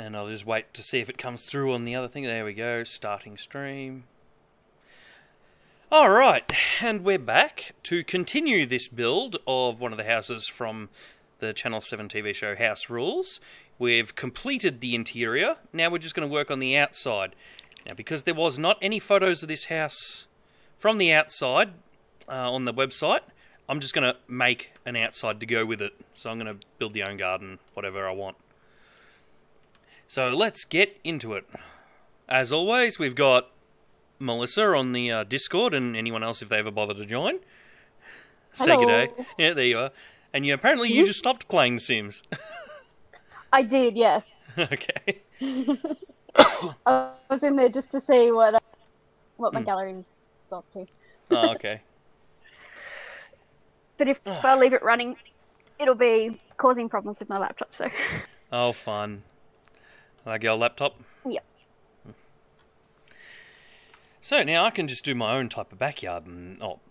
And I'll just wait to see if it comes through on the other thing. There we go, starting stream. Alright, and we're back to continue this build of one of the houses from the Channel 7 TV show HouseRules. We've completed the interior. Now we're just going to work on the outside. Now, because there was not any photos of this house from the outside on the website, I'm just going to make an outside to go with it. So I'm going to build the own garden, whatever I want. So let's get into it. As always, we've got Melissa on the Discord, and anyone else if they ever bother to join. Say Hello. g'day. Yeah, there you are. And you apparently you just stopped playing The Sims. I did, yes. Okay. I was in there just to see what my gallery was up to. Oh, okay. But if I leave it running, it'll be causing problems with my laptop, so... Oh, fun. Like your laptop? Yep. So now I can just do my own type of backyard,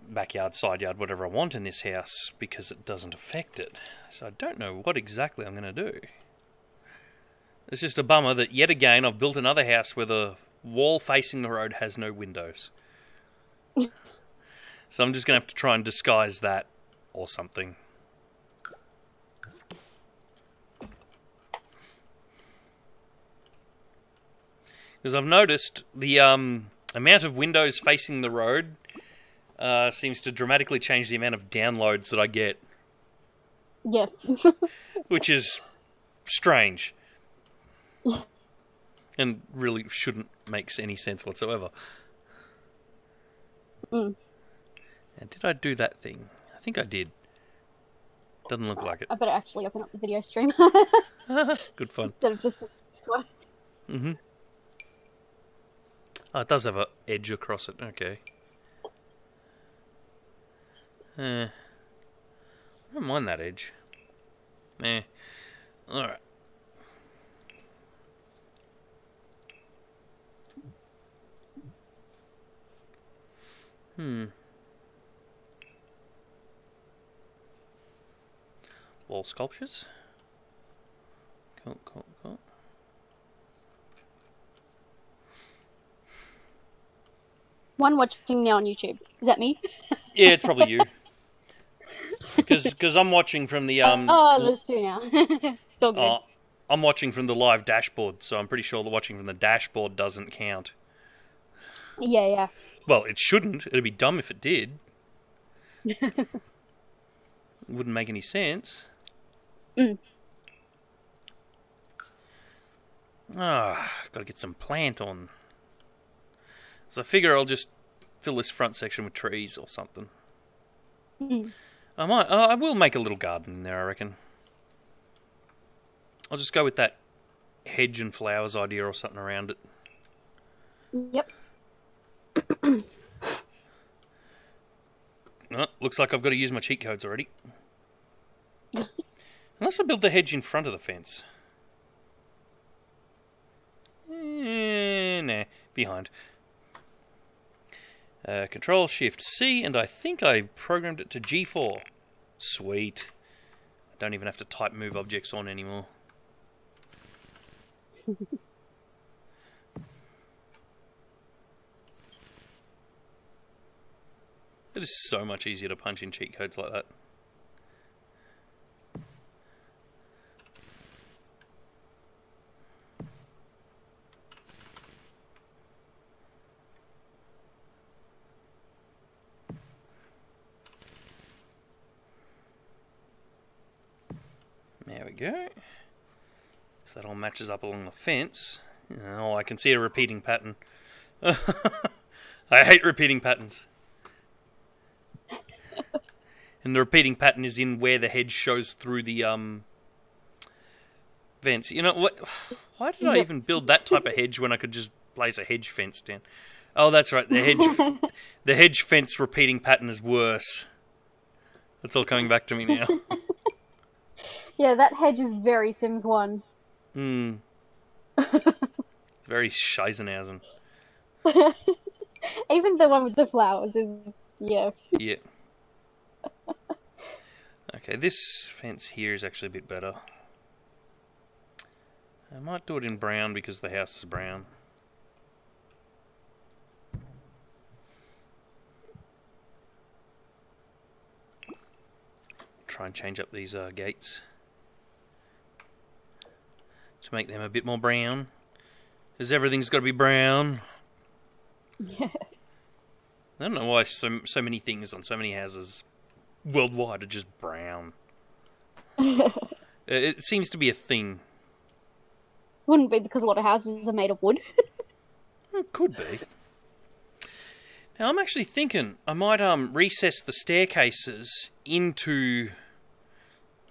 backyard, side yard, whatever I want in this house, because it doesn't affect it. So I don't know what exactly I'm going to do. It's just a bummer that yet again I've built another house where the wall facing the road has no windows. So I'm just going to have to try and disguise that or something. Because I've noticed the amount of windows facing the road seems to dramatically change the amount of downloads that I get. Yes. Which is strange. And really shouldn't make any sense whatsoever. Mm. And did I do that thing? I think I did. Doesn't look like it. I better actually open up the video stream. Good fun. Instead of just... Mm-hmm. Oh, it does have an edge across it. Okay. I don't mind that edge. Alright. Wall sculptures. Cool. One watching now on YouTube. Is that me? Yeah, it's probably you. Because I'm watching from the oh, there's two now. It's all good. I'm watching from the live dashboard, so I'm pretty sure that watching from the dashboard doesn't count. Yeah. Well, it shouldn't. It'd be dumb if it did. It wouldn't make any sense. Gotta get some plant on. So I figure I'll just fill this front section with trees or something. I will make a little garden in there, I reckon. I'll just go with that hedge and flowers idea or something around it. Yep. Looks like I've got to use my cheat codes already. Unless I build the hedge in front of the fence. Nah, behind. Control-Shift-C, and I think I programmed it to G4. Sweet. I don't even have to type move objects on anymore. It is so much easier to punch in cheat codes like that. There we go. So that all matches up along the fence. Oh, I can see a repeating pattern. I hate repeating patterns. And the repeating pattern is in where the hedge shows through the fence. You know what? Why did I even build that type of hedge when I could just place a hedge fence down? Oh, that's right. The hedge fence repeating pattern is worse. That's all coming back to me now. Yeah, that hedge is very Sims 1. It's very Scheisenhausen. Even the one with the flowers is, yeah. Yeah. Okay, this fence here is actually a bit better. I might do it in brown because the house is brown. Try and change up these gates to make them a bit more brown. Because everything's got to be brown. Yeah. I don't know why so many things on so many houses worldwide are just brown. It seems to be a thing. Wouldn't be because a lot of houses are made of wood. It could be. Now, I'm actually thinking I might recess the staircases into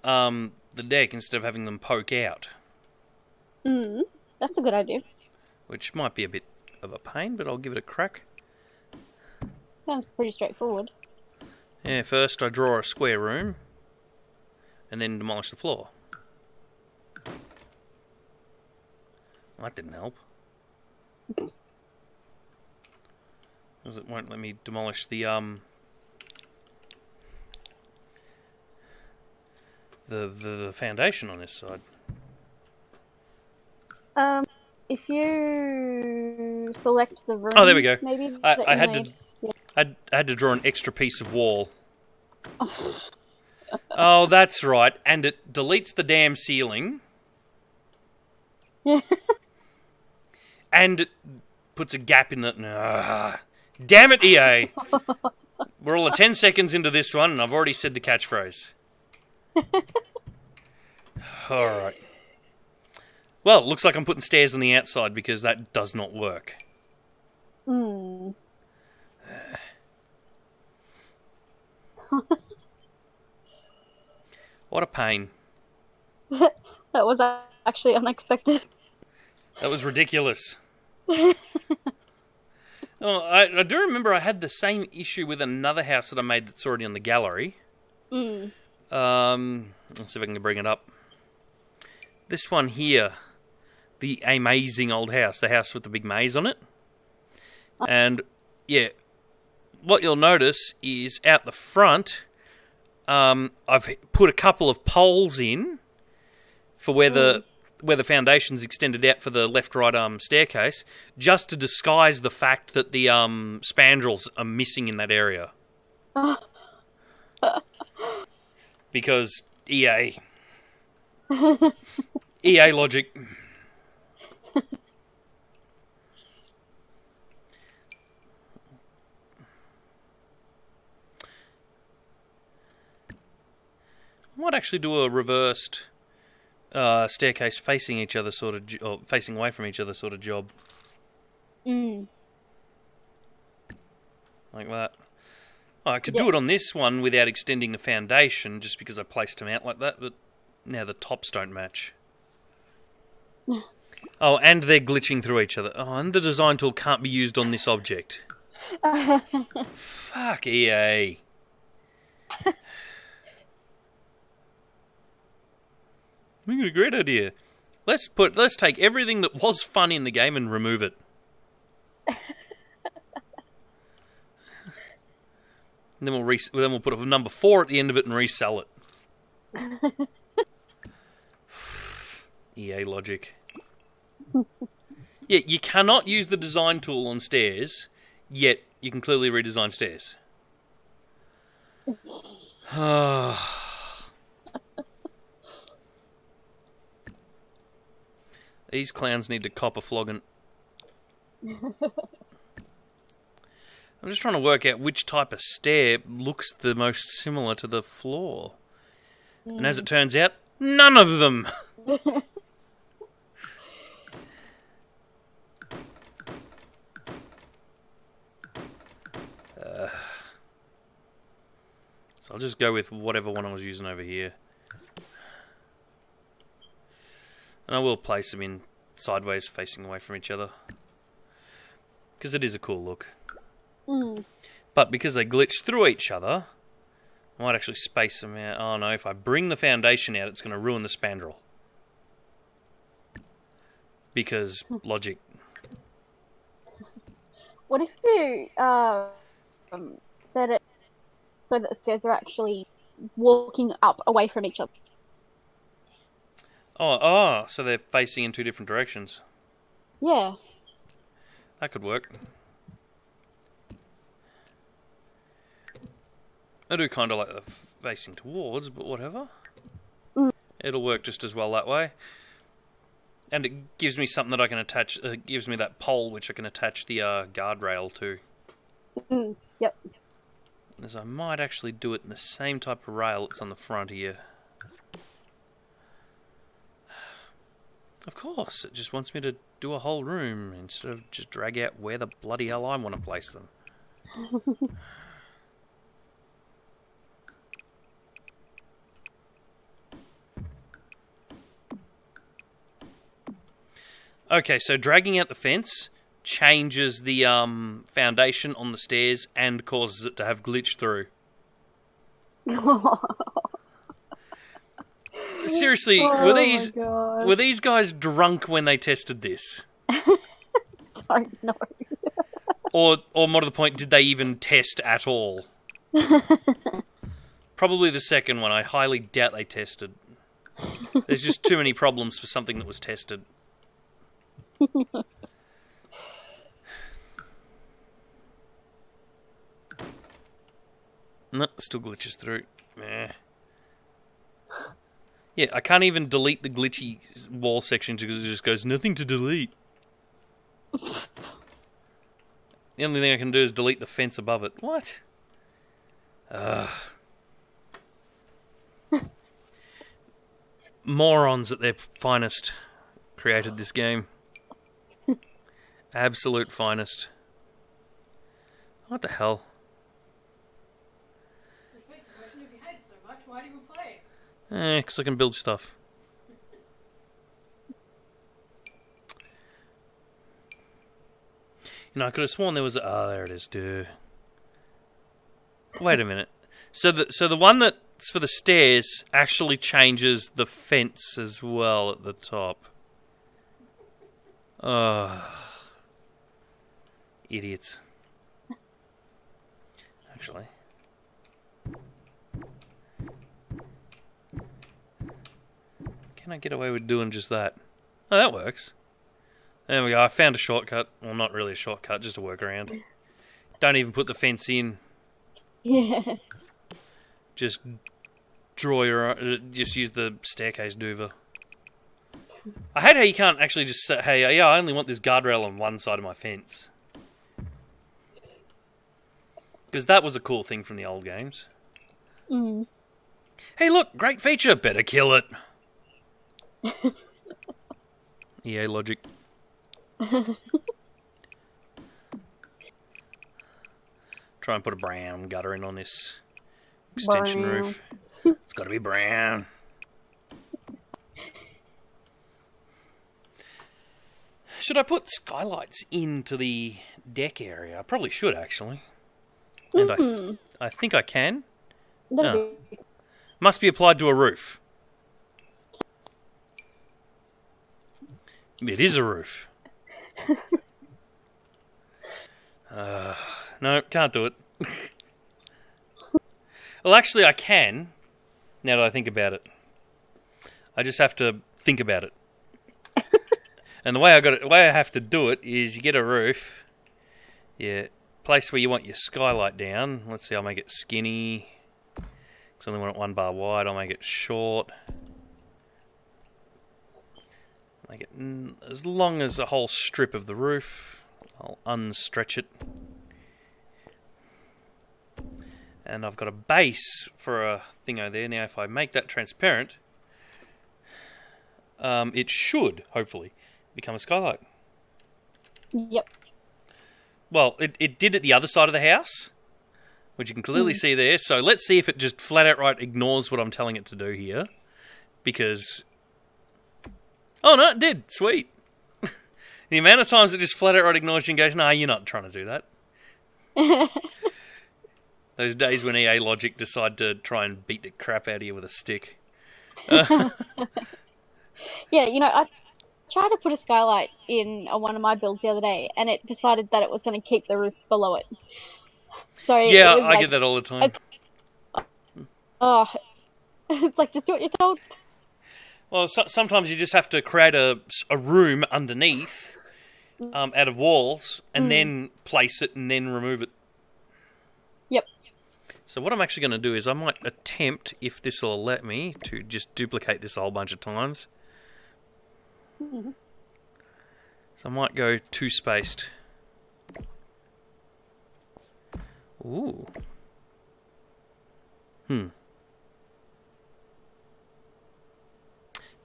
the deck instead of having them poke out. That's a good idea. Which might be a bit of a pain, but I'll give it a crack. Sounds pretty straightforward. Yeah, first I draw a square room, and then demolish the floor. Well, that didn't help. Because it won't let me demolish the foundation on this side. If you select the room... Oh, there we go. Maybe I had to draw an extra piece of wall. Oh, that's right. And it deletes the damn ceiling. Yeah. And it puts a gap in the... Damn it, EA! We're all 10 seconds into this one, and I've already said the catchphrase. Alright. Well, it looks like I'm putting stairs on the outside because that does not work. What a pain. That was actually unexpected. That was ridiculous. Oh, I do remember I had the same issue with another house that I made that's already on the gallery. Let's see if I can bring it up. This one here. The amazing old house. The house with the big maze on it. And, yeah, what you'll notice is out the front, I've put a couple of poles in for where the foundation's extended out for the left-right staircase, just to disguise the fact that the spandrels are missing in that area. Because EA. EA logic. I might actually do a reversed staircase facing each other sort of, or facing away from each other sort of job. Like that. Oh, I could do it on this one without extending the foundation, just because I placed them out like that, but now the tops don't match. Oh, and they're glitching through each other. Oh, and the design tool can't be used on this object. Fuck EA. We got a great idea. Let's take everything that was fun in the game and remove it. And then we'll put a number 4 at the end of it and resell it. EA logic. Yeah, you cannot use the design tool on stairs, yet you can clearly redesign stairs. These clowns need to cop a flogging. I'm just trying to work out which type of stair looks the most similar to the floor. And as it turns out, none of them! So I'll just go with whatever one I was using over here. And I will place them in sideways, facing away from each other. Because it is a cool look. But because they glitch through each other, I might actually space them out. Oh no, if I bring the foundation out, it's going to ruin the spandrel. Because logic. What if you set it so that the stairs are actually walking up away from each other? Oh, so they're facing in two different directions. Yeah. That could work. I do kind of like the facing towards, but whatever. It'll work just as well that way. And it gives me something that I can attach, gives me that pole which I can attach the guardrail to. Yep. As I might actually do it in the same type of rail that's on the front here. Of course, it just wants me to do a whole room instead of just drag out where the bloody hell I want to place them. Okay, so dragging out the fence changes the foundation on the stairs and causes it to have glitch through. Seriously, were these guys drunk when they tested this? Don't know. Or more to the point, did they even test at all? Probably the second one. I highly doubt they tested. There's just too many problems for something that was tested. No, still glitches through. Meh. Yeah, I can't even delete the glitchy wall sections because it just goes, nothing to delete. The only thing I can do is delete the fence above it. What? Morons at their finest created this game. Absolute finest. What the hell? Which begs the question, if you hate it so much, why do you play it? Because I can build stuff. You know, I could have sworn there was... Oh, there it is, dude. Wait a minute. So the one that's for the stairs actually changes the fence as well at the top. Idiots. Actually. Can I get away with doing just that? Oh, that works. There we go. I found a shortcut. Well, not really a shortcut, just a workaround. Don't even put the fence in. Yeah. Just draw your own, just use the staircase dover. I hate how you can't actually just say, hey, yeah, I only want this guardrail on one side of my fence. Because that was a cool thing from the old games. Hey, look, great feature. Better kill it. EA logic. Try and put a brown gutter in on this extension roof. It's got to be brown. Should I put skylights into the deck area? I probably should, actually. And I think I can. No. Must be applied to a roof. It is a roof. No, can't do it. Well, actually, I can. Now that I think about it, I just have to think about it. And the way I have to do it is you get a roof. Yeah, place where you want your skylight down. Let's see, I'll make it skinny. Because I only want it 1 bar wide. I'll make it short. Make it as long as a whole strip of the roof. I'll unstretch it. And I've got a base for a thingo there. Now, if I make that transparent, it should, hopefully, become a skylight. Yep. Well, it did at the other side of the house, which you can clearly see there. So let's see if it just flat out right ignores what I'm telling it to do here. Because... Oh, no, it did. Sweet. The amount of times it just flat out right ignores you and goes, nah, you're not trying to do that. Those days when EA Logic decide to try and beat the crap out of you with a stick. Yeah, you know, I tried to put a skylight in one of my builds the other day, and it decided that it was going to keep the roof below it. So yeah, it was I get that all the time. Oh, it's like, just do what you're told. Well, sometimes you just have to create a room underneath, out of walls, and then place it and then remove it. Yep. So what I'm actually going to do is I might attempt, if this will let me, to just duplicate this a whole bunch of times. Mm-hmm. So I might go two-spaced. Ooh.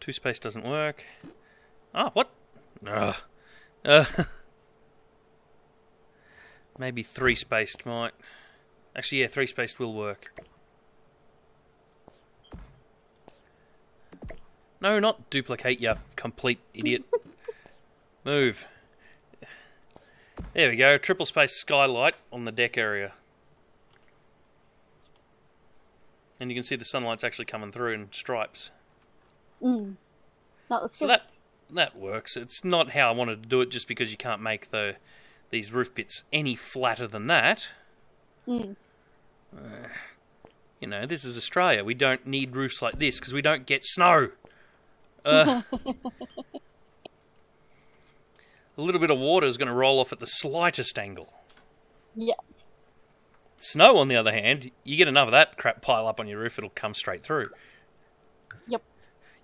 Two-space doesn't work. Ah, what? Maybe three-spaced might. Actually, yeah, three-spaced will work. No, not duplicate, you complete idiot. Move. There we go, triple-spaced skylight on the deck area. And you can see the sunlight's actually coming through in stripes. So that works. It's not how I wanted to do it, just because you can't make these roof bits any flatter than that. You know, this is Australia. We don't need roofs like this because we don't get snow. A little bit of water is going to roll off at the slightest angle. Yeah. Snow, on the other hand, you get enough of that crap pile up on your roof, it'll come straight through. Yep.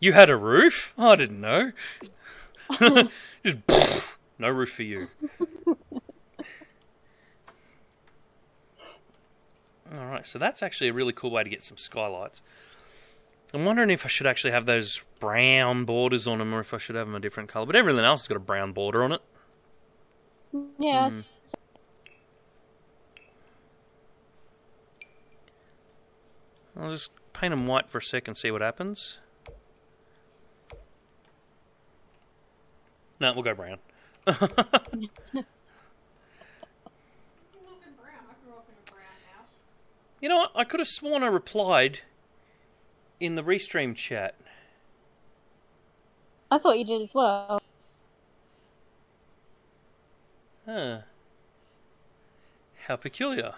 You had a roof? I didn't know. Just no roof for you. Alright, so that's actually a really cool way to get some skylights. I'm wondering if I should actually have those brown borders on them, or if I should have them a different colour. But everything else has got a brown border on it. Yeah. I'll just paint them white for a sec and see what happens. No, we'll go brown. You know what? I could have sworn I replied in the Restream chat. I thought you did as well. Huh. How peculiar.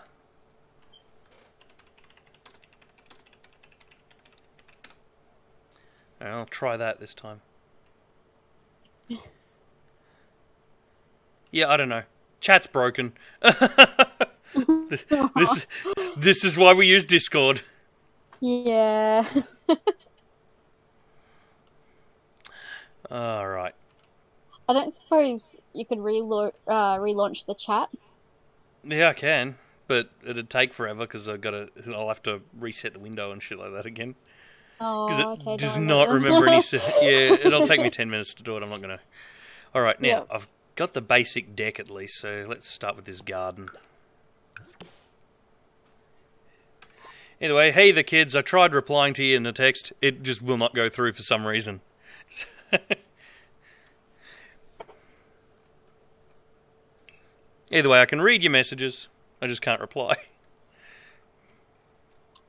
Alright, I'll try that this time. Yeah, I don't know. Chat's broken. This is why we use Discord. Yeah. Alright. I don't suppose you could relaunch the chat. Yeah, I can, but it'd take forever because I'll have to reset the window and shit like that again. Oh, Because it okay. does not remember any... Yeah, it'll take me 10 minutes to do it. I'm not going to... Alright, now, Yep. I've got the basic deck at least, so let's start with this garden. Anyway, hey the kids, I tried replying to you in the text. It just will not go through for some reason. Either way, I can read your messages. I just can't reply.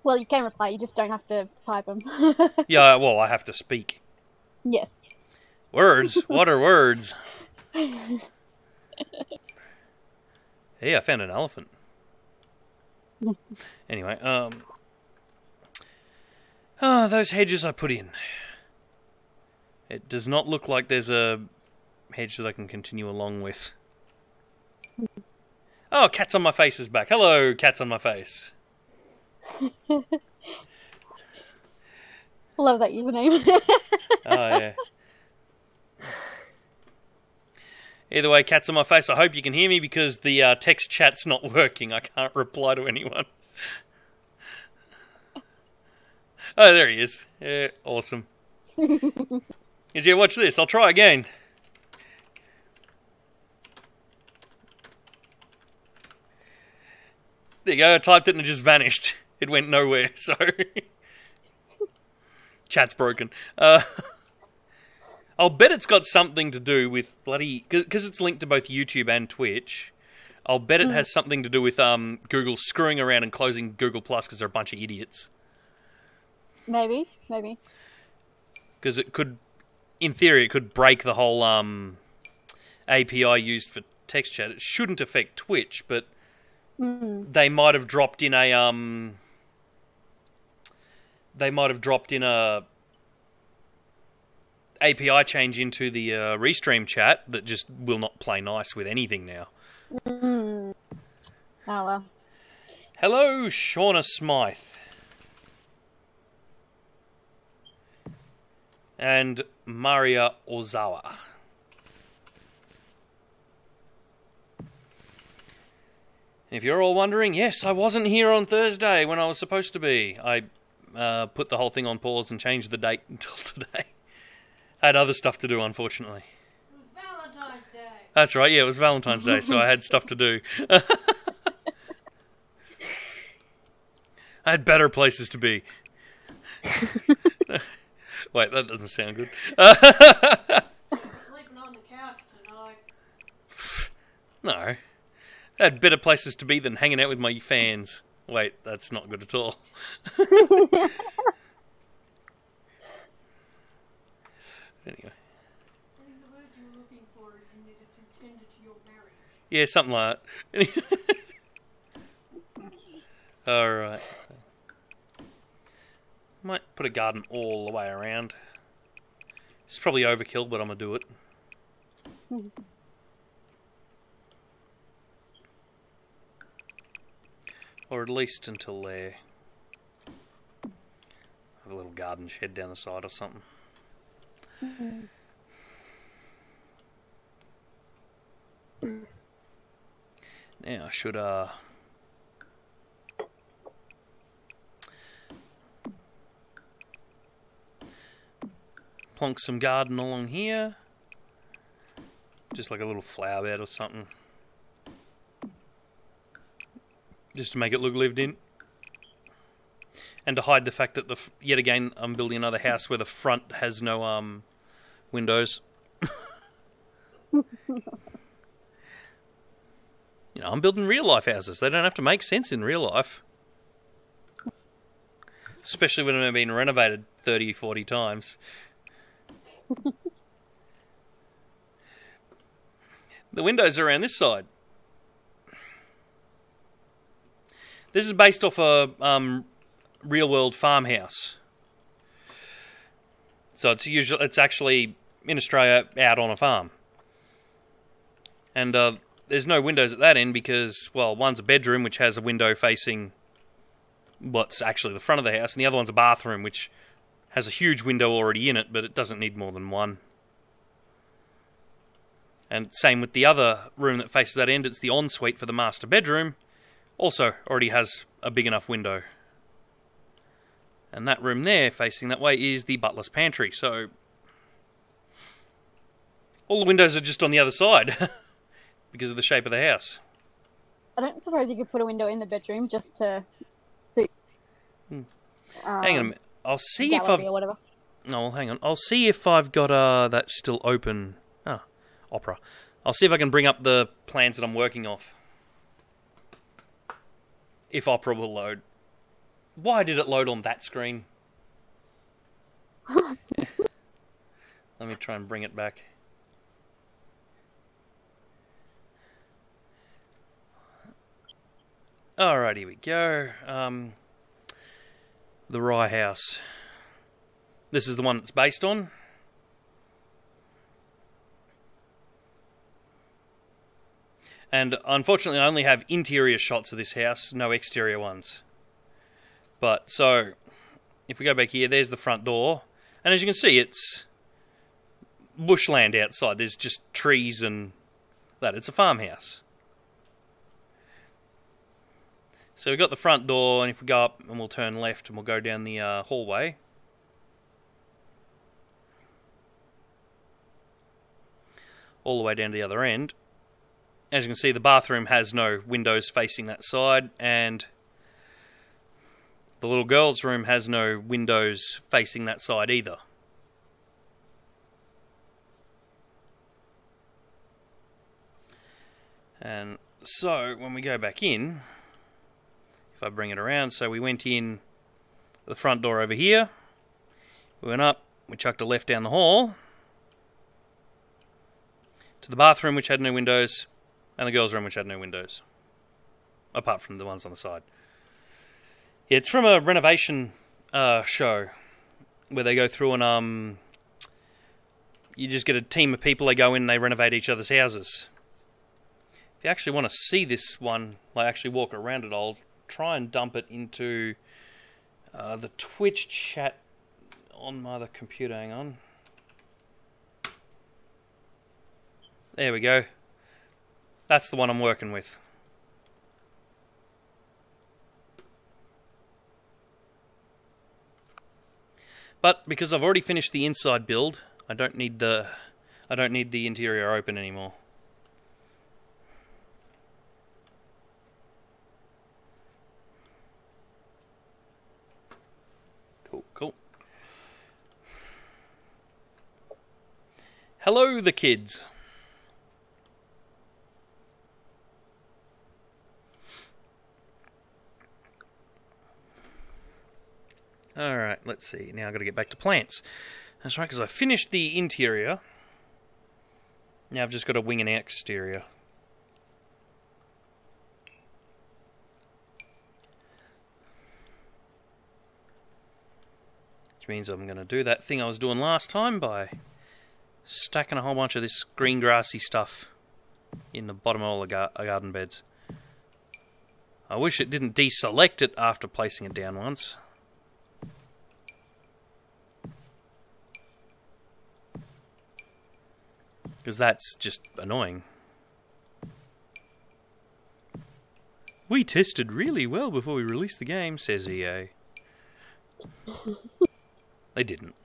Well, you can reply, you just don't have to type them. Yeah, well, I have to speak. Yes. Words? What are words? Hey, I found an elephant. Anyway, those hedges I put in. It does not look like there's a hedge that I can continue along with. Oh, Cats on My Face is back. Hello, Cats on My Face. Love that username. Oh, yeah. Either way, Cats on My Face, I hope you can hear me because the text chat's not working. I can't reply to anyone. Oh, there he is. Yeah, awesome. Yeah, watch this. I'll try again. There you go. I typed it and it just vanished. It went nowhere, so... Chat's broken. I'll bet it's got something to do with bloody... Because it's linked to both YouTube and Twitch. I'll bet it has something to do with Google screwing around and closing Google Plus because they're a bunch of idiots. Maybe. Because it could... In theory, it could break the whole API used for text chat. It shouldn't affect Twitch, but they might have dropped in a API change into the Restream chat that just will not play nice with anything now. Oh, well. Hello, Shauna Smythe. And Maria Ozawa. If you're all wondering, yes, I wasn't here on Thursday when I was supposed to be. I put the whole thing on pause and changed the date until today. I had other stuff to do, unfortunately. It was Valentine's Day. That's right, yeah, it was Valentine's Day, so I had stuff to do. I had better places to be. Wait, that doesn't sound good. Sleeping on the couch tonight. No. I had better places to be than hanging out with my fans. Wait, that's not good at all. Anyway. I think the word you were looking for is you needed to tend to your marriage. Yeah, something like that. Alright. Might put a garden all the way around. It's probably overkill, but I'm going to do it. Or at least until there. Have a little garden shed down the side or something. Now I should plonk some garden along here. Just like a little flower bed or something. Just to make it look lived in. And to hide the fact that, yet again, I'm building another house where the front has no windows. You know, I'm building real-life houses. They don't have to make sense in real life. Especially when they've been renovated 30, 40 times. The windows are around this side. This is based off a real-world farmhouse. So it's actually in Australia out on a farm. And there's no windows at that end because, well, one's a bedroom which has a window facing what's actually the front of the house, and the other one's a bathroom which has a huge window already in it, but it doesn't need more than one. And same with the other room that faces that end, it's the ensuite for the master bedroom. Also already has a big enough window. And that room there, facing that way, is the butler's pantry. So all the windows are just on the other side because of the shape of the house. I don't suppose you could put a window in the bedroom just to do... Hang on a minute. I'll see if I've... or whatever. No, well, hang on. I'll see if I've got that still open. Opera. I'll see if I can bring up the plans that I'm working off. If Opera will load. Why did it load on that screen? Let me try and bring it back. Alright, here we go. The Rye House. This is the one it's based on. And unfortunately I only have interior shots of this house, no exterior ones. But, so, if we go back here, there's the front door. And as you can see, it's bushland outside. There's just trees and that. It's a farmhouse. So we've got the front door, and if we go up and we'll turn left and we'll go down the hallway. All the way down to the other end. As you can see, the bathroom has no windows facing that side, and the little girl's room has no windows facing that side either. And so, when we go back in, if I bring it around, so we went in the front door over here, we went up, we chucked a left down the hall, to the bathroom which had no windows, and the girls' room which had no windows. Apart from the ones on the side. Yeah, it's from a renovation show where they go through and you just get a team of people, they go in and they renovate each other's houses. If you actually want to see this one, like actually walk around it, I'll try and dump it into the Twitch chat on my other computer. Hang on. There we go. That's the one I'm working with. But because I've already finished the inside build, I don't need the interior open anymore. Cool. Hello, the kids. Alright, let's see. Now I've got to get back to plants. That's right, because I finished the interior. Now I've just got to wing an exterior. Which means I'm going to do that thing I was doing last time by stacking a whole bunch of this green grassy stuff in the bottom of all the garden beds. I wish it didn't deselect it after placing it down once. Because that's just annoying. We tested really well before we released the game, says EA. They didn't.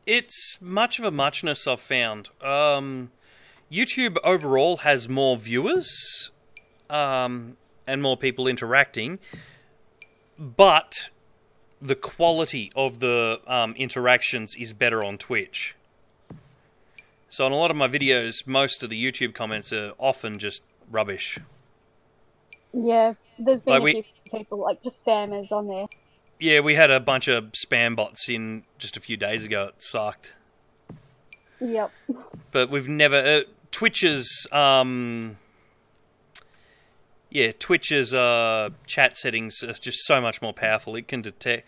It's much of a muchness, I've found. YouTube overall has more viewers, and more people interacting, but the quality of the interactions is better on Twitch. So on a lot of my videos, most of the YouTube comments are often just rubbish. Yeah, there's been a few people, like, just spammers on there. Yeah, we had a bunch of spam bots in just a few days ago. It sucked. Yep. But we've never... Twitch's... Twitch's chat settings are just so much more powerful. It can detect...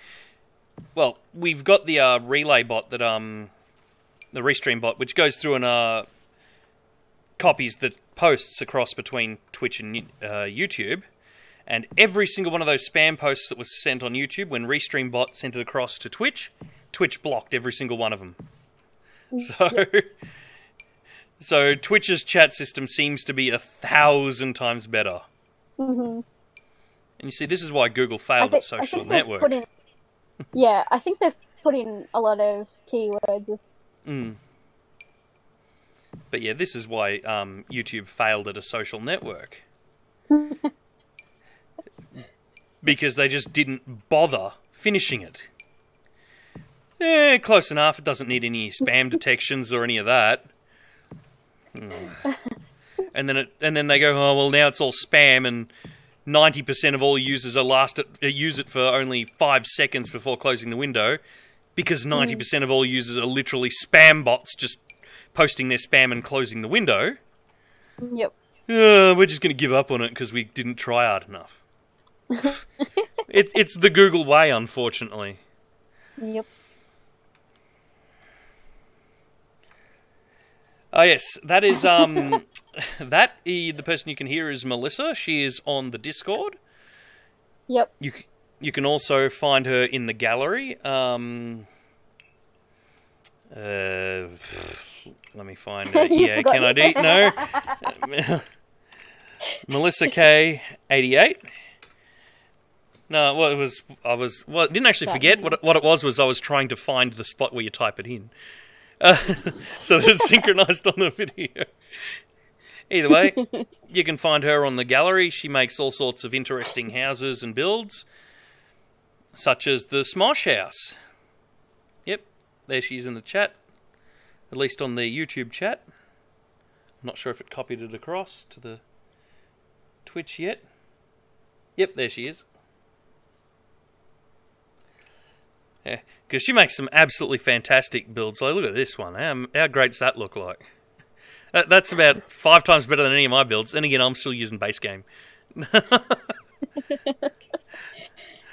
Well, we've got the relay bot that... the restream bot, which goes through and copies the posts across between Twitch and YouTube. And every single one of those spam posts that was sent on YouTube, when restream bot sent it across to Twitch, Twitch blocked every single one of them. So Twitch's chat system seems to be 1,000 times better. Mm-hmm. And you see, this is why Google failed at social network. I think they've put in a lot of keywords. But yeah, this is why YouTube failed at a social network. Because they just didn't bother finishing it. Close enough. It doesn't need any spam detections or any of that. And then they go, oh well, now it's all spam, and 90% of all users use it for only 5 seconds before closing the window, because 90% of all users are literally spam bots just posting their spam and closing the window. Yep. We're just going to give up on it because we didn't try hard enough. It's the Google way, unfortunately. Yep. Oh yes, that is the person you can hear is Melissa. She is on the Discord. Yep. You can also find her in the gallery. Let me find her. Yeah, can I do? No. Melissa K 88. No, well, I didn't actually forget. What it was I was trying to find the spot where you type it in. So that it's synchronized on the video. Either way, you can find her on the gallery. She makes all sorts of interesting houses and builds, such as the Smosh house. Yep, there she is in the chat, at least on the YouTube chat. I'm not sure if it copied it across to the Twitch yet. Yep, there she is. Yeah, because she makes some absolutely fantastic builds. Like, look at this one. How great does that look like? That's about 5 times better than any of my builds. Then again, I'm still using base game.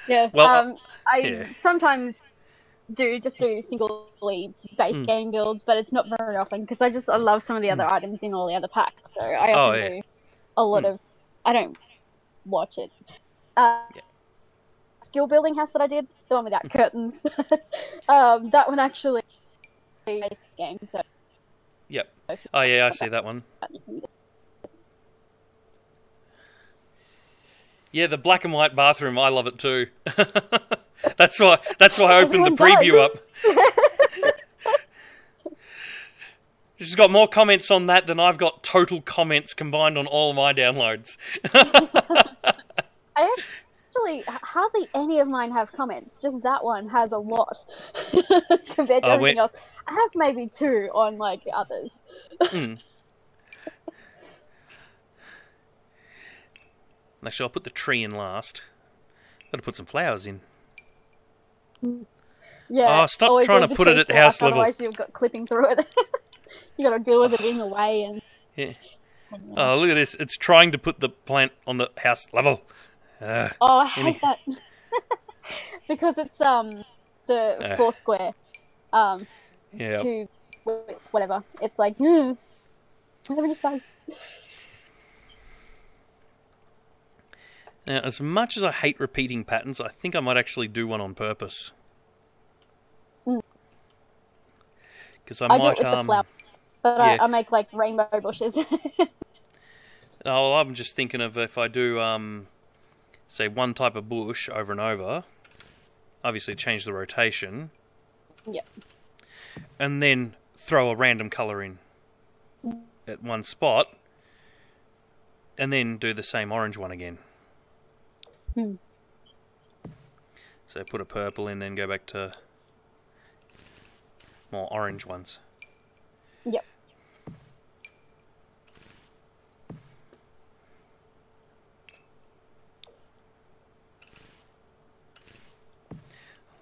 Yeah. Well, I yeah. sometimes do singly based game builds, but it's not very often because I love some of the other items in all the other packs. So I Oh, often yeah. do a lot of. I don't watch it. Yeah. Skill building house that I did, the one without curtains. That one actually is a game. So Yep. Oh, yeah, I see that one. Yeah, the black and white bathroom, I love it too. That's why I opened the preview up. She's got more comments on that than I've got total comments combined on all my downloads. I actually hardly any of mine have comments. Just that one has a lot compared to everything else. I have maybe 2 on like the others. Actually, I'll put the tree in last. Got to put some flowers in. Yeah. Oh, stop trying to put it at house level. Otherwise, you've got clipping through it. You got to deal with it in the way and. Yeah. Oh, look at this! It's trying to put the plant on the house level. I hate that because it's the 4 square. Yeah. 2 whatever. It's like I don't have any space. Now, as much as I hate repeating patterns, I think I might actually do one on purpose. Because I might do it with the flower, but yeah. I make like rainbow bushes. Oh, I'm just thinking of if I do, say, one type of bush over and over, obviously change the rotation. Yep. And then throw a random colour in at one spot, and then do the same orange one again. So put a purple in, then go back to more orange ones. Yep.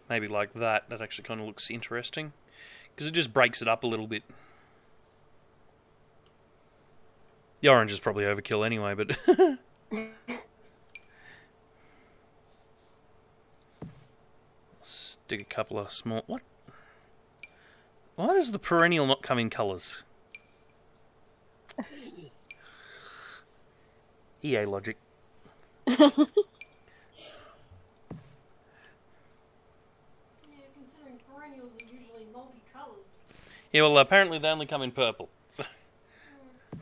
Maybe like that. That actually kind of looks interesting. Because it just breaks it up a little bit. The orange is probably overkill anyway, but... Stick a couple of small... What? Why does the perennial not come in colours? EA logic. Yeah, well, apparently they only come in purple. So.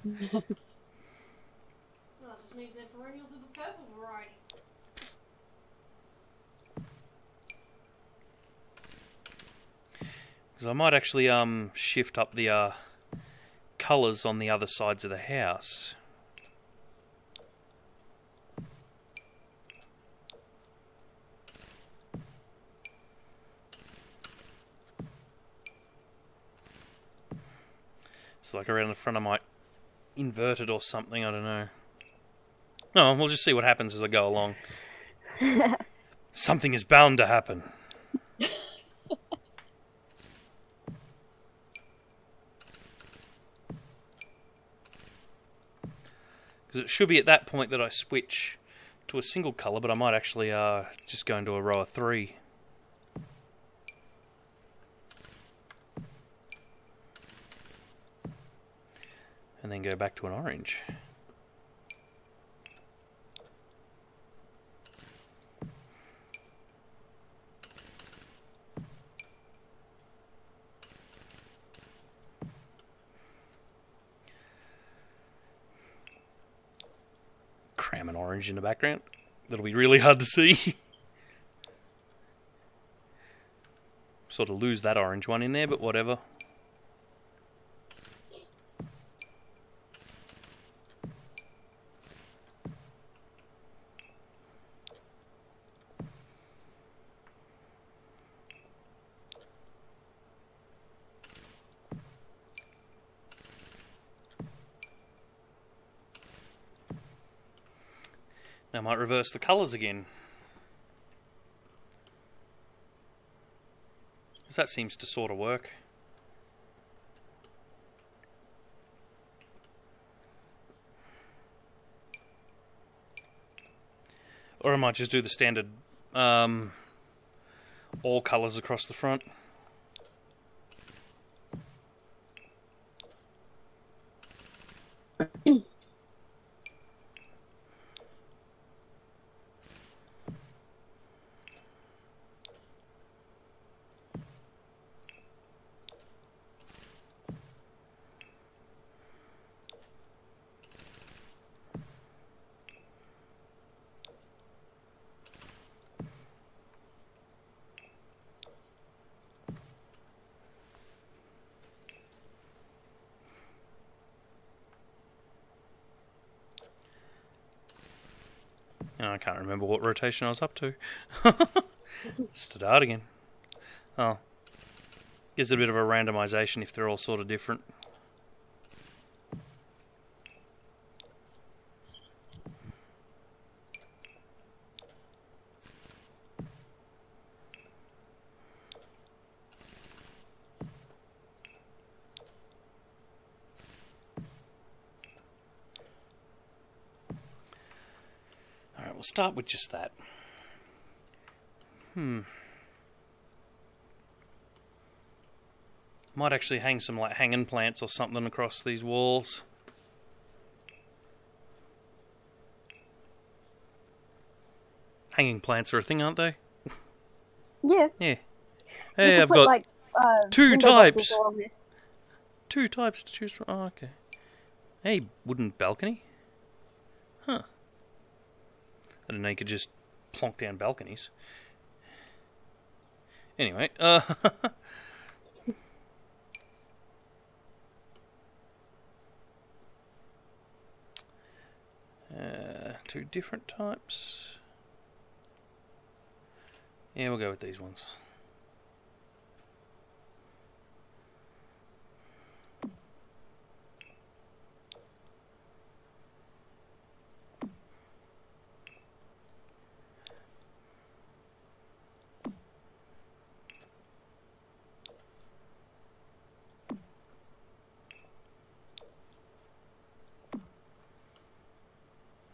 Well, it just means they're perennials of the purple variety. Because I might actually shift up the colours on the other sides of the house. So like around the front I might invert it or something, I don't know. No, we'll just see what happens as I go along. Something is bound to happen. Because it should be at that point that I switch to a single colour, but I might actually just go into a row of 3. And then go back to an orange. Cram an orange in the background. That'll be really hard to see. Sort of lose that orange one in there, but whatever. Now I might reverse the colours again. Because that seems to sort of work. Or I might just do the standard all colours across the front. I can't remember what rotation I was up to. Start again. Oh. Gives it a bit of a randomisation if they're all sort of different. We'll start with just that. Might actually hang some like hanging plants or something across these walls. Hanging plants are a thing, aren't they? Yeah. Yeah. Hey, I've got like, two window types. boxes along there. Two types to choose from. Oh, okay. Hey, wooden balcony? Huh. I didn't know you could just plonk down balconies. Anyway, two different types. Yeah, we'll go with these ones.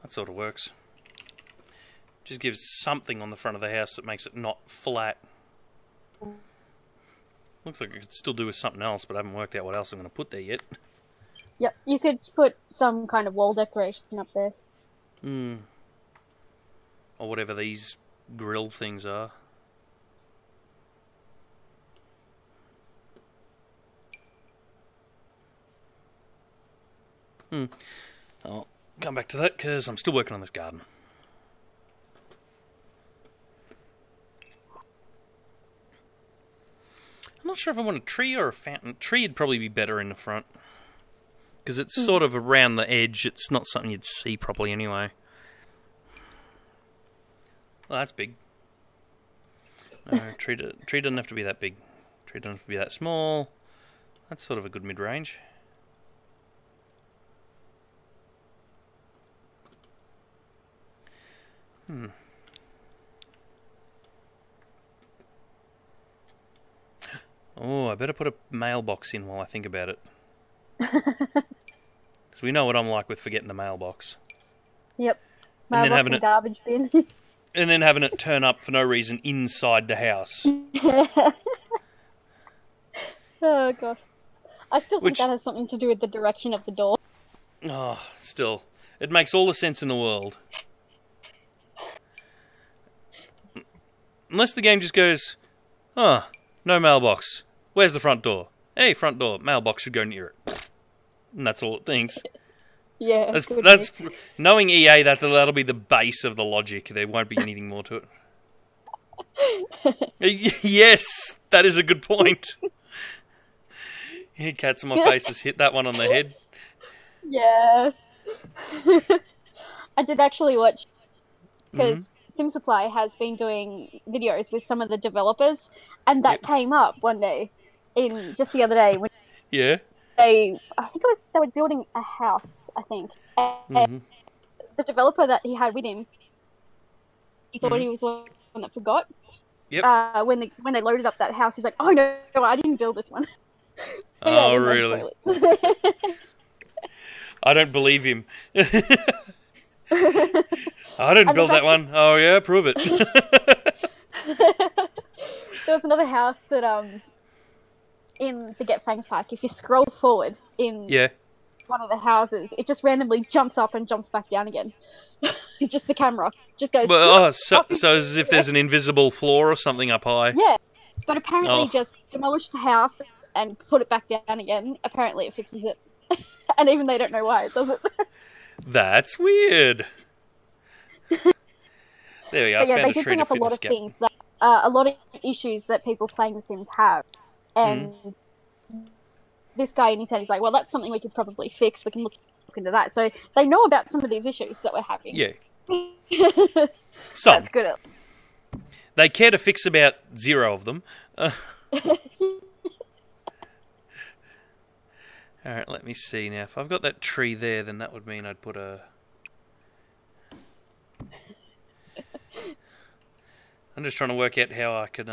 That sort of works. Just gives something on the front of the house that makes it not flat. Looks like I could still do with something else, but I haven't worked out what else I'm going to put there yet. Yep, you could put some kind of wall decoration up there. Or whatever these grill things are. I'll come back to that because I'm still working on this garden. I'm not sure if I want a tree or a fountain. Tree would probably be better in the front. Because it's sort of around the edge. It's not something you'd see properly anyway. Well, that's big. No, tree doesn't have to be that big. Tree doesn't have to be that small. That's sort of a good mid-range. Oh, I better put a mailbox in while I think about it. Because we know what I'm like with forgetting the mailbox. Yep. And then having Mailbox and garbage bin. And then having it turn up for no reason inside the house. Oh, gosh. I still think that has something to do with the direction of the door. Oh, still. It makes all the sense in the world. Unless the game just goes, oh, no mailbox. Where's the front door? Hey, front door. Mailbox should go near it. And that's all it thinks. Yeah. That's knowing EA, that'll be the base of the logic. There won't be anything more to it. Yes, that is a good point. Yeah, cats on my face has hit that one on the head. Yes. I did actually watch, because SimSupply has been doing videos with some of the developers, and that came up one day, just the other day, when they were building a house, I think, and the developer that he had with him, he thought he was the one that forgot. Yep. When they loaded up that house, he's like, "Oh no, I didn't build this one." Oh, really? I didn't build that one. Oh yeah, prove it. There was another house that in the Get Fangs pack, if you scroll forward in one of the houses, it just randomly jumps up and jumps back down again. Just the camera just goes. Well, so as if there's an invisible floor or something up high. Yeah, but apparently just demolish the house and put it back down again. Apparently it fixes it, and even they don't know why it does it. That's weird. There we go. But yeah, they did bring up a lot of things that a lot of issues that people playing The Sims have, and this guy in his head is like, well, that's something we could probably fix. We can look into that. So they know about some of these issues that we're having. Yeah. That's good. They care to fix about 0 of them. Alright, let me see now. If I've got that tree there, then that would mean I'd put a... I'm just trying to work out how I can...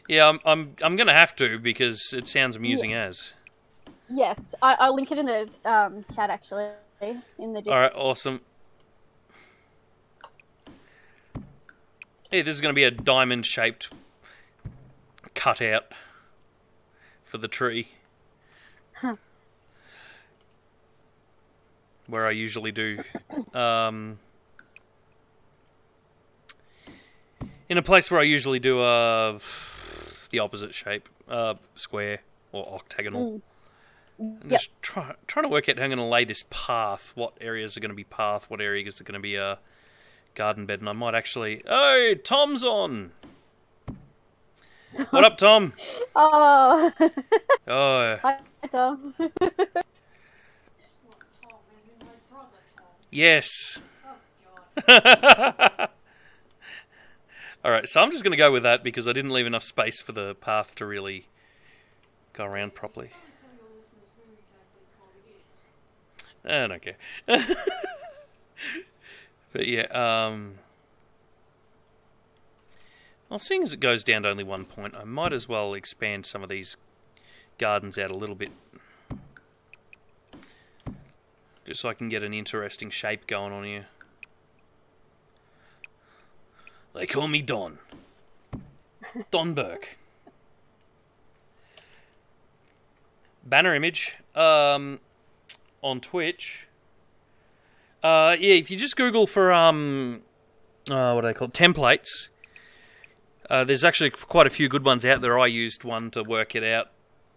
Yeah, I'm going to have to, because it sounds amusing as. Yes, I'll link it in the chat, actually, in the Discord. Alright, awesome. Yeah, this is going to be a diamond-shaped cutout for the tree. Huh. Where I usually do... in a place where I usually do the opposite shape, square or octagonal. And just trying to work out how I'm going to lay this path. What areas are going to be path? What areas are going to be a garden bed? And I might actually... Oh, Tom's on! What up, Tom? Oh. Oh. Hi, Tom. Yes. Alright, so I'm just going to go with that because I didn't leave enough space for the path to really go around properly. I don't care. But yeah, well, seeing as it goes down to only 1 point, I might as well expand some of these gardens out a little bit. Just so I can get an interesting shape going on here. They call me Don. Don Burke. Banner image. On Twitch. Yeah, if you just Google for, what do they call it? Templates. There's actually quite a few good ones out there. I used one to work it out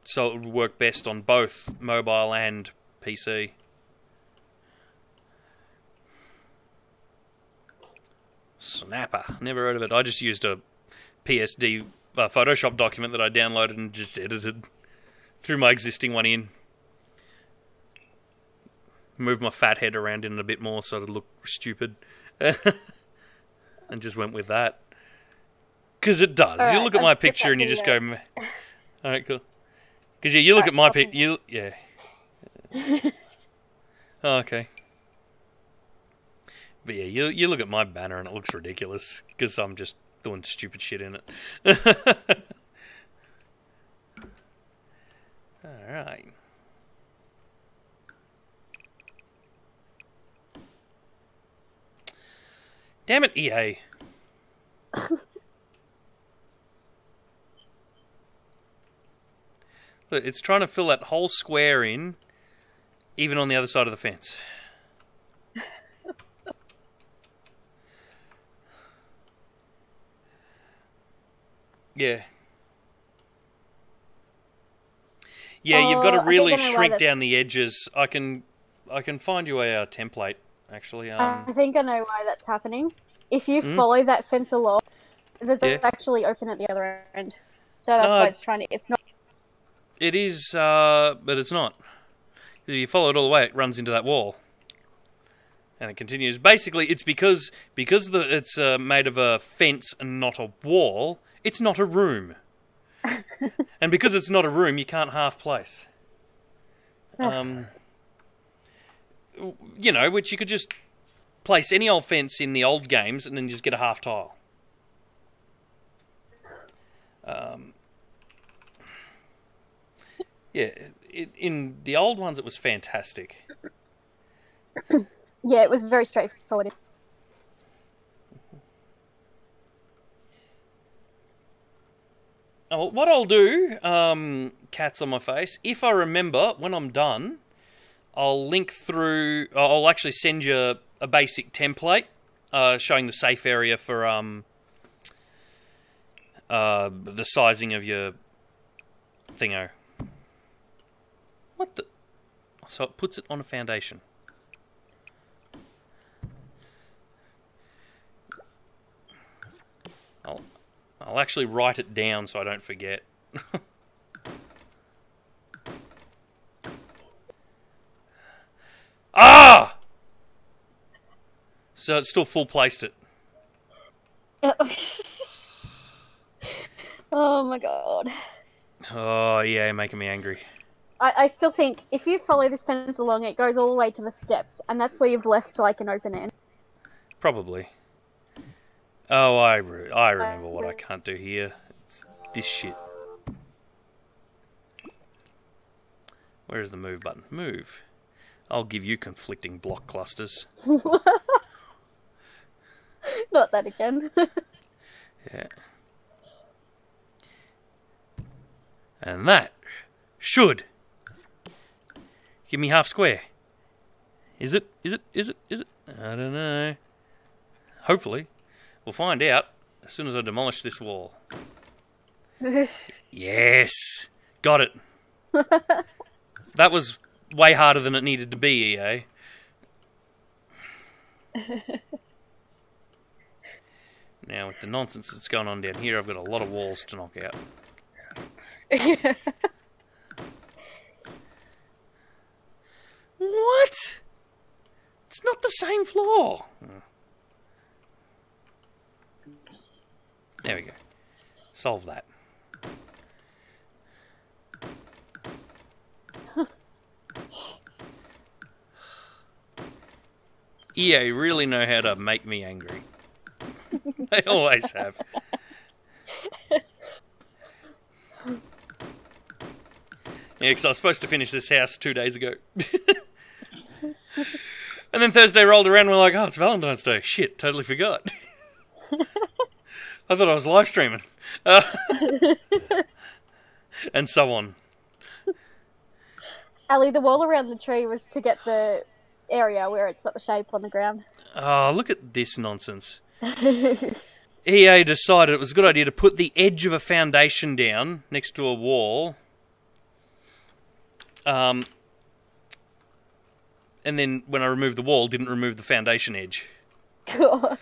so it would work best on both mobile and PC. Snapper. Never heard of it. I just used a PSD Photoshop document that I downloaded and just edited. Threw my existing one in. Moved my fat head around in it a bit more so it'd look stupid. And just went with that. Because it does. Right, you look at my picture and you just go... Alright, cool. Because yeah, you look at my picture... Yeah. Oh, okay. But yeah, you look at my banner and it looks ridiculous. Because I'm just doing stupid shit in it. Alright. Damn it, EA. Look, it's trying to fill that whole square in, even on the other side of the fence. Yeah. Yeah, you've got to really shrink down the edges. I can find you a template, actually. I think I know why that's happening. If you follow that fence along, there's actually open at the other end. So that's why it's trying to... It's not... It is, but it's not. If you follow it all the way, it runs into that wall. And it continues. Basically, it's because it's made of a fence and not a wall, it's not a room. And because it's not a room, you can't half place. You know, which you could just place any old fence in the old games and then just get a half tile. Yeah, in the old ones it was fantastic. Yeah, it was very straightforward. Oh, what I'll do, cats on my face, if I remember, when I'm done, I'll link through... I'll actually send you a basic template showing the safe area for the sizing of your thingo. What the... So it puts it on a foundation. I'll actually write it down so I don't forget. Ah! So it's still full placed it. Oh my god. Oh yeah, making me angry. I still think if you follow this fence along, it goes all the way to the steps, and that's where you've left like an open end. Probably. Oh, I remember what I can't do here. It's this shit. Where's the move button? Move. I'll give you conflicting block clusters. Not that again. Yeah. And that should give me half square. Is it? Is it? Is it? Is it? I don't know. Hopefully. We'll find out as soon as I demolish this wall. Yes! Got it. That was way harder than it needed to be, EA. Now, with the nonsense that's going on down here, I've got a lot of walls to knock out. What? It's not the same floor. There we go. Solve that. EA really know how to make me angry. They always have. Yeah, because I was supposed to finish this house 2 days ago. And then Thursday rolled around and we're like, oh, it's Valentine's Day. Shit, totally forgot. I thought I was live streaming. And so on. Ali, the wall around the tree was to get the area where it's got the shape on the ground. Oh, look at this nonsense. EA decided it was a good idea to put the edge of a foundation down next to a wall. And then when I removed the wall, didn't remove the foundation edge. Cool.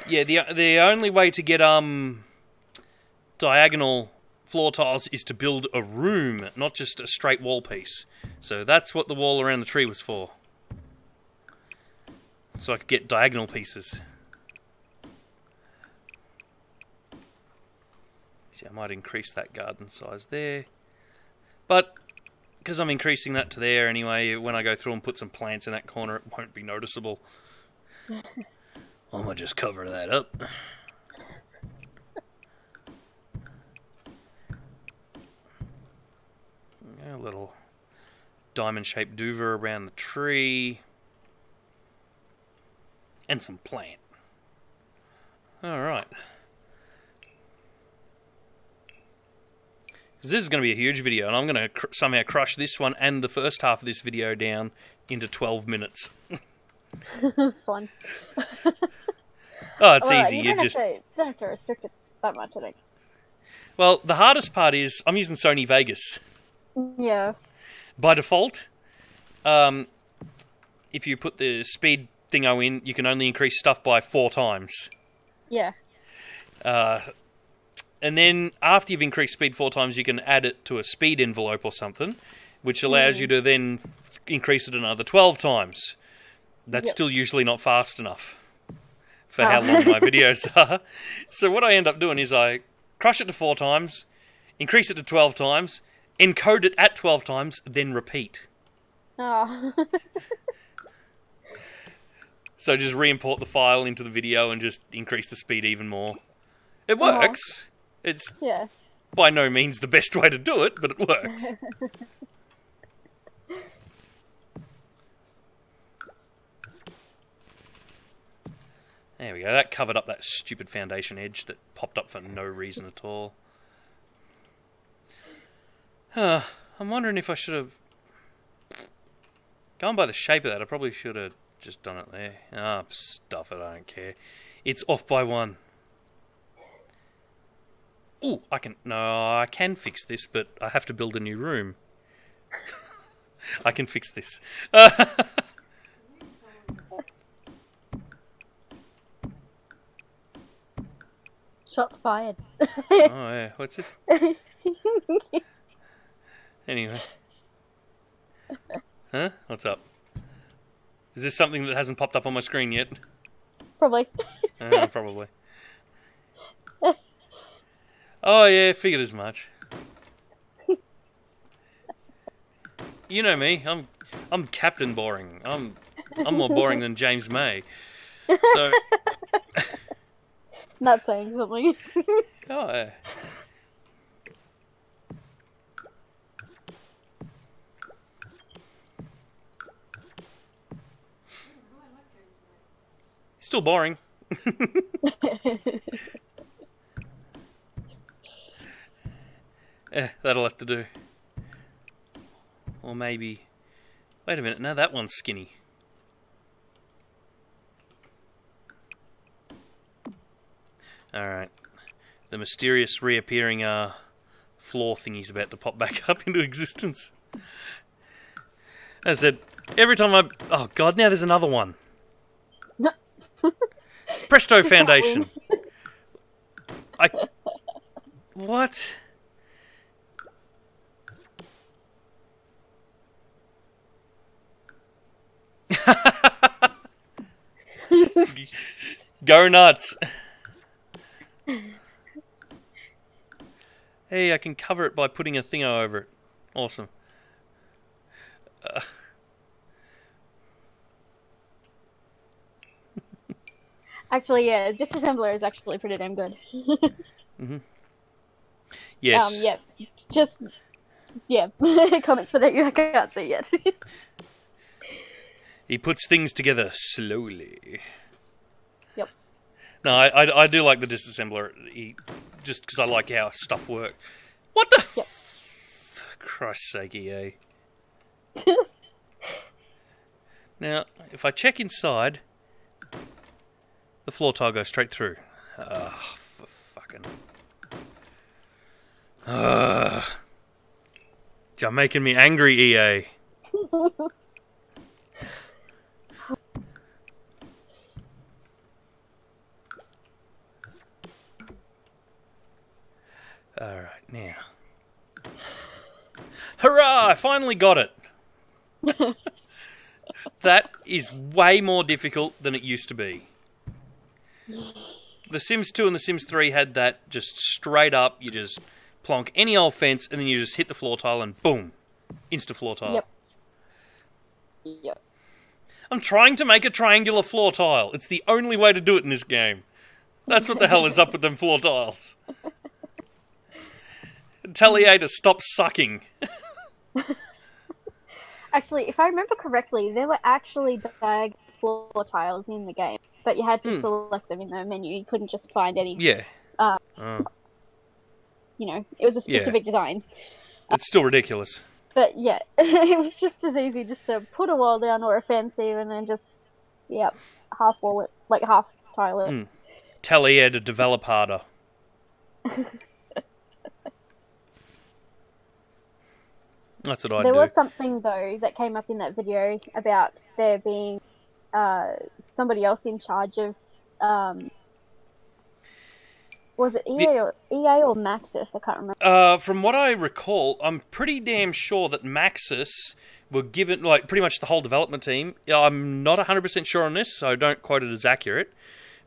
Yeah, the only way to get diagonal floor tiles is to build a room, not just a straight wall piece. So that's what the wall around the tree was for. So I could get diagonal pieces. See, I might increase that garden size there. But because I'm increasing that to there anyway, when I go through and put some plants in that corner, it won't be noticeable. I'm going to just cover that up. A little diamond-shaped duver around the tree. And some plant. Alright. This is going to be a huge video, and I'm going to somehow crush this one and the first half of this video down into 12 minutes. Fun. Oh, it's easy. You don't have to restrict it that much, I think. Well, the hardest part is I'm using Sony Vegas. Yeah. By default, if you put the speed thingo in, you can only increase stuff by 4 times. Yeah. And then after you've increased speed 4 times, you can add it to a speed envelope or something, which allows you to then increase it another 12 times. That's still usually not fast enough for how long my videos are. So what I end up doing is I crush it to 4 times, increase it to 12 times, encode it at 12 times, then repeat. Oh. So just re-import the file into the video and just increase the speed even more. It works. It's by no means the best way to do it, but it works. There we go. That covered up that stupid foundation edge that popped up for no reason at all. I'm wondering if I should have... Going by the shape of that, I probably should have just done it there. Ah, stuff it, I don't care. It's off by 1. Ooh, I can fix this, but I have to build a new room. I can fix this. Shots fired. Oh, yeah. What's this? Anyway. Huh? What's up? Is this something that hasn't popped up on my screen yet? Probably. Probably. Oh, yeah, figured as much. You know me. I'm Captain Boring. I'm more boring than James May. So... Not saying something. Oh, yeah. Still boring. That'll have to do. Or maybe... Wait a minute, now that one's skinny. Alright. The mysterious reappearing floor thingy's about to pop back up into existence. As I said, every time I... Oh god, now there's another one. Presto Foundation. What? Go nuts. Hey, I can cover it by putting a thingo over it. Awesome. Actually, yeah, Disassembler is actually pretty damn good. Mm-hmm. Yes. Yeah. Just, yeah. Comments that you can't see yet. He puts things together slowly. Yep. No, I do like the Disassembler. Just because I like how stuff works. What the? Yep. Christ's sake, EA. Now, if I check inside, the floor tile goes straight through. Ah, for fucking. You're making me angry, EA. Alright, now. Hurrah! I finally got it! That is way more difficult than it used to be. The Sims 2 and The Sims 3 had that just straight up, you just plonk any old fence and then you just hit the floor tile and boom! Insta floor tile. Yep. I'm trying to make a triangular floor tile. It's the only way to do it in this game. That's what the hell is up with them floor tiles. Tell EA to stop sucking. Actually, if I remember correctly, there were actually diagonal floor tiles in the game, but you had to select them in the menu. You couldn't just find any. Yeah. You know, it was a specific design. It's still ridiculous. But yeah, it was just as easy just to put a wall down or a fence even and just, half wall it, like half tile it. Tell EA to develop harder. That's what I do. There was something, though, that came up in that video about there being somebody else in charge of, was it EA or Maxis? I can't remember. From what I recall, I'm pretty damn sure that Maxis were given, like, pretty much the whole development team. I'm not 100% sure on this, so don't quote it as accurate.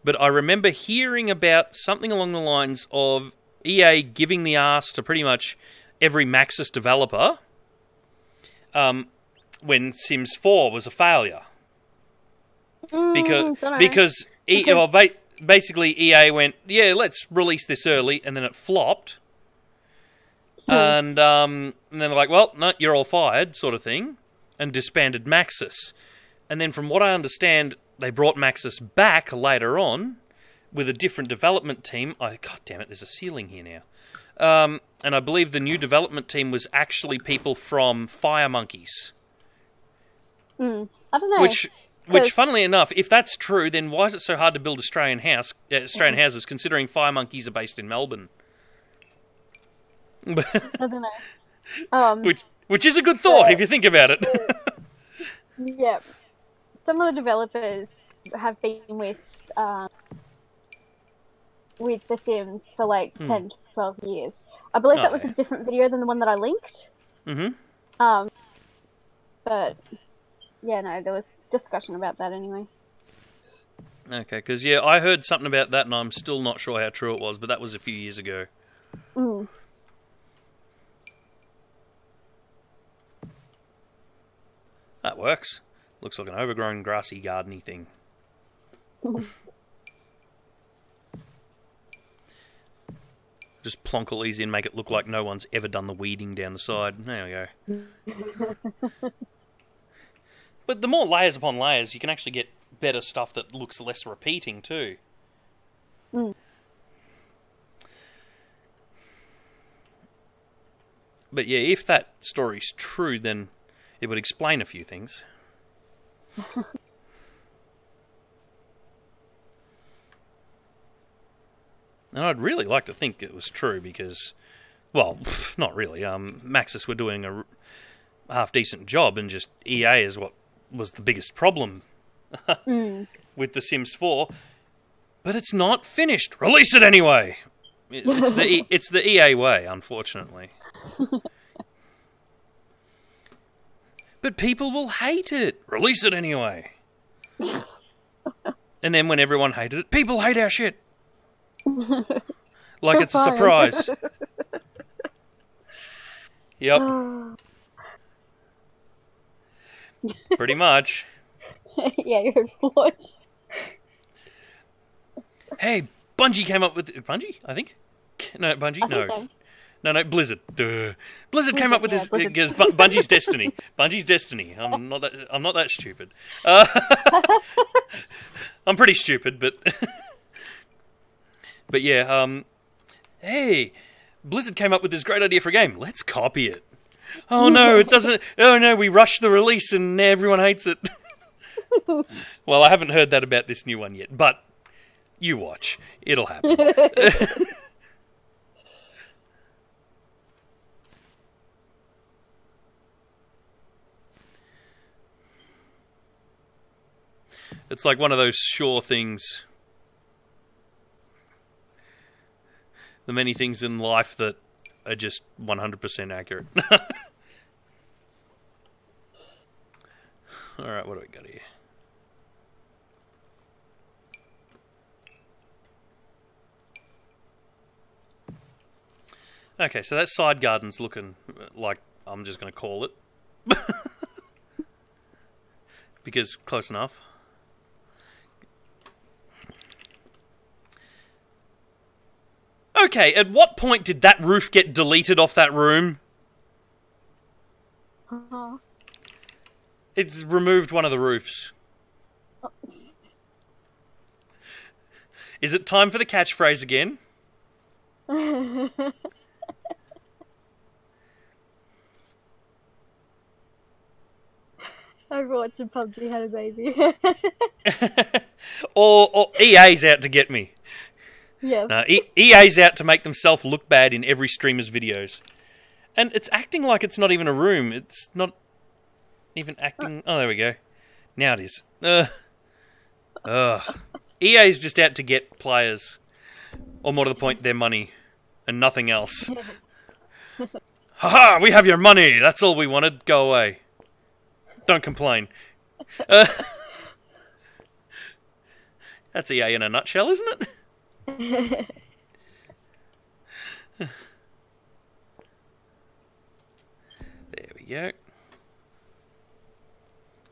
But I remember hearing about something along the lines of EA giving the arse to pretty much every Maxis developer when Sims 4 was a failure. Because basically EA went, yeah, let's release this early, and then it flopped. And then they're like, well, no, you're all fired, sort of thing, and disbanded Maxis. And then from what I understand, they brought Maxis back later on with a different development team. God damn it, there's a ceiling here now. And I believe the new development team was actually people from Fire Monkeys. I don't know. Which, funnily enough, if that's true, then why is it so hard to build Australian houses, considering Fire Monkeys are based in Melbourne? I don't know. Which is a good thought, if you think about it. Yeah. Some of the developers have been with The Sims for like 10 to 12 years. I believe that was a different video than the one that I linked. Mm-hmm. But, yeah, no, there was discussion about that anyway. Okay, because, yeah, I heard something about that and I'm still not sure how true it was, but that was a few years ago. That works. Looks like an overgrown grassy gardeny thing. Just plonk all these in, make it look like no one's ever done the weeding down the side. There we go. But the more layers upon layers, you can actually get better stuff that looks less repeating too. But yeah, if that story's true, then it would explain a few things. And I'd really like to think it was true because, well, not really. Maxis were doing a half-decent job, and just EA is what was the biggest problem with The Sims 4. But it's not finished. Release it anyway! It's the EA way, unfortunately. But people will hate it. Release it anyway. And then when everyone hated it, people hate our shit. Like it's a surprise. Yep. Pretty much. Yeah, you're forged. Hey, Bungie came up with... Bungie, I think? No, Bungie? I think so. No, Blizzard. Duh. Blizzard came up with this because Bungie's Destiny. Bungie's Destiny. I'm not that stupid. I'm pretty stupid, but but yeah. Hey, Blizzard came up with this great idea for a game. Let's copy it. Oh no, it doesn't. Oh no, we rushed the release and everyone hates it. Well, I haven't heard that about this new one yet, but you watch. It'll happen. It's like one of those sure things. The many things in life that are just 100% accurate. Alright, what do we got here? Okay, so that side garden's looking like I'm just going to call it. Because close enough. Okay, at what point did that roof get deleted off that room? It's removed one of the roofs. Is it time for the catchphrase again? Overwatch and PUBG had a baby. or EA's out to get me. Yeah. No, EA's out to make themselves look bad in every streamer's videos. And it's acting like it's not even a room. It's not even acting... Oh, there we go. Now it is. EA's just out to get players. Or more to the point, their money. And nothing else. Haha, we have your money! That's all we wanted. Go away. Don't complain. That's EA in a nutshell, isn't it? There we go.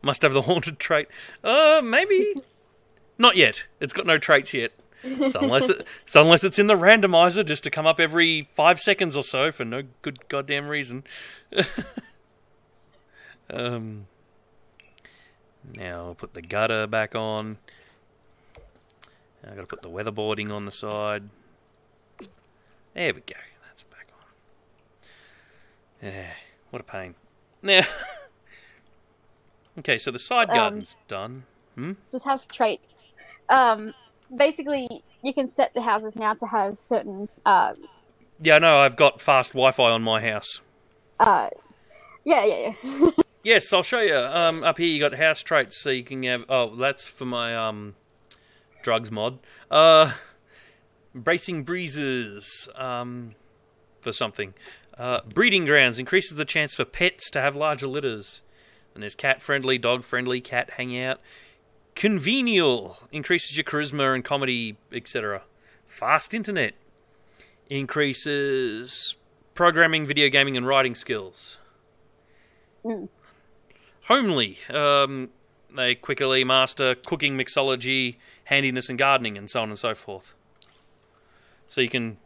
Must have the haunted trait. Maybe. Not yet. It's got no traits yet. So unless it's in the randomizer just to come up every 5 seconds or so for no good goddamn reason. Now I'll put the gutter back on. I've got to put the weatherboarding on the side. There we go. That's back on. Yeah, what a pain. Now, okay, so the side garden's done. Just have traits. Basically, you can set the houses now to have certain... Yeah, no, I've got fast Wi-Fi on my house. Yeah. Yes, I'll show you. Up here you got house traits, so you can have... Oh, that's for my drugs mod. Bracing breezes for something. Breeding grounds increases the chance for pets to have larger litters. And there's cat-friendly, dog-friendly, cat hangout. Convenial increases your charisma and comedy, etc. Fast internet increases programming, video gaming, and writing skills. Homely, they quickly master cooking, mixology, handiness, and gardening, and so on and so forth. So you can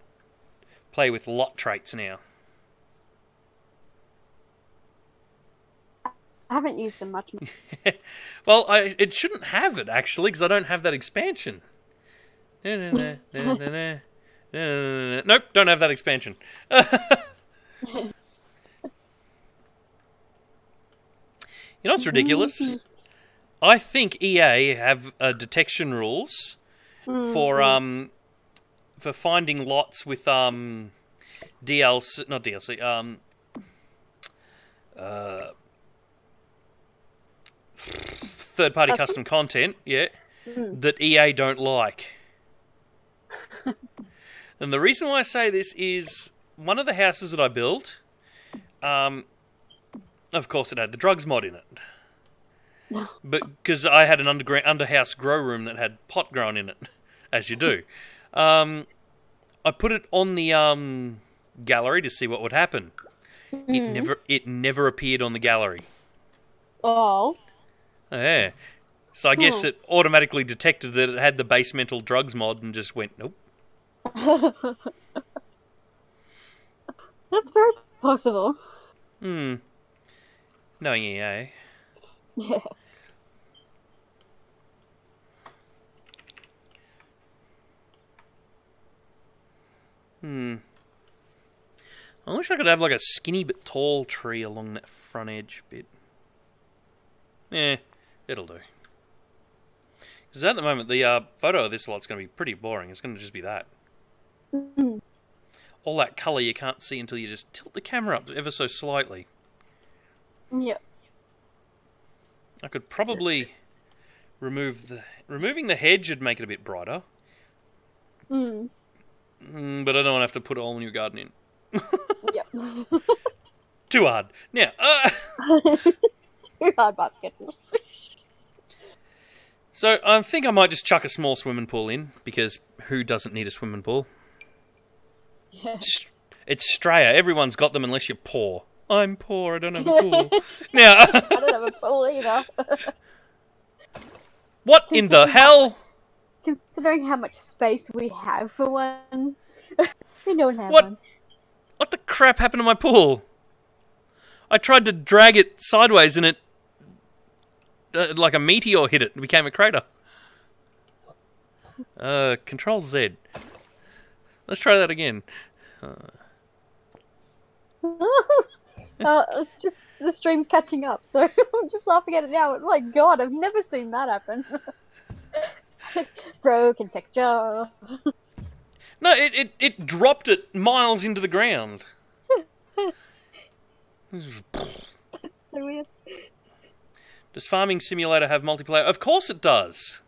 play with lot traits now. I haven't used them much. Well, it shouldn't have it, actually, because I don't have that expansion. Nope, don't have that expansion. You know what's ridiculous? I think EA have detection rules for finding lots with DLC, not DLC, third-party custom content, that EA don't like. And the reason why I say this is one of the houses that I built, of course it had the drugs mod in it. But because I had an underhouse grow room that had pot grown in it, as you do. I put it on the gallery to see what would happen. It never appeared on the gallery. Oh. Yeah. So I guess it automatically detected that it had the basemental drugs mod and just went, nope. That's very possible. Knowing EA. Yeah. I wish I could have like a skinny but tall tree along that front edge bit. It'll do. Because at the moment, the photo of this lot's going to be pretty boring. It's going to just be that. All that colour you can't see until you just tilt the camera up ever so slightly. Yep. I could probably removing the hedge would make it a bit brighter. But I don't want to have to put a whole new garden in. Yep. Too hard. Now, Too hard basketball. So I think I might just chuck a small swimming pool in, because who doesn't need a swimming pool? Yeah. It's Straya. Everyone's got them unless you're poor. I'm poor, I don't have a pool. Now, I don't have a pool either. What in the hell? Considering how much space we have for one, we don't have What? one. What the crap happened to my pool? I tried to drag it sideways and it, like a meteor hit it and became a crater. Control Z. Let's try that again. Just the stream's catching up, so I'm just laughing at it now. Oh my god, I've never seen that happen. Broken texture. No, it dropped it miles into the ground. That's so weird. Does Farming Simulator have multiplayer? Of course it does.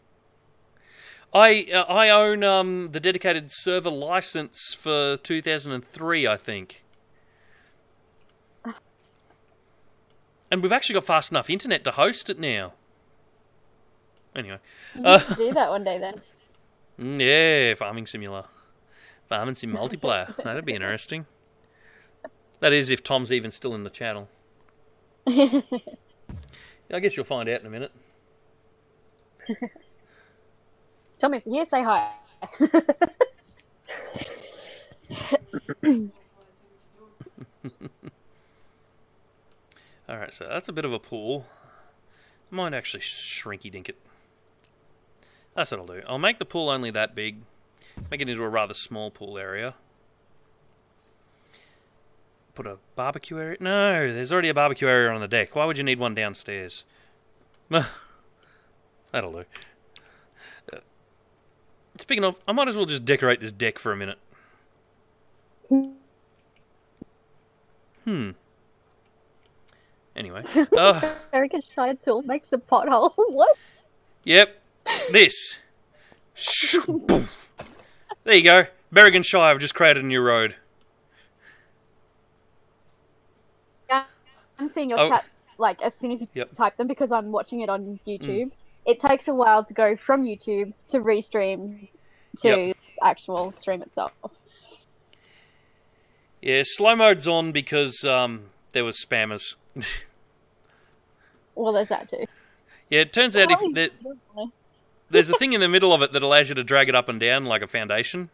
I own the dedicated server license for 2003, I think. And we've actually got fast enough internet to host it now. Anyway. You need to do that one day then. Yeah, Farming Simulator. Farming Sim multiplayer. That'd be interesting. That is, if Tom's even still in the channel. I guess you'll find out in a minute. Tom, if you're here, say hi. Alright, so that's a bit of a pool. Might actually shrinky-dink it. That's what I'll do. I'll make the pool only that big. Make it into a rather small pool area. Put a barbecue area? No, there's already a barbecue area on the deck. Why would you need one downstairs? That'll do. Speaking of, I might as well just decorate this deck for a minute. Anyway. Very good side tool makes a pothole. What? Yep. This. There you go. Berrigan Shire have just created a new road. I'm seeing your chats, like, as soon as you type them, because I'm watching it on YouTube. It takes a while to go from YouTube to restream to actual stream itself. Yeah, slow mode's on because there was spammers. Well, there's that too. Yeah, it turns out there's a thing in the middle of it that allows you to drag it up and down like a foundation.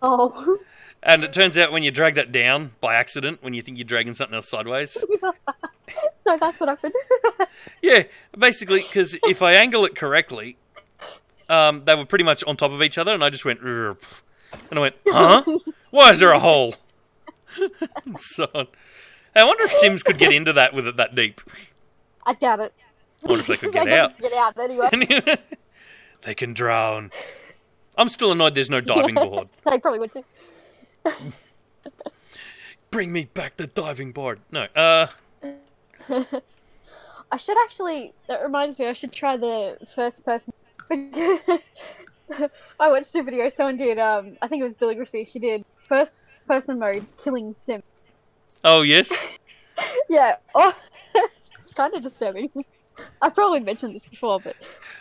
Oh. And it turns out when you drag that down by accident, when you think you're dragging something else sideways. So that's what happened. Yeah, basically, because if I angle it correctly, they were pretty much on top of each other, and I just went, and I went, huh? Why is there a hole? And so on. I wonder if Sims could get into that with it that deep. I doubt it. I wonder if they could get out. Get out anyway. They can drown. I'm still annoyed there's no diving board. They probably would too. Bring me back the diving board. No, I should actually... That reminds me, I should try the first person... I watched a video, someone did, I think it was Deligracy, she did first person mode, killing Sim. Oh, yes? Yeah. Oh, it's kind of disturbing. I probably mentioned this before, but...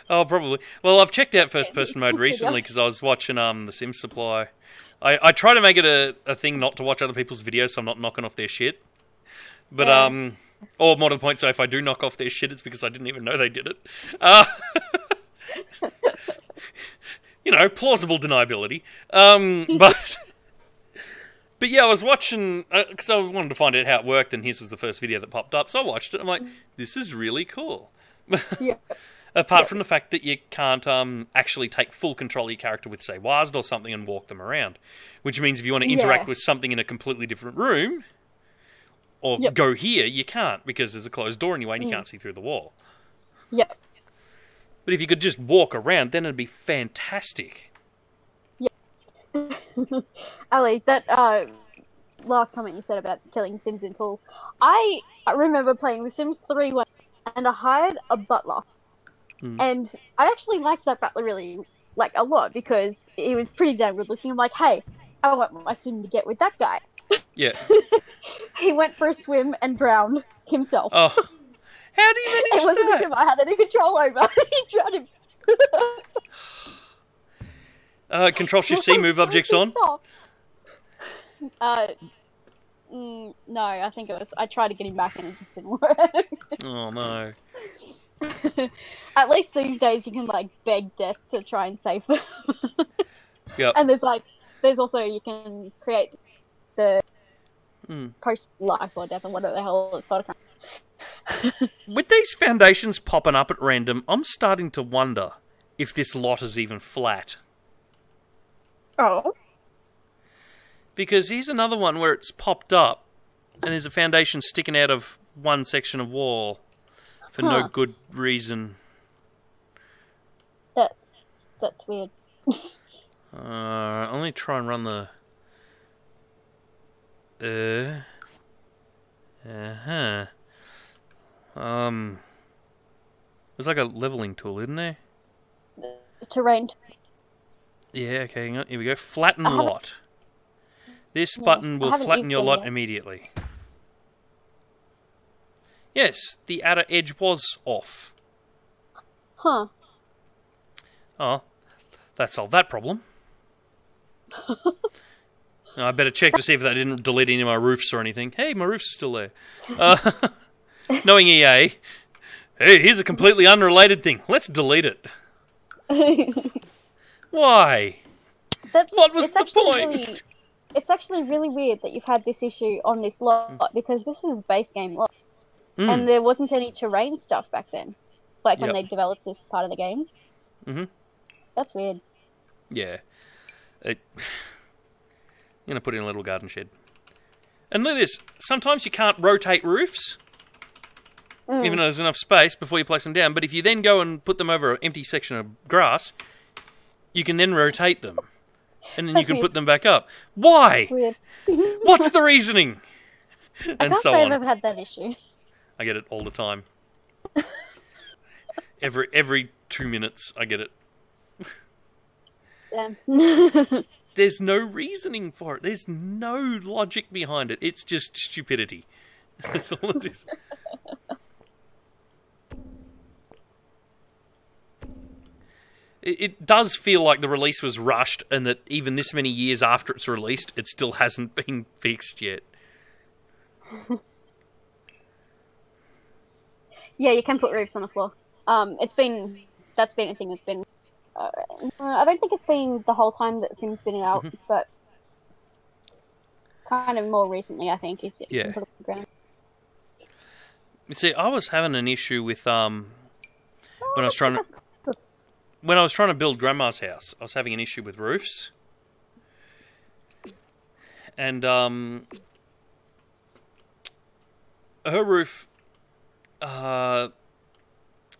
Oh, probably. Well, I've checked out first person mode recently because I was watching the Sims Supply. I try to make it a thing not to watch other people's videos so I'm not knocking off their shit. But, or more to the point, so if I do knock off their shit, it's because I didn't even know they did it. You know, plausible deniability. But yeah, I was watching, because I wanted to find out how it worked, and his was the first video that popped up, so I watched it. I'm like, this is really cool. Yeah. Apart from the fact that you can't actually take full control of your character with, say, WASD or something and walk them around. Which means if you want to interact with something in a completely different room, or go here, you can't, because there's a closed door anyway and you can't see through the wall. Yep. But if you could just walk around, then it'd be fantastic. Yeah. Ali, that last comment you said about killing Sims in pools, I remember playing with Sims 3 once, and I hired a butler. And I actually liked that butler really, like, a lot, because he was pretty damn good looking. I'm like, hey, I want my Sim to get with that guy. Yeah. He went for a swim and drowned himself. Oh. How do you manage that? It wasn't a Sim I had any control over. He drowned him. Control-Shift-C, move objects on? No, I think it was... I tried to get him back and it just didn't work. Oh, no. At least these days you can, like, beg death to try and save them. Yep. And there's also, you can create the post-life or death or whatever the hell it's called. With these foundations popping up at random, I'm starting to wonder if this lot is even flat. Oh. Because here's another one where it's popped up, and there's a foundation sticking out of one section of wall for no good reason. That's weird. I'll only try and run the... There's like a leveling tool, isn't there? Terrain. Yeah, okay, hang on. Here we go. Flatten lot. This button will flatten your lot immediately. Yes, the outer edge was off. Huh. Oh, that solved that problem. Now, I better check to see if that didn't delete any of my roofs or anything. Hey, my roofs are still there. Knowing EA, hey, here's a completely unrelated thing. Let's delete it. Why? What was the point? It's actually really weird that you've had this issue on this lot, because this is base game lot. and there wasn't any terrain stuff back then, like when Yep. they developed this part of the game. Mm-hmm. That's weird. Yeah. I'm going to put in a little garden shed. And look at this. Sometimes you can't rotate roofs, even though there's enough space before you place them down. But if you then go and put them over an empty section of grass, you can then rotate them. And then you can put them back up. Why? Weird. What's the reasoning? I And can't so say on. I've ever had that issue. I get it all the time. Every 2 minutes, I get it. Damn. There's no reasoning for it. There's no logic behind it. It's just stupidity. That's all it is. It does feel like the release was rushed, and that even this many years after it's released, it still hasn't been fixed yet. Yeah, you can put roofs on the floor. That's been a thing that's been. I don't think it's been the whole time that Sim's been out, but kind of more recently, I think. Is Yeah. put it on the ground. You see, I was having an issue with when I was trying to build Grandma's house. I was having an issue with roofs, and her roof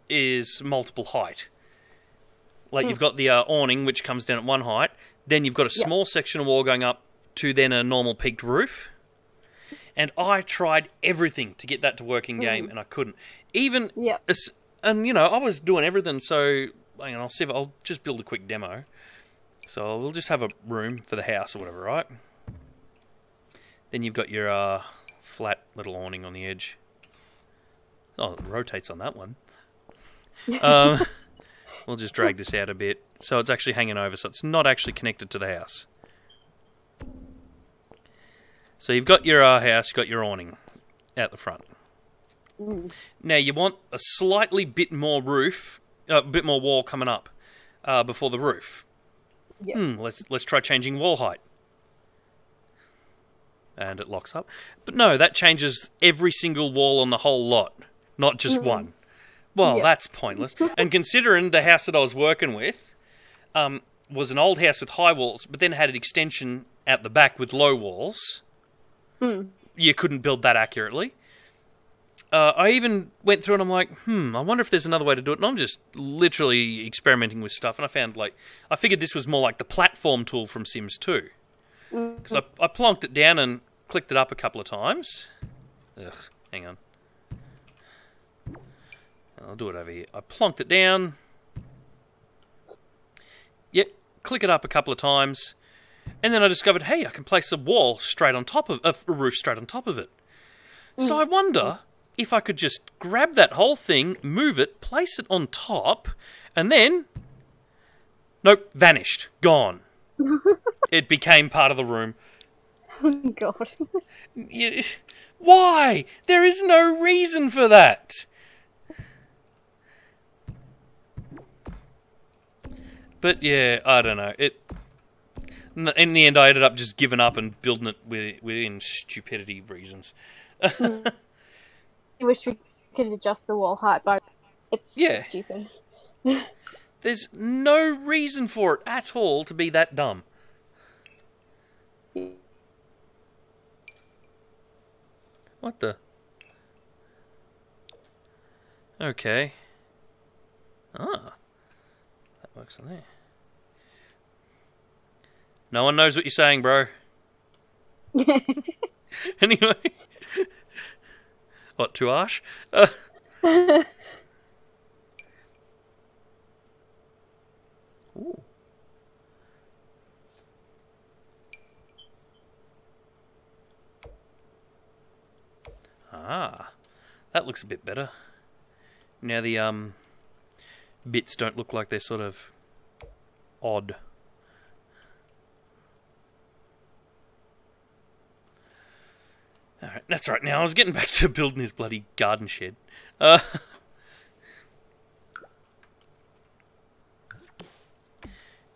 is multiple height. Like, you've got the awning, which comes down at one height. Then you've got a small section of wall going up to then a normal peaked roof. And I tried everything to get that to work in game, and I couldn't. Even, and, you know, I was doing everything, so hang on, I'll just build a quick demo. So we'll just have a room for the house or whatever, right? Then you've got your flat little awning on the edge. Oh, it rotates on that one. We'll just drag this out a bit. So it's actually hanging over, so it's not actually connected to the house. So you've got your house, you've got your awning out the front. Now you want a slightly bit more wall coming up before the roof. Let's try changing wall height. And it locks up. But no, that changes every single wall on the whole lot, not just one. Well, that's pointless. And considering the house that I was working with was an old house with high walls, but then had an extension out the back with low walls, you couldn't build that accurately. I even went through and I'm like, I wonder if there's another way to do it. And I'm just literally experimenting with stuff. And I found, I figured this was more like the platform tool from Sims 2. Because I plonked it down and clicked it up a couple of times. Hang on. I'll do it over here. I plonked it down. Yep, click it up a couple of times. And then I discovered, hey, I can place a wall straight on top of a roof straight on top of it. So I wonder if I could just grab that whole thing, move it, place it on top, and then... Nope, vanished. Gone. It became part of the room. Oh, God. Why? There is no reason for that. But yeah, I don't know. In the end, I ended up just giving up and building it within stupidity reasons. I wish we could adjust the wall height, but it's stupid. There's no reason for it at all to be that dumb. What the? Okay. Ah. That works on there. No one knows what you're saying, bro. Anyway. What, too harsh? Ooh. Ah, that looks a bit better. Now the bits don't look like they're sort of odd. Alright, that's right. Now I was getting back to building this bloody garden shed.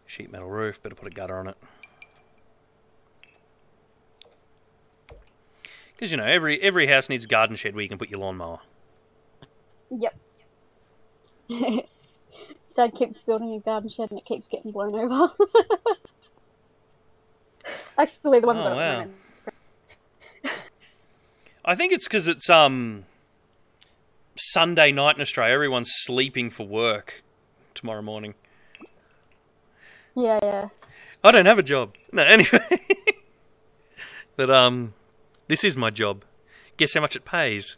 Sheet metal roof, better put a gutter on it. Because, you know, every house needs a garden shed where you can put your lawnmower. Yep. Dad keeps building a garden shed and it keeps getting blown over. Actually, the one that wow. I think it's because it's Sunday night in Australia. Everyone's sleeping for work tomorrow morning. Yeah. I don't have a job. No, anyway. But this is my job. Guess how much it pays?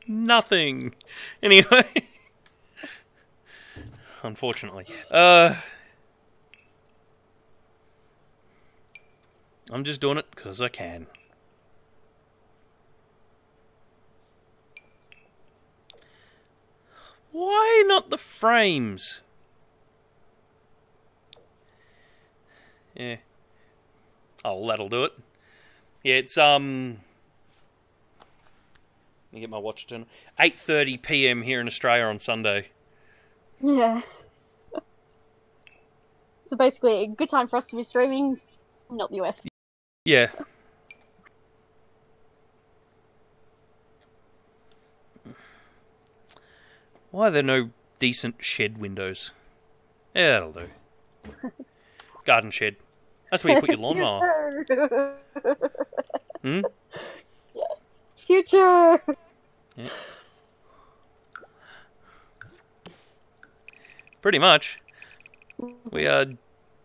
Nothing. Anyway. Unfortunately. I'm just doing it because I can. Why not the frames? Yeah. Oh, that'll do it. Yeah, it's let me get my watch turn. 8:30 PM here in Australia on Sunday. Yeah. So basically, a good time for us to be streaming, not the US. Yeah. Why are there no decent shed windows? Yeah, that'll do. Garden shed. That's where you put your lawnmower. Hmm? Yeah. Future! Yeah. Pretty much. We are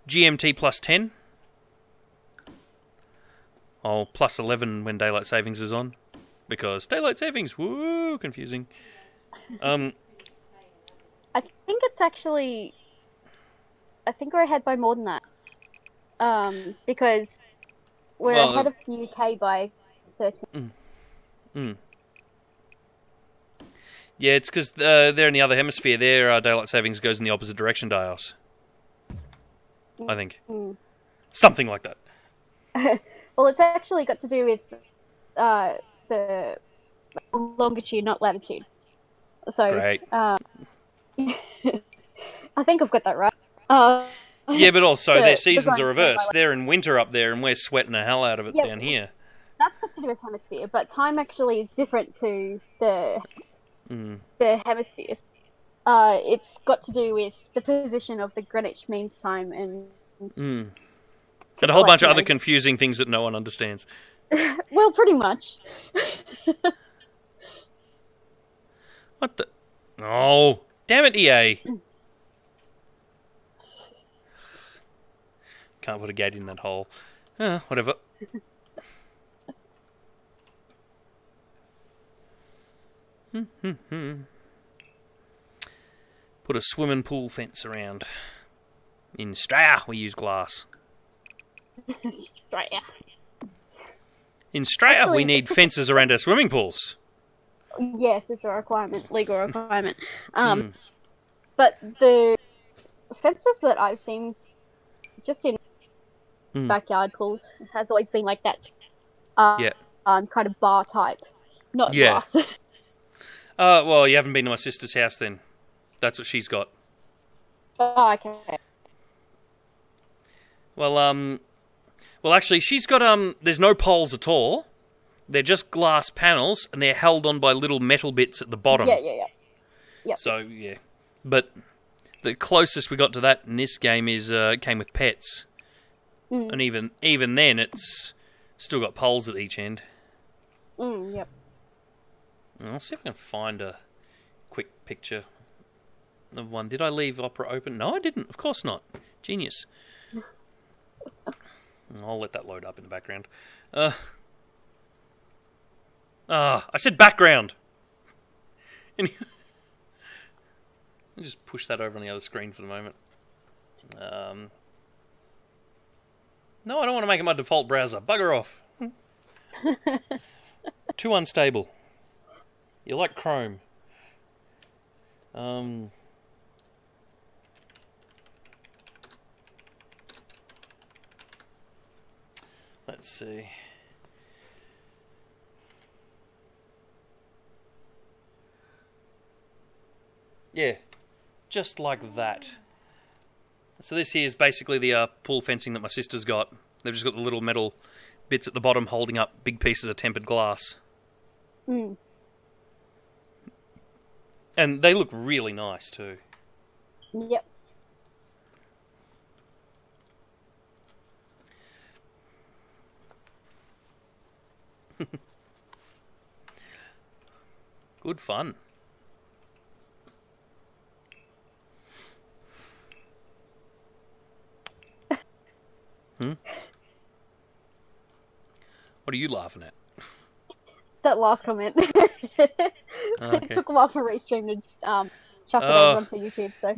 GMT plus 10. Oh, plus 11 when daylight savings is on. Because daylight savings, woo, confusing. I think it's actually... I think we're ahead by more than that. Because we're ahead of the UK by 13. Yeah, it's because they're in the other hemisphere. Their daylight savings goes in the opposite direction to ours. I think. Something like that. Well, it's actually got to do with the longitude, not latitude. So, great. I think I've got that right. Yeah, but also their seasons are reversed. They're in winter up there, and we're sweating the hell out of it down here. That's got to do with hemisphere, but time actually is different to the hemisphere. It's got to do with the position of the Greenwich Means Time and a whole bunch of other confusing things that no one understands. Well, pretty much. What the? Oh, damn it, EA! Can't put a gate in that hole. Whatever. Put a swimming pool fence around. In Australia, we use glass. Australia. In Australia, we need fences around our swimming pools. Yes, it's a requirement, legal requirement. But the fences that I've seen just in backyard pools has always been like that. Kind of bar type, not glass. Well, you haven't been to my sister's house then. That's what she's got. Oh, okay. Well, actually, she's got, there's no poles at all. They're just glass panels, and they're held on by little metal bits at the bottom. Yeah. Yep. So, yeah. But the closest we got to that in this game is, came with pets. And even then, it's still got poles at each end. Yep. I'll see if I can find a quick picture of one. Did I leave Opera open? No, I didn't. Of course not. Genius. I'll let that load up in the background. I said background! I'll just push that over on the other screen for the moment. No, I don't want to make it my default browser. Bugger off. Too unstable. You like Chrome. Let's see. Yeah, just like that. So this here is basically the pool fencing that my sister's got. They've just got the little metal bits at the bottom holding up big pieces of tempered glass. Mm. And they look really nice too. Yep. Good fun. What are you laughing at? That last comment. It took a while for Restream to chuck it over onto YouTube, so.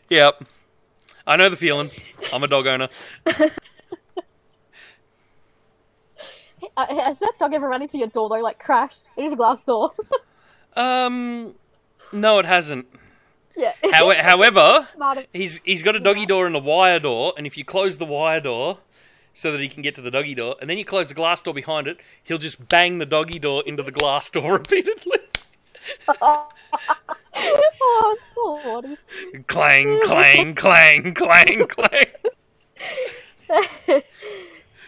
Yep. I know the feeling. I'm a dog owner. Has that dog ever run into your door though, like crashed? It is a glass door. No, it hasn't. Yeah. However, he's got a doggy door and a wire door, and if you close the wire door so that he can get to the doggy door, and then you close the glass door behind it, he'll just bang the doggy door into the glass door repeatedly. Oh, so funny. Clang, clang, clang, clang, clang.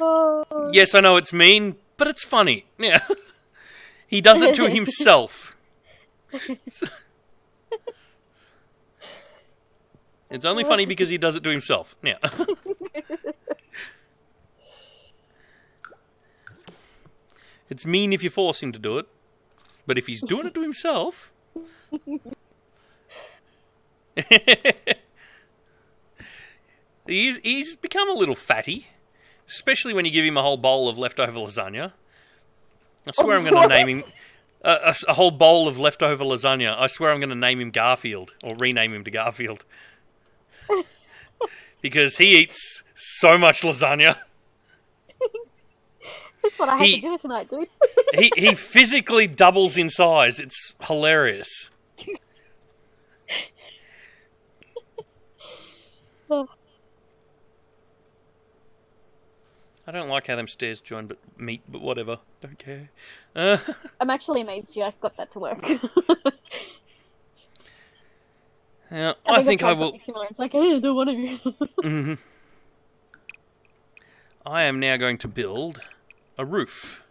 Oh. Yes, I know it's mean, but it's funny. Yeah. He does it to himself. It's only funny because he does it to himself. Yeah. It's mean if you force him to do it, but if he's doing it to himself... He's become a little fatty, especially when you give him a whole bowl of leftover lasagna. I swear I'm going to name him... a whole bowl of leftover lasagna. I swear I'm going to name him Garfield, or rename him to Garfield. Because he eats so much lasagna. That's what I had to do tonight, dude. he physically doubles in size. It's hilarious. I don't like how them stairs join but meet, but whatever. Don't care. I'm actually amazed you got that to work. Yeah, I think I will... Similar. It's like, hey, I don't want to. Mm-hmm. I am now going to build a roof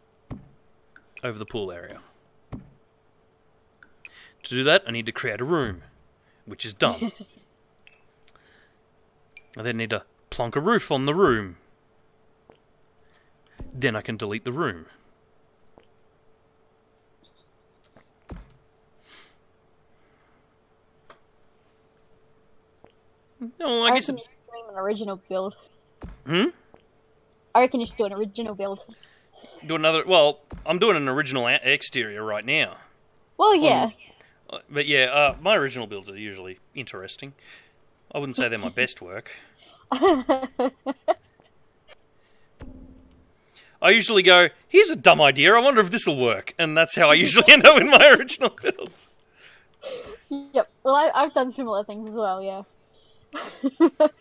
over the pool area. To do that, I need to create a room, which is done. I then need to plonk a roof on the room. Then I can delete the room. No, I guess... reckon you should do an original build. Hmm? I reckon you should do an original build. Do another... Well, I'm doing an original exterior right now. Well, yeah. But yeah, my original builds are usually interesting. I wouldn't say they're my best work. I usually go, here's a dumb idea, I wonder if this'll work. And that's how I usually end up in my original builds. Yep. Well, I've done similar things as well, yeah.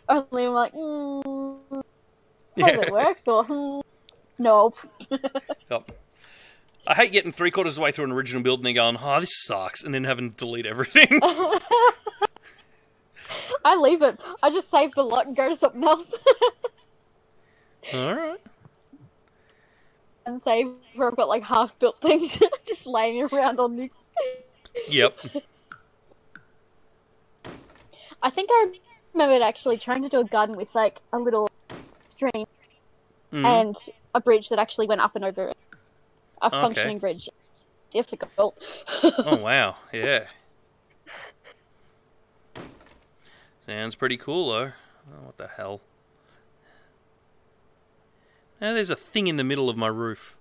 Only I'm like, hope it works, or nope. Yep. I hate getting 3/4 of the way through an original build and then going, oh, this sucks, and then having to delete everything. I leave it. I just save the lot and go to something else. Alright. And save where I've got like half-built things just laying around on me. Yep. I think I remembered actually trying to do a garden with like a little stream and a bridge that actually went up and over it. A functioning bridge. Difficult. Oh, wow. Yeah. Sounds pretty cool, though. Oh, what the hell? Now there's a thing in the middle of my roof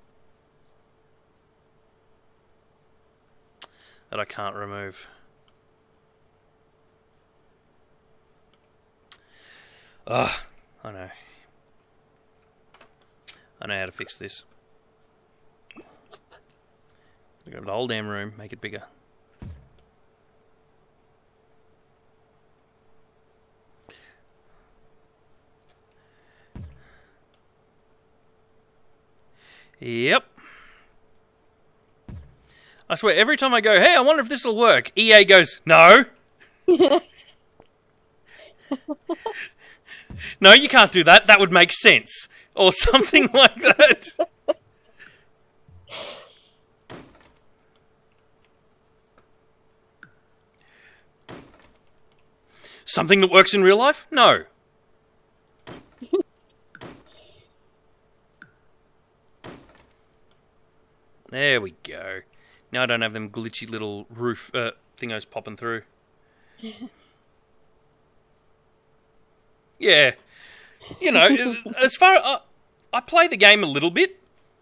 that I can't remove. Ugh, I know. I know how to fix this. Go to the whole damn room, make it bigger. Yep. I swear, every time I go, hey, I wonder if this will work, EA goes, no. No, you can't do that. That would make sense. Or something like that. Something that works in real life? No. There we go. Now I don't have them glitchy little roof thingos popping through. Yeah. You know, as far... I play the game a little bit,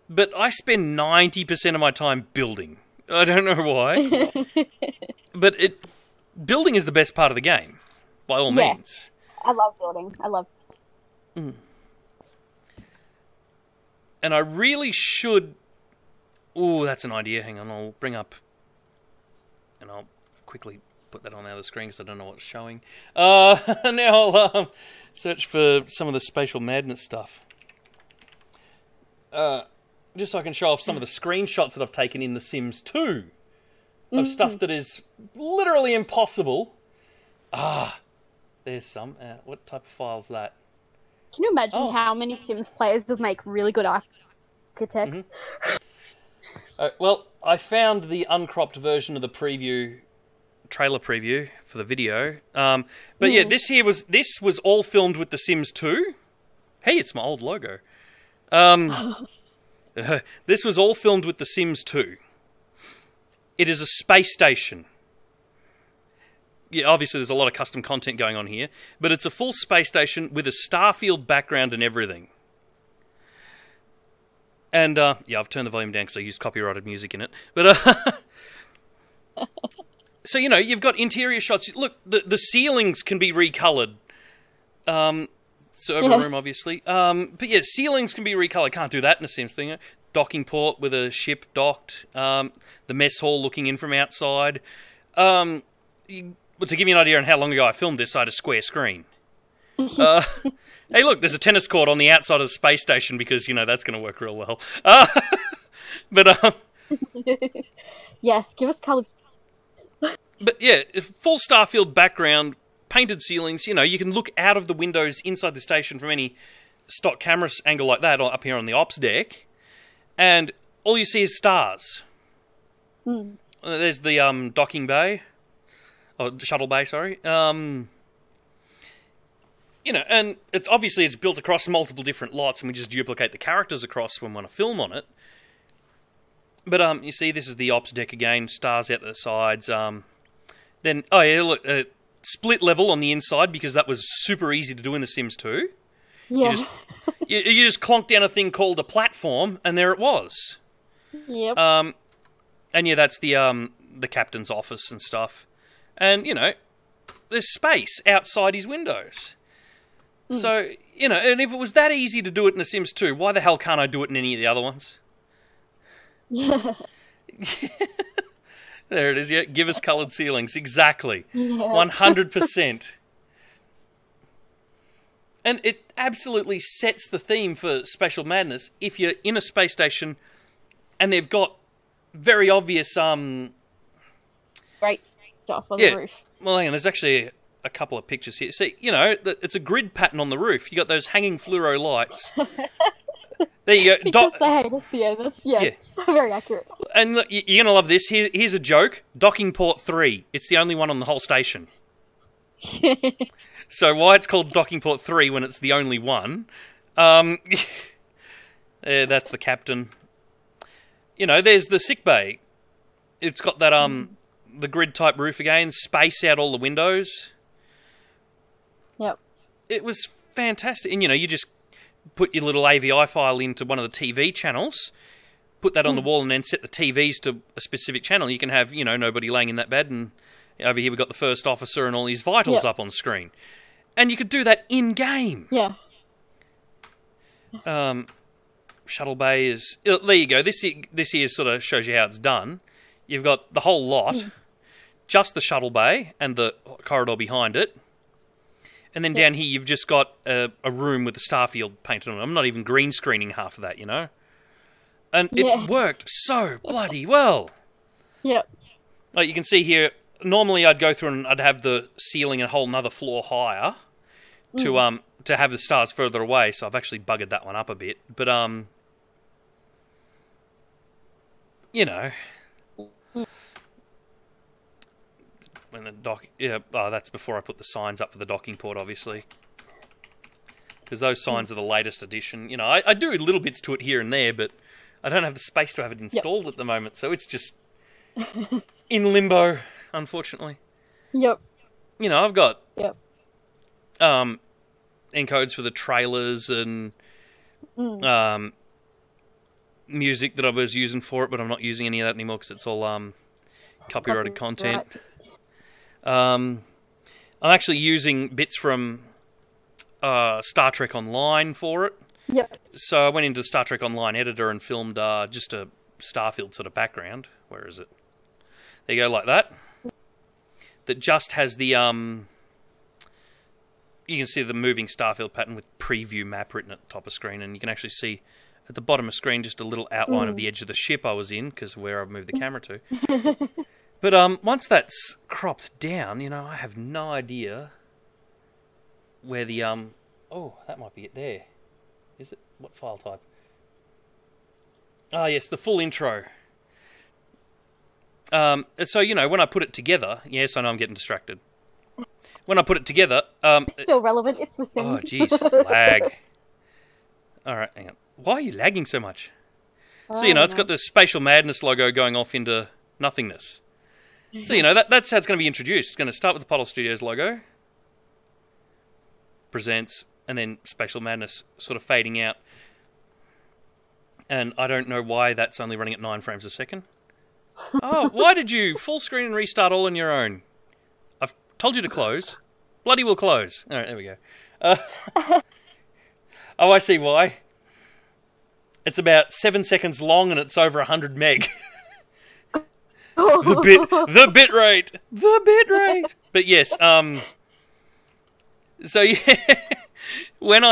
but I spend 90% of my time building. I don't know why. But building is the best part of the game, by all means. I love building. I love... And I really should... Ooh, that's an idea. Hang on, I'll bring up... And I'll quickly put that on the other screen because I don't know what's showing. Now I'll search for some of the spatial madness stuff. Just so I can show off some of the screenshots that I've taken in The Sims 2 of stuff that is literally impossible. There's some. What type of file is that? Can you imagine how many Sims players would make really good architects? Well, I found the uncropped version of the trailer preview for the video. But yeah, this was all filmed with The Sims 2. Hey, it's my old logo. This was all filmed with The Sims 2. It is a space station. Yeah, obviously there's a lot of custom content going on here, but it's a full space station with a starfield background and everything. And, yeah, I've turned the volume down because I used copyrighted music in it. But, so, you know, you've got interior shots. Look, the ceilings can be recolored. Server room, obviously. But, yeah, ceilings can be recolored. Can't do that in a Sims thing. Docking port with a ship docked. The mess hall looking in from outside. But to give you an idea on how long ago I filmed this, I had a square screen. Hey, look, there's a tennis court on the outside of the space station because, you know, that's going to work real well. But, yes, give us colours. But, yeah, full starfield background, painted ceilings, you know, you can look out of the windows inside the station from any stock camera angle like that up here on the ops deck, and all you see is stars. There's the docking bay, or shuttle bay, sorry. You know, and it's built across multiple different lots, and we just duplicate the characters across when we want to film on it. But, you see, this is the ops deck again, stars out the sides. Then, oh yeah, look, split level on the inside, because that was super easy to do in The Sims 2. Yeah. You just clonked down a thing called a platform, and there it was. Yep. And yeah, that's the captain's office and stuff. And, you know, there's space outside his windows. So, you know, and if it was that easy to do it in The Sims 2, why the hell can't I do it in any of the other ones? Yeah. There it is, yeah. Give us coloured ceilings. Exactly. Yeah. 100%. And it absolutely sets the theme for Spatial Madness if you're in a space station and they've got very obvious... Great stuff on the roof. Well, hang on, there's actually a couple of pictures here. See, you know, it's a grid pattern on the roof. You got those hanging fluoro lights. There you go. Because they hate us, yeah. Very accurate. And look, you're going to love this. Here's a joke. Docking port 3. It's the only one on the whole station. So why it's called docking port 3 when it's the only one? That's the captain. You know, there's the sick bay. It's got that, the grid type roof again, space out all the windows. Yep. It was fantastic. And, you know, you just put your little AVI file into one of the TV channels, put that on the wall, and then set the TVs to a specific channel. You can have, you know, nobody laying in that bed, and over here we've got the first officer and all his vitals up on screen. And you could do that in-game. Yeah. Shuttle bay is... There you go. This here sort of shows you how it's done. You've got the whole lot, just the shuttle bay and the corridor behind it. And then down here you've just got a room with the starfield painted on it. I'm not even green screening half of that, you know? And it worked so bloody well. Yep. Like you can see here, normally I'd go through and I'd have the ceiling a whole another floor higher to to have the stars further away, so I've actually buggered that one up a bit. But, you know, when the dock... Yeah, oh, that's before I put the signs up for the docking port, obviously. Because those signs are the latest edition. You know, I do little bits to it here and there, but I don't have the space to have it installed at the moment, so it's just in limbo, unfortunately. Yep. You know, I've got encodes for the trailers and music that I was using for it, but I'm not using any of that anymore because it's all copyrighted content. I'm actually using bits from Star Trek Online for it. Yep. So I went into Star Trek Online editor and filmed just a Starfield sort of background. Where is it? There you go, like that. That just has the you can see the moving Starfield pattern with preview map written at the top of screen, and you can actually see at the bottom of screen just a little outline of the edge of the ship I was in, because where I've moved the camera to. But once that's cropped down, you know, I have no idea where the oh, that might be it there. Is it? What file type? Ah, yes, the full intro. So, you know, when I put it together... Yes, I know I'm getting distracted. When I put it together... it's still relevant, it's the same. Oh, jeez, lag. Alright, hang on. Why are you lagging so much? So, you know, it's got the Spatial Madness logo going off into nothingness. So, you know, that's how it's going to be introduced. It's going to start with the Pothole Studios logo. Presents, and then Spatial Madness sort of fading out. And I don't know why that's only running at 9 frames a second. Oh, why did you full screen and restart all on your own? I've told you to close. Bloody will close. Alright, there we go. Oh, I see why. It's about 7 seconds long and it's over 100 meg. The bit rate. But yes, so yeah, when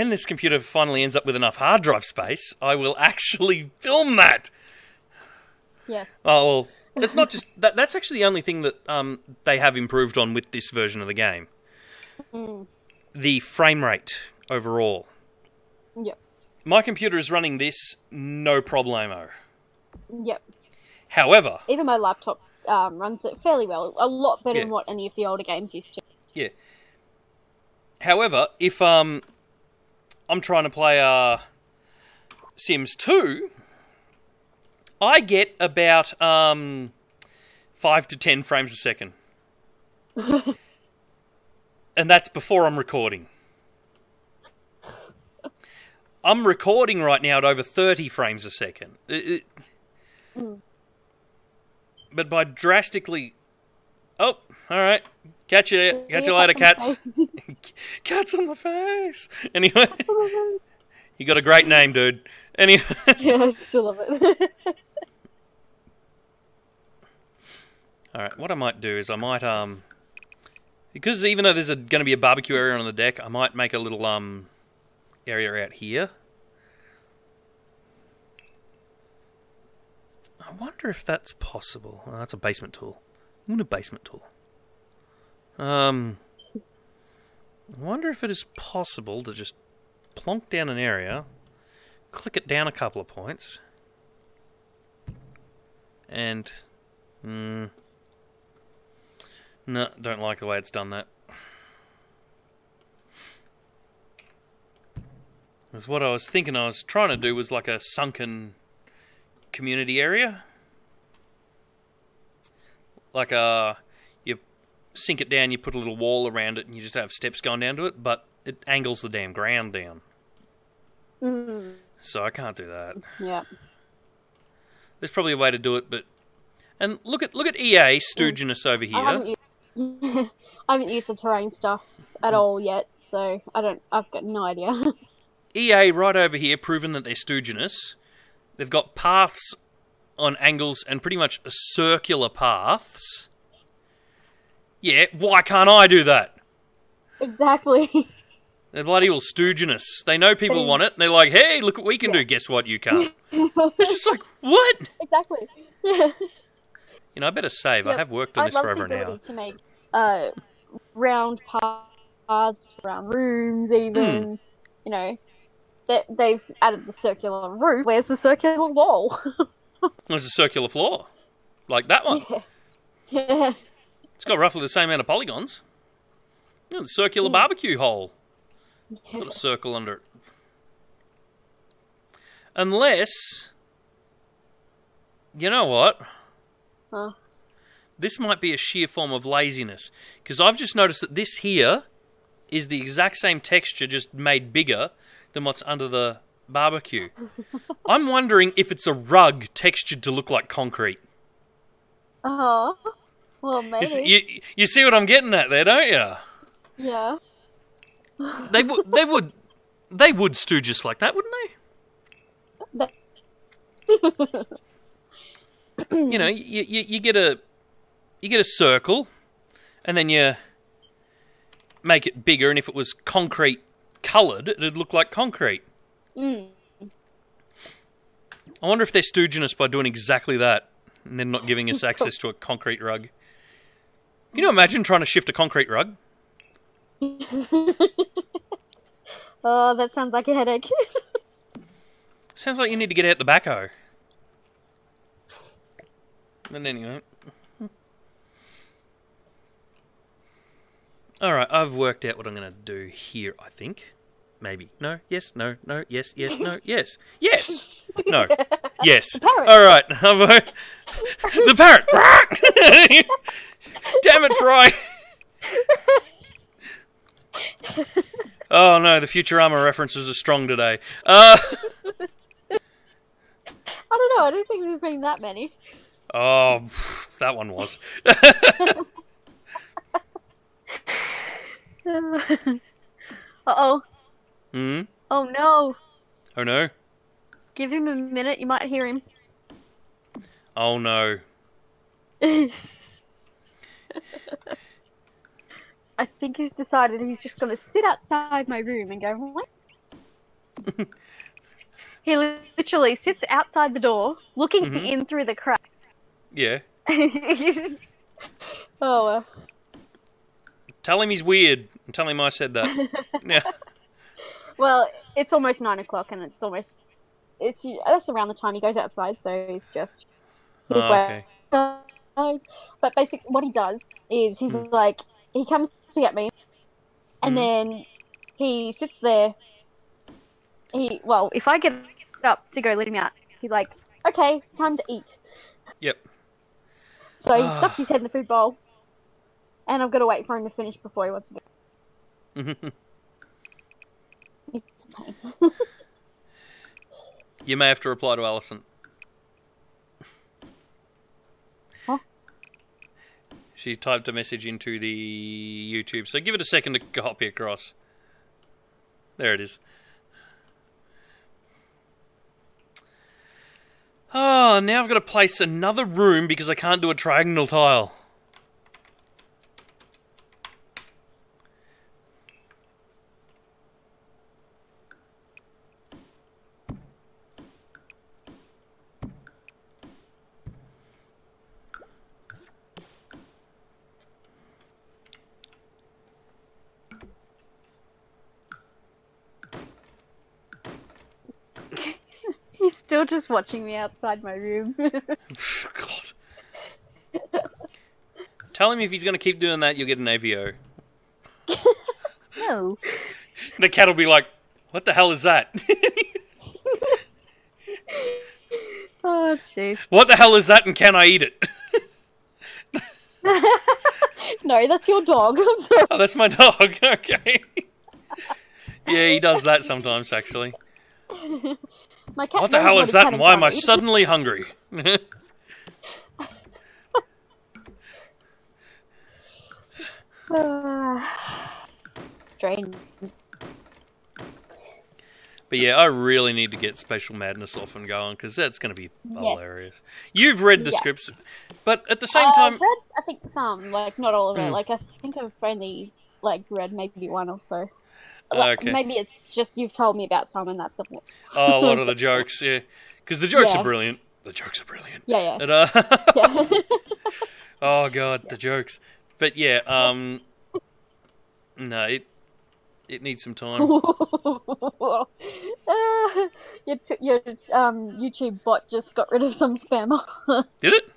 this computer finally ends up with enough hard drive space, I will actually film that. Yeah. Oh, well, it's not just... That's actually the only thing that they have improved on with this version of the game. The frame rate overall. Yep. My computer is running this no problemo. Yep. However... Even my laptop runs it fairly well. A lot better than what any of the older games used to. Yeah. However, if I'm trying to play Sims 2... I get about 5 to 10 frames a second. And that's before I'm recording. I'm recording right now at over 30 frames a second. But by drastically... Oh, alright. Catch you later, cats. Cats on the face. Anyway. You got a great name, dude. Anyway. Yeah, I still love it. Alright, what I might do is I might, because even though there's going to be a barbecue area on the deck, I might make a little, area out here. I wonder if that's possible. Oh, that's a basement tool. I want a basement tool. I wonder if it is possible to just plonk down an area, click it down a couple of points, and... No, don't like the way it's done that. Because what I was thinking I was trying to do was like a sunken community area. Like you sink it down, you put a little wall around it, and you just have steps going down to it, but it angles the damn ground down. So I can't do that. Yeah. There's probably a way to do it, but... And look at EA stooginess over here. I haven't used the terrain stuff at all yet, so I've got no idea. EA right over here, proven that they're stooginess. They've got paths on angles and pretty much circular paths. Yeah, why can't I do that? Exactly. They're bloody well stooginess. They know people want it, and they're like, hey, look what we can do. Guess what? You can't. It's just like, what? Exactly. Yeah. You know, I better save. I have worked on this for over an hour. To make round paths paths, around rooms, even. You know, they've added the circular roof. Where's the circular wall? There's a circular floor. Like that one. Yeah. It's got roughly the same amount of polygons. The circular barbecue hole. Got a circle under it. Unless... You know what? Huh? This might be a sheer form of laziness. Because I've just noticed that this here is the exact same texture, just made bigger than what's under the barbecue. I'm wondering if it's a rug textured to look like concrete. Oh, well, maybe. You see what I'm getting at there, don't you? Yeah. They would stew just like that, wouldn't they? You know, you get a circle, and then you make it bigger, and if it was concrete coloured, it'd look like concrete. I wonder if they're stooging us by doing exactly that, and then not giving us access to a concrete rug. Can you imagine trying to shift a concrete rug? Oh, that sounds like a headache. Sounds like you need to get out the backhoe. But anyway. Alright, I've worked out what I'm going to do here, I think. Maybe. No, yes, no, no, yes, yes, no, yes. Yes! No. Yes. Alright. The parrot! Damn it, Fry! Oh no, the Futurama references are strong today. I don't know, I don't think there's been that many. Oh, that one was. Uh-oh. Hmm? Oh no. Oh no? Give him a minute, you might hear him. Oh no. I think he's decided he's just going to sit outside my room and go, what? He literally sits outside the door, looking in through the crack. Yeah. Oh, well. Tell him he's weird, and tell him I said that. Yeah. Well, it's almost 9 o'clock, and that's around the time he goes outside, so he's just... okay. But basically, what he does is he's like, he comes to get me, and then he sits there. If I get up to go let him out, he's like, okay, time to eat. Yep. So he stuffs his head in the food bowl, and I've got to wait for him to finish before he wants to go. It's a pain. You may have to reply to Alison. Huh? She typed a message into the YouTube, so give it a second to copy across. There it is. Oh, now I've got to place another room because I can't do a triangle tile. He's still just watching me outside my room. God. Tell him if he's going to keep doing that, you'll get an AVO. No. The cat will be like, what the hell is that? Oh, jeez. What the hell is that and can I eat it? No, that's your dog. I'm sorry. Oh, that's my dog. Okay. Yeah, he does that sometimes, actually. My cat What the hell is that and why am I suddenly hungry? Strange. But yeah, I really need to get Spatial Madness off and going, because that's going to be hilarious. You've read the scripts, but at the same time... I've read, I think, some, like, not all of it. Like, I think I've only, like, read maybe one or so. Like, okay. Maybe it's just you've told me about some and that's a... Oh, a lot of the jokes, yeah. Because the jokes are brilliant. The jokes are brilliant. Yeah, yeah. And, Yeah. oh, God, the jokes. But yeah, no, It needs some time. Your YouTube bot just got rid of some spammer. Did it?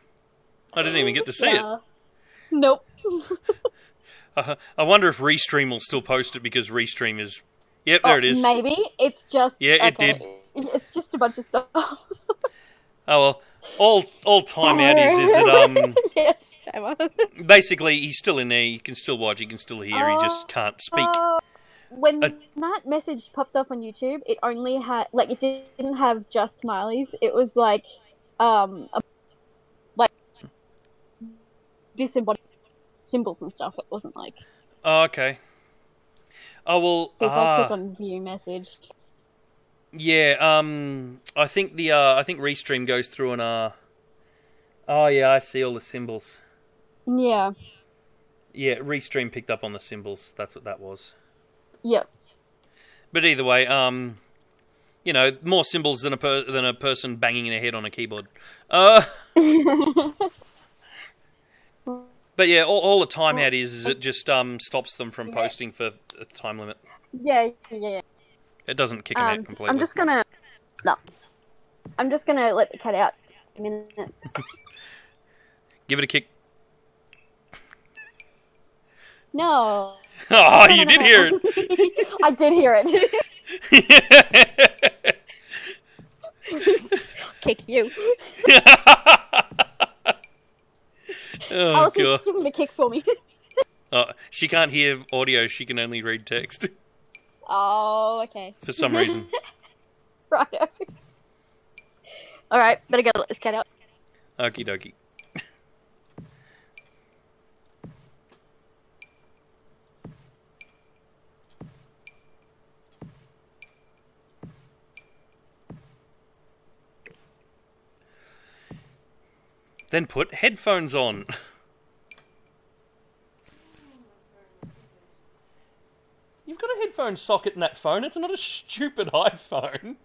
I didn't even get to see it. Nope. I wonder if Restream will still post it because Restream is... Yep, there it is. Maybe. It's just... Yeah, it did. It's just a bunch of stuff. Oh, well. All time out is that... Yes, spammer. Basically, he's still in there. You can still watch. You can still hear. He just can't speak. When that message popped up on YouTube, it only had... Like, it didn't have just smileys. It was like... disembodied symbols and stuff. It wasn't like... Oh, okay. Oh, well... So if I click on view message... Yeah, I think Restream goes through and oh yeah, I see all the symbols. Yeah. Yeah, Restream picked up on the symbols. That's what that was. Yep. But either way, you know, more symbols than a person banging their head on a keyboard. But yeah, all the timeout is it just stops them from posting for a time limit. Yeah. It doesn't kick them out completely. I'm just gonna let the cat out 6 minutes. Give it a kick. No. Oh, you did hear it. I did hear it. Kick you. Oh, Alice, God. give him a kick for me. Oh, she can't hear audio. She can only read text. Oh, okay. For some reason. Righto. Alright, better go let this cat out. Okie dokie. Then put headphones on. You've got a headphone socket in that phone. It's not a stupid iPhone.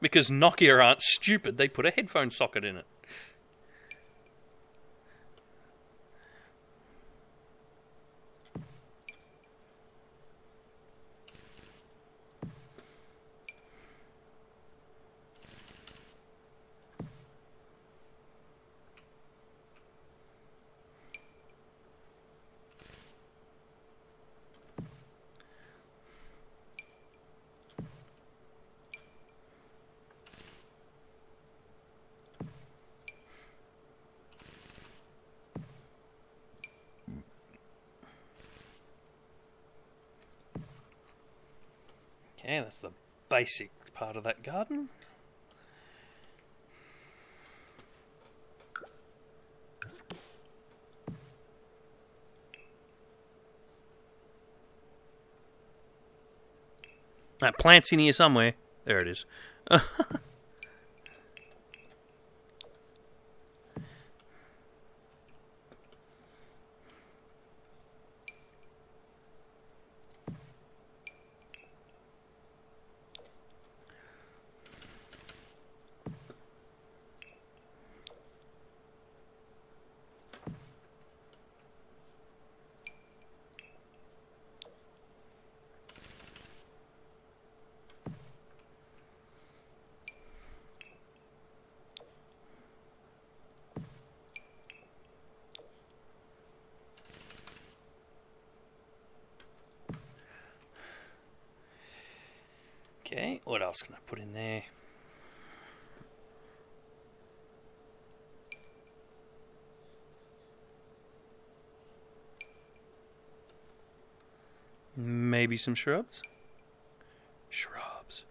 Because Nokia aren't stupid. They put a headphone socket in it. Okay, that's the basic part of that garden. That plant's in here somewhere. There it is. Okay, what else can I put in there? Maybe some shrubs? Shrubs.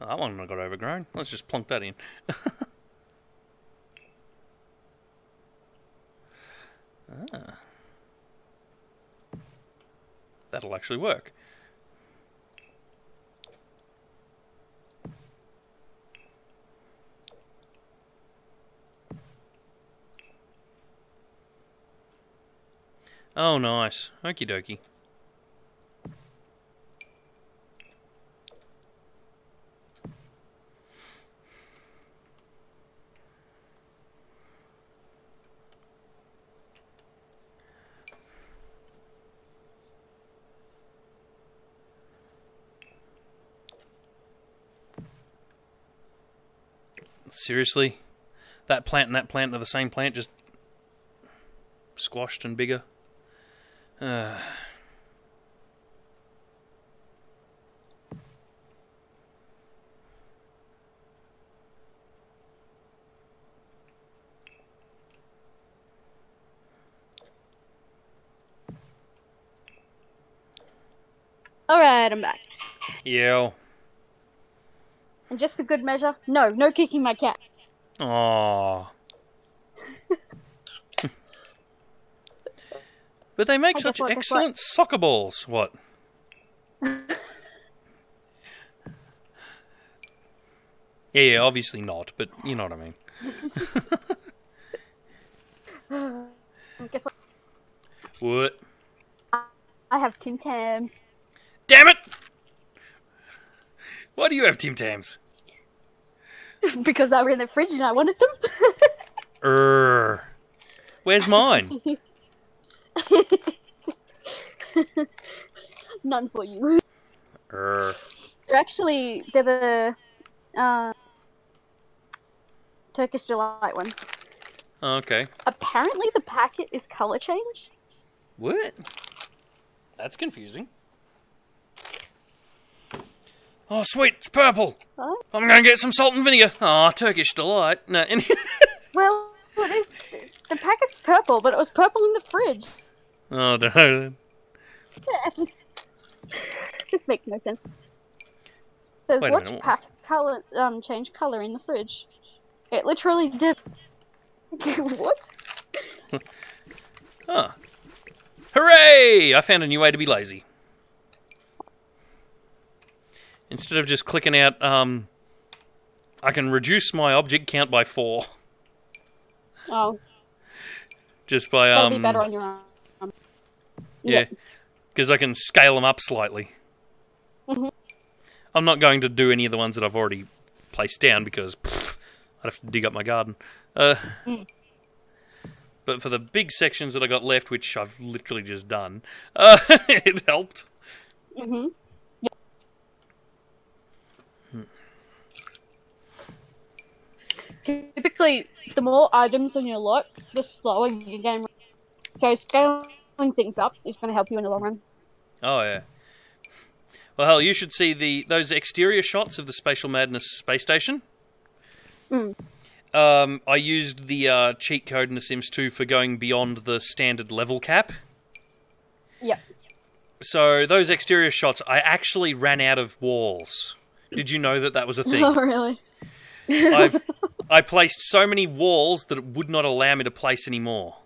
Oh, that one got overgrown. Let's just plonk that in. Ah. That'll actually work. Oh, nice. Okie dokie. Seriously? That plant and that plant are the same plant, just squashed and bigger? Alright, I'm back. Yeah. And just for good measure, no kicking my cat. Aww. But they make such excellent soccer balls. What? Yeah, obviously not, but you know what I mean. Guess what? What? I have Tim Tams. Damn it! Why do you have Tim Tams? Because they were in the fridge and I wanted them. Where's mine? None for you. They're the Turkish Delight ones. Okay. Apparently the packet is colour change. What? That's confusing. Oh, sweet, it's purple. Huh? I'm going to get some salt and vinegar. Oh, Turkish Delight. No. Well, it is, the packet's purple, but it was purple in the fridge. Oh, no. This makes no sense. It says, watch pack color, change colour in the fridge. It literally did. What? Huh. Hooray! I found a new way to be lazy. Instead of just clicking out, I can reduce my object count by 4. Oh. Just by, That'll be better on your arm. Yeah. Because I can scale them up slightly. Mm-hmm. I'm not going to do any of the ones that I've already placed down because I'd have to dig up my garden. But for the big sections that I got left, which I've literally just done, it helped. Mm-hmm. Typically, the more items on your lot, the slower your game runs. So scaling things up is going to help you in the long run. Oh, yeah. Well, hell, you should see those exterior shots of the Spatial Madness space station. I used the cheat code in The Sims 2 for going beyond the standard level cap. Yep. So those exterior shots, I actually ran out of walls. Did you know that was a thing? Oh, really? I placed so many walls that it would not allow me to place any more.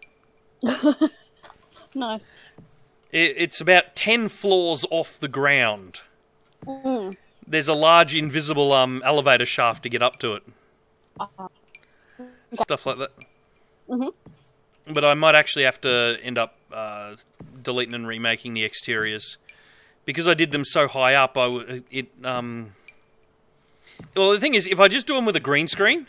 Nice. It's about 10 floors off the ground. There's a large invisible elevator shaft to get up to it. Stuff like that. But I might actually have to end up deleting and remaking the exteriors. Because I did them so high up, well, the thing is, if I just do them with a green screen,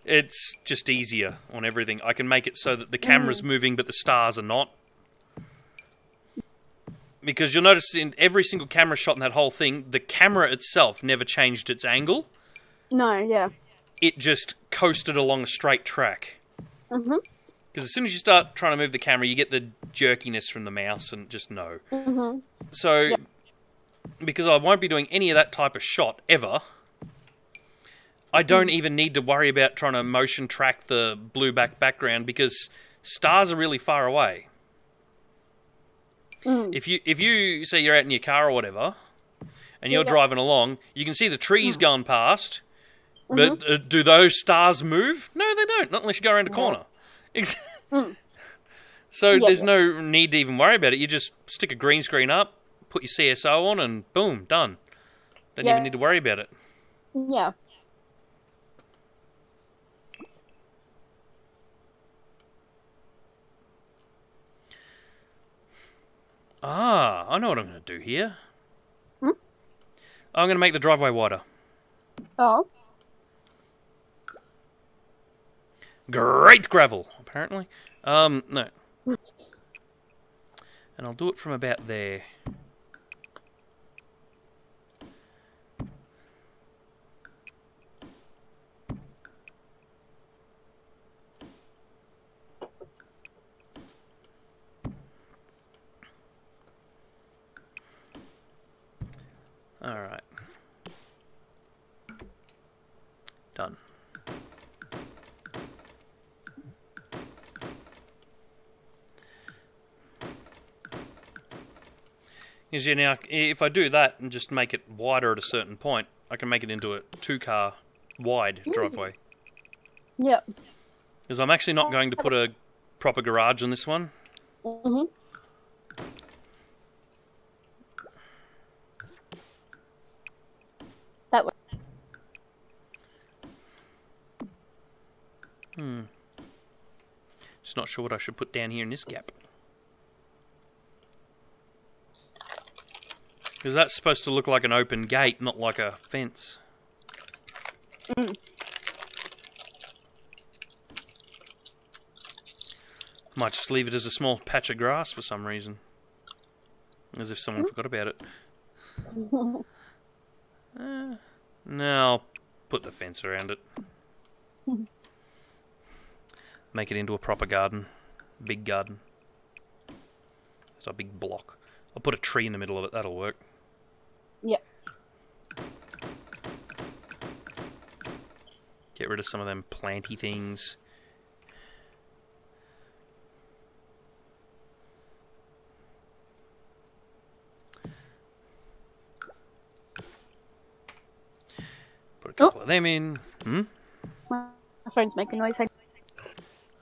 it's just easier on everything. I can make it so that the camera's moving, but the stars are not. Because you'll notice in every single camera shot in that whole thing, the camera itself never changed its angle. No, yeah. It just coasted along a straight track. Because as soon as you start trying to move the camera, you get the jerkiness from the mouse and just no. So, because I won't be doing any of that type of shot ever, I don't even need to worry about trying to motion track the blue background because stars are really far away. If you say you're out in your car or whatever, and you're driving along, you can see the trees going past, but do those stars move? No, they don't, not unless you go around a corner. So there's no need to even worry about it. You just stick a green screen up, put your CSO on, and boom, done. Don't even need to worry about it. Yeah. Ah, I know what I'm going to do here. I'm going to make the driveway wider. Oh. Great gravel, apparently. No. And I'll do it from about there. Because now, if I do that and just make it wider at a certain point, I can make it into a 2-car wide driveway. Yep. Because I'm actually not going to put a proper garage on this one. Mm-hmm. That way. Just not sure what I should put down here in this gap. Because that's supposed to look like an open gate, not like a fence. Might just leave it as a small patch of grass for some reason. As if someone forgot about it. No, I'll put the fence around it. Make it into a proper garden. Big garden. It's a big block. I'll put a tree in the middle of it, that'll work. Yep. Get rid of some of them planty things. Put a couple of them in. My phone's making noise.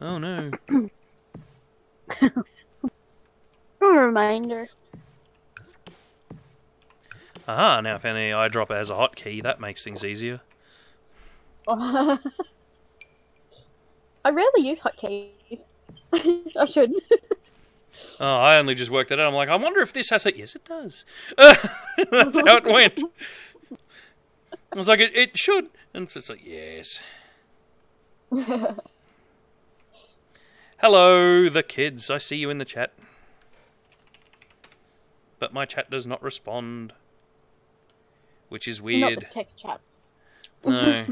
Oh no. A reminder. Aha, now I found the eyedropper has a hotkey. That makes things easier. I rarely use hotkeys. I should. Oh, I only just worked that out. I'm like, I wonder if this has a... Yes, it does. That's how it went. I was like, it should. And so it's like, yes. Hello, the kids. I see you in the chat. But my chat does not respond. Which is weird. Not the text chat. No.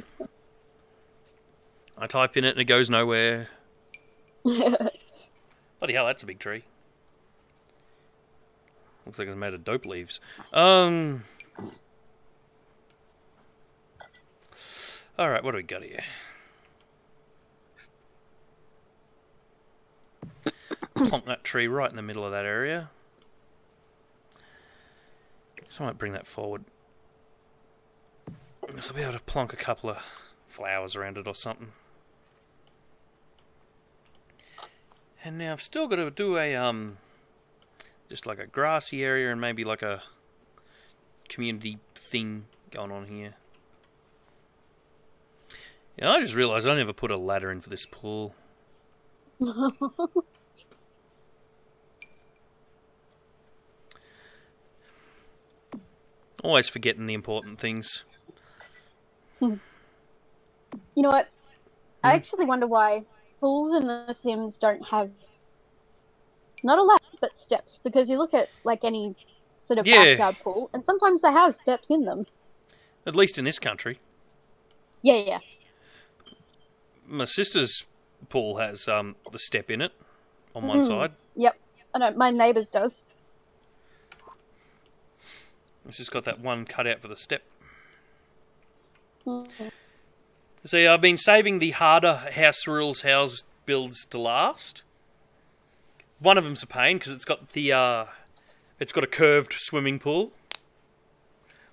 I type in it and it goes nowhere. Bloody hell, that's a big tree. Looks like it's made of dope leaves. Alright, what do we got here? Plonk that tree right in the middle of that area. So I might bring that forward. So I'll be able to plonk a couple of flowers around it or something. And now I've still got to do a, just like a grassy area and maybe like a community thing going on here. Yeah, I just realised I never put a ladder in for this pool. Always forgetting the important things. You know what? I actually wonder why pools in The Sims don't have not a ladder but steps, because you look at like any sort of backyard pool and sometimes they have steps in them. At least in this country. Yeah. My sister's pool has the step in it on one side. Yep. I know, my neighbour's does. It's just got that one cut out for the step. See, I've been saving the harder HouseRules house builds to last. One of them's a pain because it's got the it's got a curved swimming pool.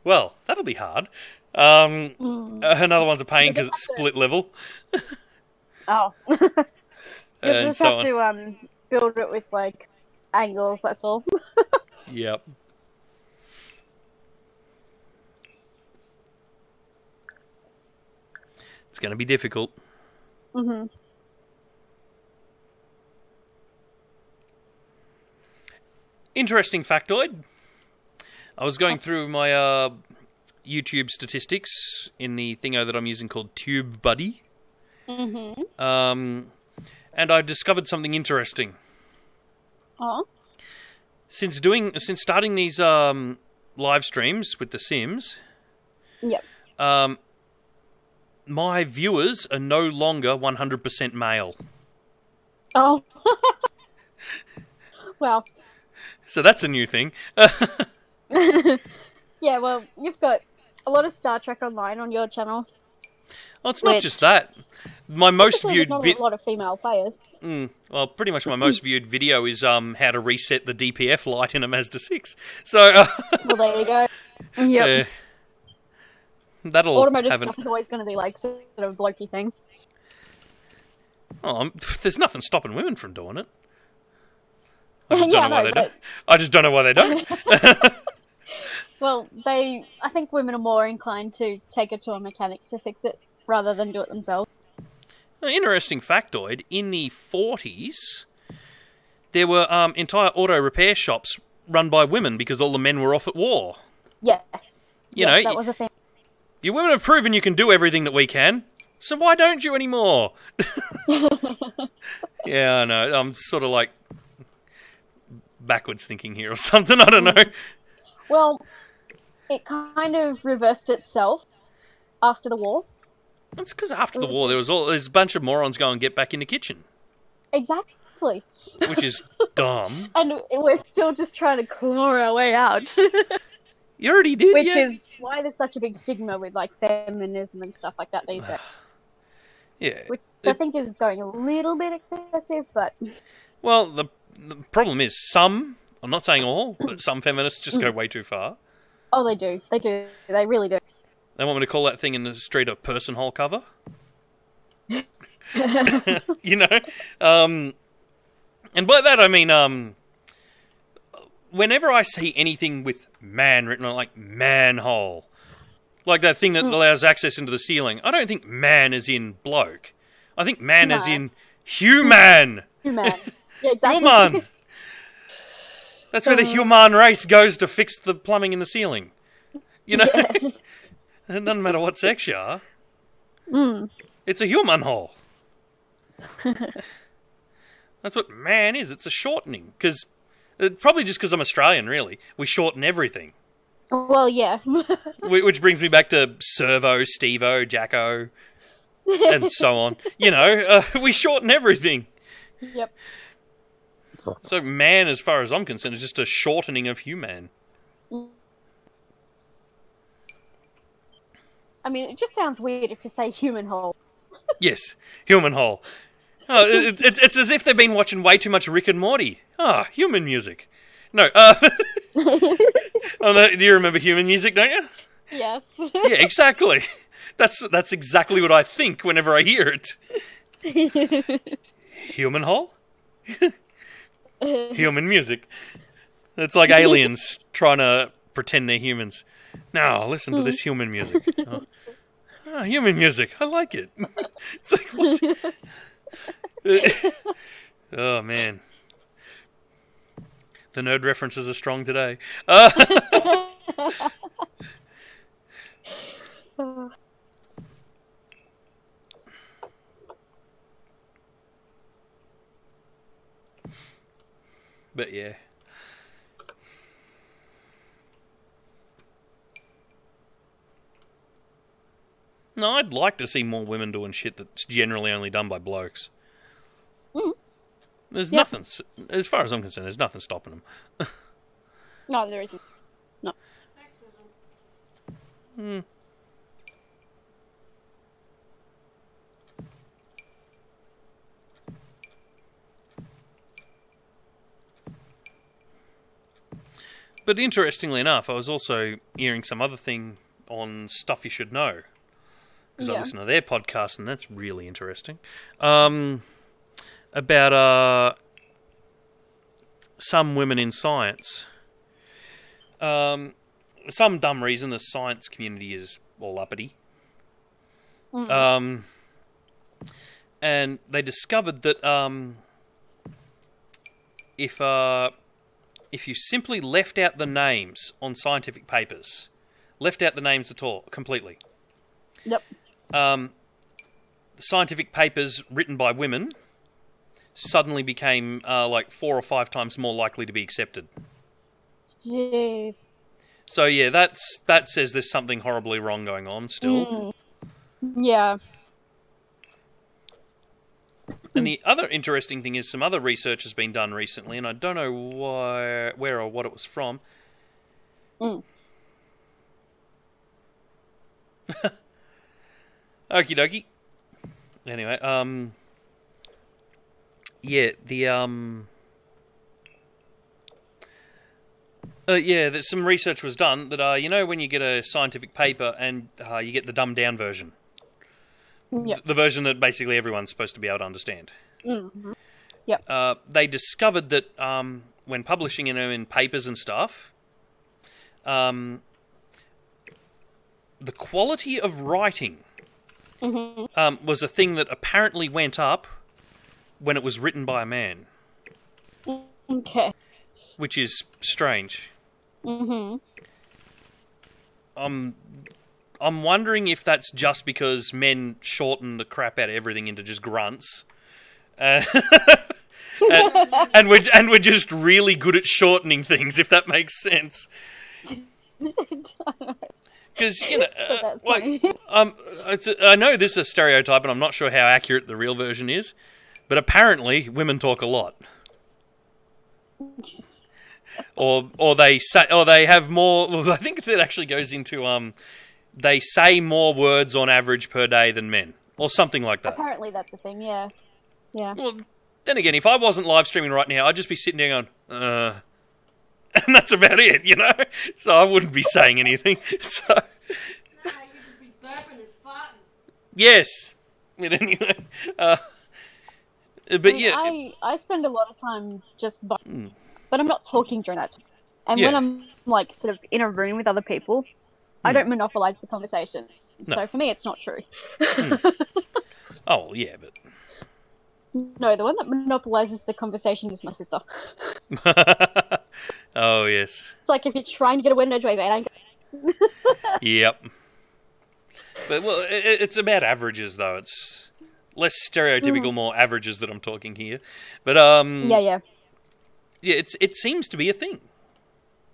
Well, that'll be hard. Another one's a pain because it's split level. Oh. You just have on. to build it with like angles, that's all. Yep. It's going to be difficult. Interesting factoid. I was going through my YouTube statistics in the thingo that I'm using called TubeBuddy. And I discovered something interesting. Oh. Since starting these live streams with The Sims, Yep. my viewers are no longer 100% male. Oh. Well. So that's a new thing. Yeah, well, you've got a lot of Star Trek Online on your channel. Well, it's not just that. my most There's viewed... not a lot of female players. Well, pretty much my most viewed video is how to reset the DPF light in a Mazda 6. So... well, there you go. Yep. That'll automotive stuff is always going to be like sort of blokey thing. Oh, there's nothing stopping women from doing it. I just yeah, don't know why no, they don't. I just don't know why they don't. Well, I think women are more inclined to take it to a mechanic to fix it rather than do it themselves. An interesting factoid, in the 40s, there were entire auto repair shops run by women because all the men were off at war. Yes. You know, that was a thing. You women have proven you can do everything that we can, so why don't you anymore? Yeah, I know. I'm sort of like backwards thinking here or something. I don't know. Well, it kind of reversed itself after the war. That's because after the war there's a bunch of morons going get back in the kitchen. Exactly. Which is dumb. And we're still just trying to claw our way out. You already did, Which is why there's such a big stigma with like feminism and stuff like that these days. Yeah. Which I think is going a little bit excessive, but... Well, the problem is some, I'm not saying all, but some feminists just go way too far. Oh, they do. They do. They really do. They want me to call that thing in the street a person hole cover. You know? And by that I mean, whenever I see anything with man written on it, like manhole, like that thing that allows access into the ceiling, I don't think man as in bloke. I think man as in human. Human. Yeah, exactly. Human. That's where the human race goes to fix the plumbing in the ceiling. You know? Yeah. It doesn't matter what sex you are. It's a human hole. That's what man is. It's a shortening. Probably just because I'm Australian, really. We shorten everything. Well, yeah. Which brings me back to Servo, Stevo, Jacko, and so on. You know, we shorten everything. Yep. So man, as far as I'm concerned, is just a shortening of human. I mean, it just sounds weird if you say human hole. Yes, human hole. Oh, it's as if they've been watching way too much Rick and Morty. Human music. No, do you remember human music, don't you? Yes. Yeah, exactly. That's exactly what I think whenever I hear it. Human hole? Human music. It's like aliens trying to pretend they're humans. Now, listen to this human music. Human music. I like it. It's like, what? Oh, man. The nerd references are strong today. But yeah. No, I'd like to see more women doing shit that's generally only done by blokes. There's nothing, as far as I'm concerned, there's nothing stopping them. No, there isn't. No. But interestingly enough, I was also hearing some other thing on Stuff You Should Know. Because I listen to their podcast, and that's really interesting. About some women in science. Some dumb reason the science community is all uppity. And they discovered that if you simply left out the names on scientific papers, left out the names at all, completely. Yep. Scientific papers written by women suddenly became like 4 or 5 times more likely to be accepted. Jeez. So yeah, that says there's something horribly wrong going on still. Yeah. And the other interesting thing is some other research has been done recently, and I don't know where or what it was from. Okie dokie. Anyway, yeah, some research was done that, you know, when you get a scientific paper and you get the dumbed down version. Yep. The version that basically everyone's supposed to be able to understand. Mm-hmm. Yep. They discovered that when publishing in papers and stuff, the quality of writing was a thing that apparently went up when it was written by a man. Okay. Which is strange. Mm-hmm. I'm wondering if that's just because men shorten the crap out of everything into just grunts. And we're just really good at shortening things, if that makes sense. Because, you know, I know this is a stereotype, and I'm not sure how accurate the real version is, but apparently women talk a lot. Or they have more. Well, I think that actually goes into they say more words on average per day than men, or something like that. Apparently, that's a thing. Yeah. Well, then again, if I wasn't live streaming right now, I'd just be sitting there going, and that's about it, you know. So I wouldn't be saying anything. So. Nah, you could be burping and farting. Yes. But anyway, but yeah, I spend a lot of time just, but I'm not talking during that time. And when I'm like sort of in a room with other people, I don't monopolize the conversation. No. So for me, it's not true. Oh yeah, but no, the one that monopolizes the conversation is my sister. Oh yes. It's like if you're trying to get a word in edgeway, man. Yep. But well, it's about averages though. It's less stereotypical, more averages that I'm talking here. But yeah, it seems to be a thing,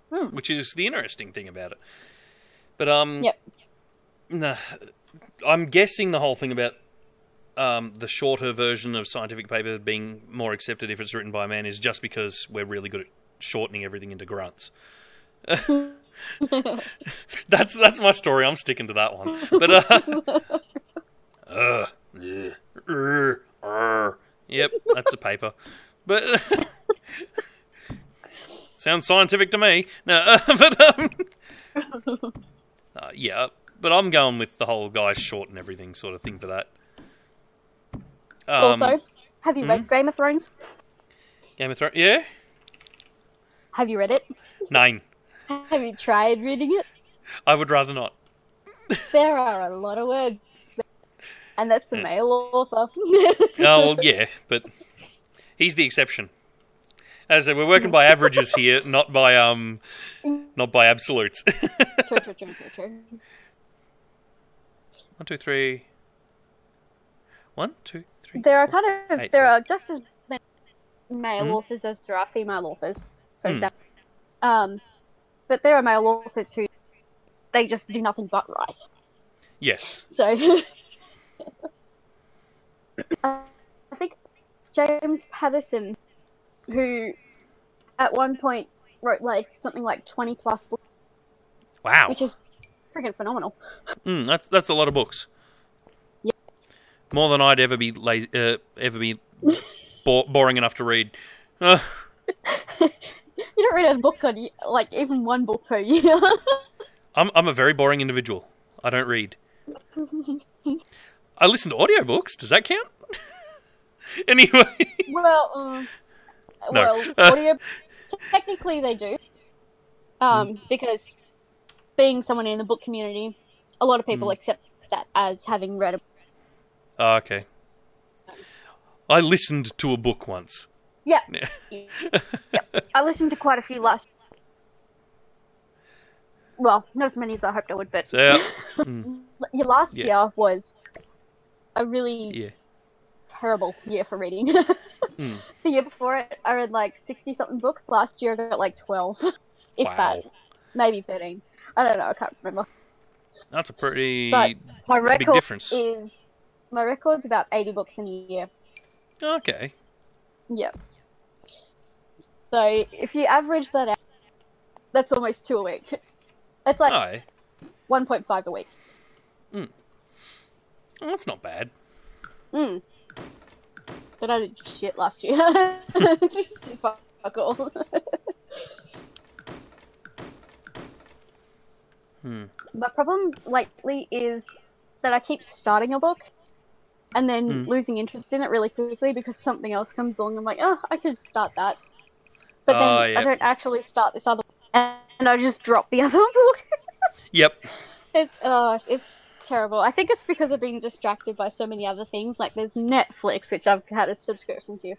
which is the interesting thing about it. But nah, I'm guessing the whole thing about the shorter version of scientific paper being more accepted if it's written by a man is just because we're really good at shortening everything into grunts. That's my story. I'm sticking to that one. But yep, that's a paper. But sounds scientific to me. No, yeah, but I'm going with the whole guys shorten everything sort of thing for that. Also, have you read Game of Thrones? Game of Thrones, yeah. Have you read it? 9. Have you tried reading it? I would rather not. There are a lot of words. And that's the male author. Oh, well, yeah, but he's the exception. As I said, we're working by averages here, not by absolutes. True. 1, 2, 3. 1, 2, 3. There are kind of 8, there are just as many male authors as there are female authors, for example. But there are male authors who they just do nothing but write. Yes. So I think James Patterson, who at one point wrote like something like 20 plus books. Wow. Which is freaking phenomenal. That's a lot of books. Yeah. More than I'd ever be boring enough to read. You don't read a book like even one book per year. I'm a very boring individual. I don't read. I listen to audiobooks. Does that count? Anyway. Well, audio technically they do. Because being someone in the book community, a lot of people accept that as having read a book. Oh, okay. I listened to a book once. Yeah. Yep. I listened to quite a few last. Well, not as many as I hoped I would, but your last year was a really terrible year for reading. The year before it, I read like 60-something books. Last year, I got like 12, if that, maybe 13. I don't know. I can't remember. That's a pretty but my record big difference. My record's about 80 books in a year. Okay. Yeah. So if you average that out, that's almost 2 a week. It's like 1.5 a week. Well, that's not bad. Mm. But I did shit last year. Fuck all. My problem lately is that I keep starting a book and then losing interest in it really quickly because something else comes along. I'm like, oh, I could start that. But then I don't actually start this other one, and I just drop the other book. Yep. It's terrible. I think it's because of being distracted by so many other things. Like there's Netflix, which I've had a subscription to,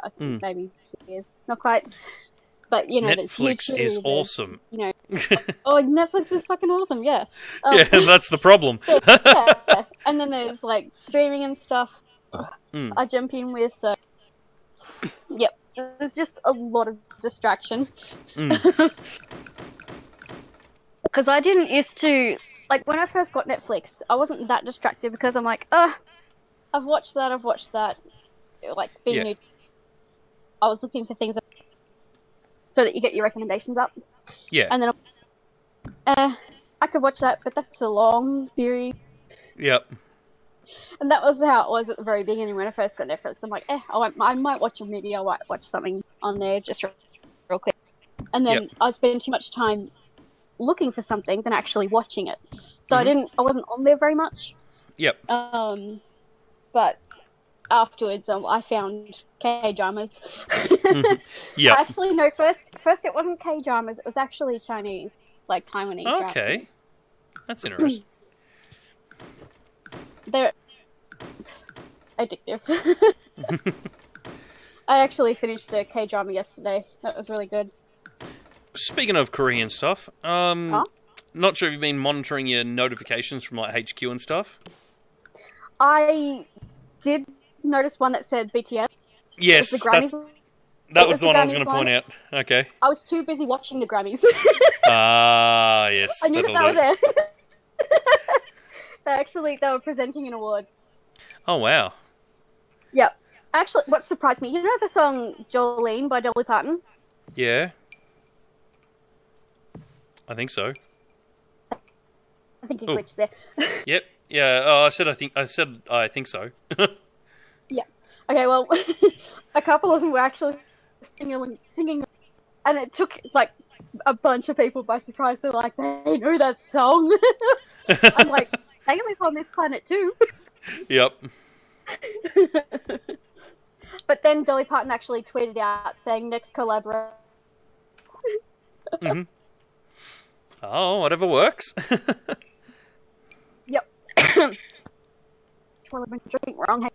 I think maybe 2 years, not quite. But you know, Netflix is awesome. You know, oh, Netflix is fucking awesome. Yeah. Yeah, that's the problem. Yeah. And then there's like streaming and stuff. I jump in with. Yep. There's just a lot of distraction. Because I didn't used to, like, when I first got Netflix, I wasn't that distracted because I'm like, I've watched that. Like, being new. I was looking for things so that you get your recommendations up. Yeah. And then I could watch that, but that's a long series. Yep. And that was how it was at the very beginning when I first got Netflix. I'm like, I might watch a movie, I might watch something on there just real quick. And then I spend too much time looking for something than actually watching it. So I wasn't on there very much. Yep. But afterwards, I found K-dramas. Yeah. Actually, no, first it wasn't K-dramas, it was actually Chinese, like Taiwanese. Okay. That's interesting. They're addictive. I actually finished a K-drama yesterday. That was really good. Speaking of Korean stuff, not sure if you've been monitoring your notifications from like HQ and stuff. I did notice one that said BTS. Yes, that was the one I was going to point out. Okay. I was too busy watching the Grammys. Yes. I knew that they were there. They were presenting an award. Oh, wow. Yep. Actually, what surprised me, you know the song Jolene by Dolly Parton? Yeah. I think so. I think you glitched there. Yep. Yeah. Oh, I said I think so. Yeah. Okay, well, a couple of them were actually singing, and it took, like, a bunch of people by surprise. They're like, they know that song. I'm like, they live on this planet too. Yep. But then Dolly Parton actually tweeted out saying next collaboration. Oh, whatever works. Yep. Well, I've been drinking wrong.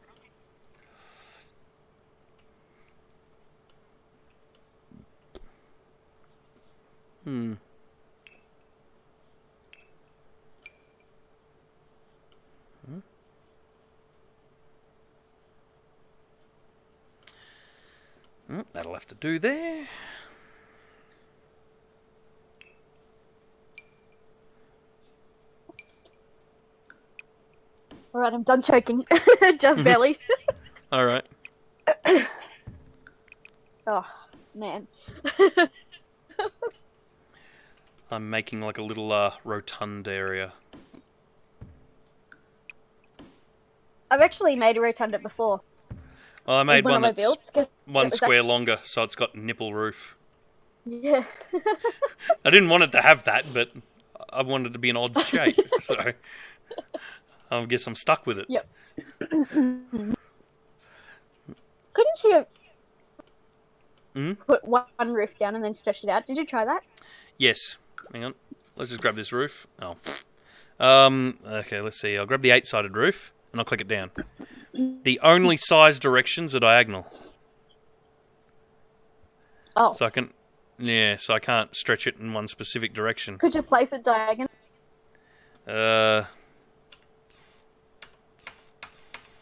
That'll have to do there. Alright, I'm done choking. Just barely. Alright. Oh, man. I'm making like a little rotund area. I've actually made a rotunda before. Well, I made one that's one square actually longer, so it's got nipple roof. Yeah. I didn't want it to have that, but I wanted it to be an odd shape, so I guess I'm stuck with it. Yep. Couldn't you put one roof down and then stretch it out? Did you try that? Yes. Hang on. Let's just grab this roof. Oh. Okay, let's see. I'll grab the 8-sided roof, and I'll click it down. The only size directions are diagonal. Oh. So I can't stretch it in one specific direction. Could you place it diagonal? No,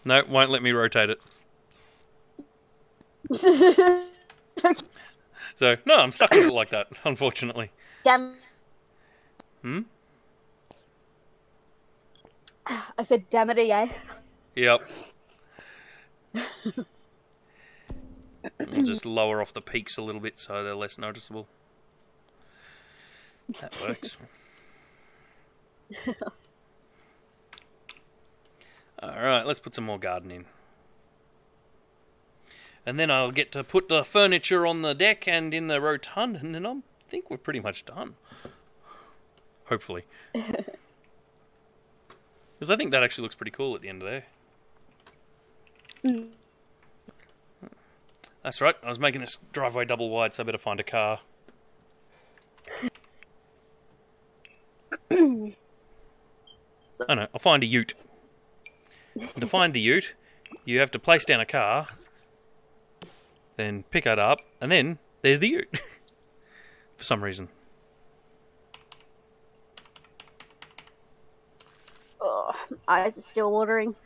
won't let me rotate it. So, no, I'm stuck with it like that, unfortunately. Damn. I said damn it, yeah. Yep. I'll just lower off the peaks a little bit so they're less noticeable. That works. Alright, let's put some more gardening. And then I'll get to put the furniture on the deck and in the rotund, and then I think we're pretty much done. Hopefully. Because I think that actually looks pretty cool at the end of there. That's right, I was making this driveway double wide, so I better find a car. Oh no, I'll find a ute. And to find the ute, you have to place down a car, then pick it up, and then there's the ute. For some reason. Oh, eyes are still watering.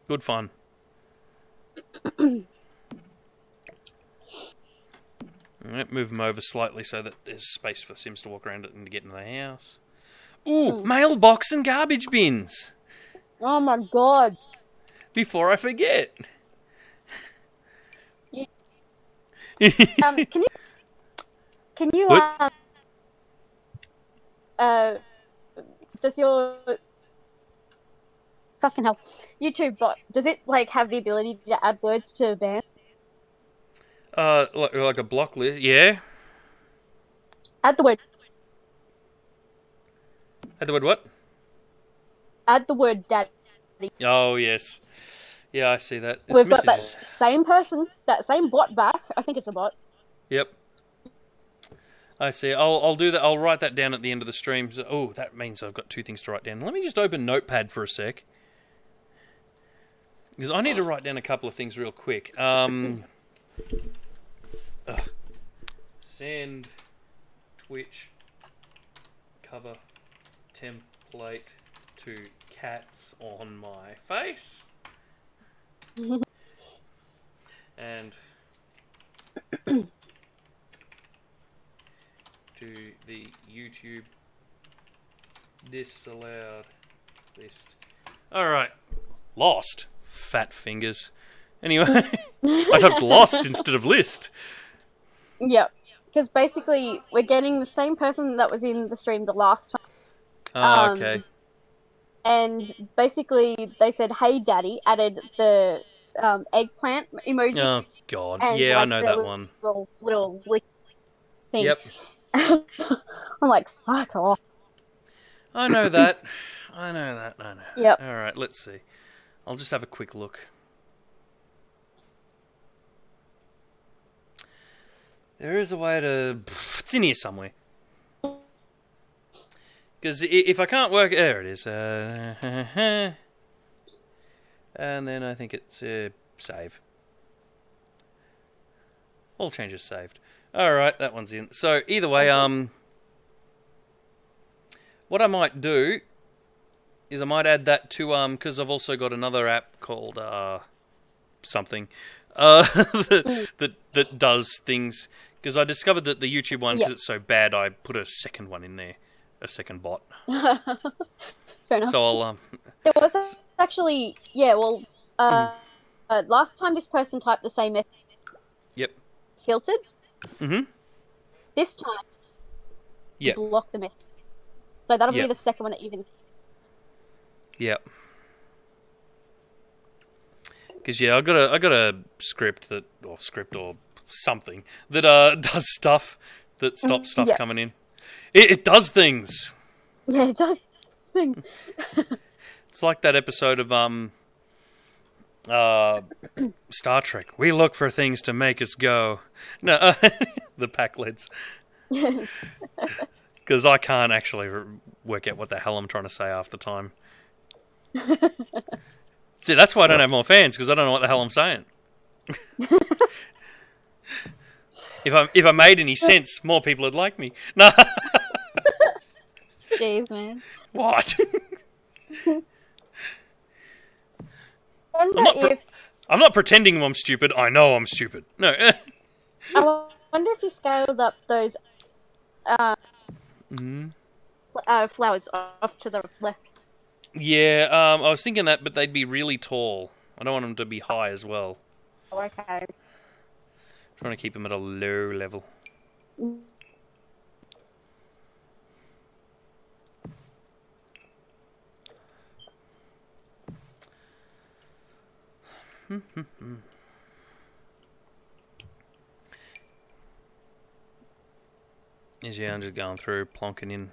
Good fun. Alright, move them over slightly so that there's space for Sims to walk around it and to get into the house. Ooh, mailbox and garbage bins! Oh my god. Before I forget. Can you does your fucking hell YouTube bot, does it like have the ability to add words to a band? Like a block list, yeah. Add the word. Add the word what? Add the word daddy. Oh yes, yeah, I see that. It's We've got messages. that same person, that same bot back. I think it's a bot. Yep. I see. I'll do that. I'll write that down at the end of the stream. So, oh, that means I've got 2 things to write down. Let me just open Notepad for a sec, because I need to write down a couple of things real quick. Send Twitch cover template to cats on my face. And to the YouTube disallowed list. Alright. Lost. Fat fingers. Anyway, I typed lost instead of list. Yep. Because basically, we're getting the same person that was in the stream the last time. Oh, okay. And basically, they said, "Hey, Daddy," added the eggplant emoji. Oh, God. And, yeah, like, I know that one. Little lick thing. Yep. I'm like, fuck off. I know that. I know that. I know. Yep. Alright, let's see. I'll just have a quick look. There is a way to... It's in here somewhere. Because if I can't work... There it is. And then I think it's save. All changes saved. Alright, that one's in. So, either way, what I might do is I might add that to... Because I've also got another app called... something. That does things... Because I discovered that the YouTube one, because it's so bad, I put a second one in there. A second bot. Fair enough. So I'll, There was actually... Yeah, well... last time this person typed the same message... Yep. Filtered. Mm-hmm. This time... Yep. Block the message. So that'll be the second one that you've... Yep. Because, yeah, I got a script or something that does stuff that stops stuff coming in. It does things. Yeah, it does things. It's like that episode of Star Trek. We look for things to make us go. No, the Pack-Leds. Because I can't actually work out what the hell I'm trying to say half the time. See, that's why I don't have more fans, because I don't know what the hell I'm saying. If I made any sense, more people would like me. No. Jeez, man. What? I'm not pretending I'm stupid. I know I'm stupid. No. I wonder if you scaled up those flowers off to the left. Yeah, I was thinking that, but they'd be really tall. I don't want them to be high as well. Oh, okay. Trying to keep them at a low level. Yeah, I'm just going through, plonking in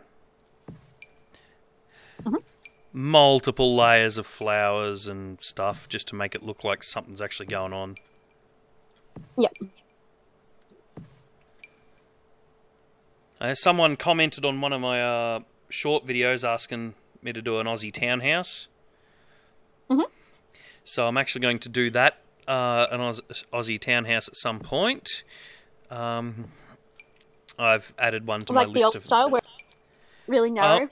Mhm. multiple layers of flowers and stuff just to make it look like something's actually going on. Yep. Someone commented on one of my short videos asking me to do an Aussie townhouse. Mhm. So I'm actually going to do that, an Aussie townhouse at some point. I've added one to my Like the list old of... style, where it's really narrow.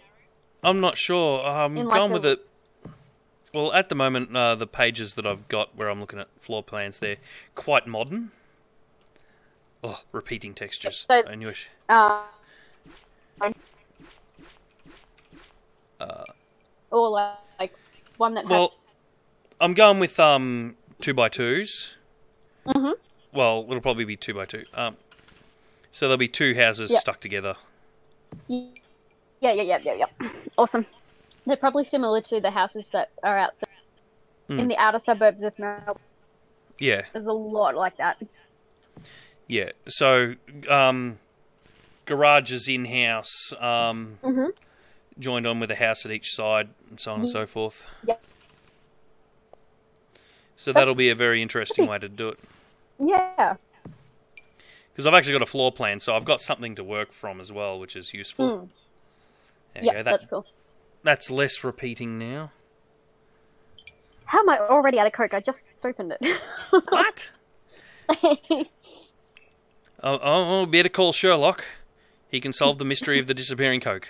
I'm not sure. I'm In like going the- with it. Well, at the moment, the pages that I've got where I'm looking at floor plans, they're quite modern. Oh, repeating textures. So- I knew it. Or like one that Well, I'm going with 2x2s. Mhm. Well, it'll probably be 2x2. So there'll be two houses Yep. stuck together. Yeah. Awesome. They're probably similar to the houses that are outside in the outer suburbs of Melbourne. Yeah, There's a lot like that. yeah. So, garages in-house, Mhm. joined on with a house at each side, and so on and so forth. Yep. So that'll be a very interesting way to do it. Yeah. Because I've actually got a floor plan, so I've got something to work from as well, which is useful. There you Yeah, go. that's cool. That's less repeating now. How am I already out of Coke? I just opened it. What? I'll better call Sherlock. He can solve the mystery of the disappearing Coke.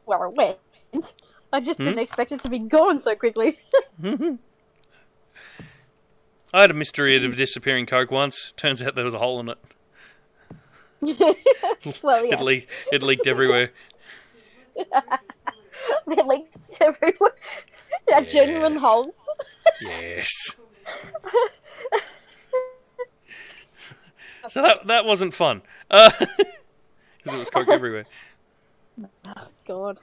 Where it went. I just didn't expect it to be gone so quickly. I had a mystery of disappearing Coke once. Turns out there was a hole in it. Well, yeah. It leaked everywhere. They leaked everywhere. A genuine Yes. hole. Yes. So that wasn't fun. Because it was Coke everywhere. God.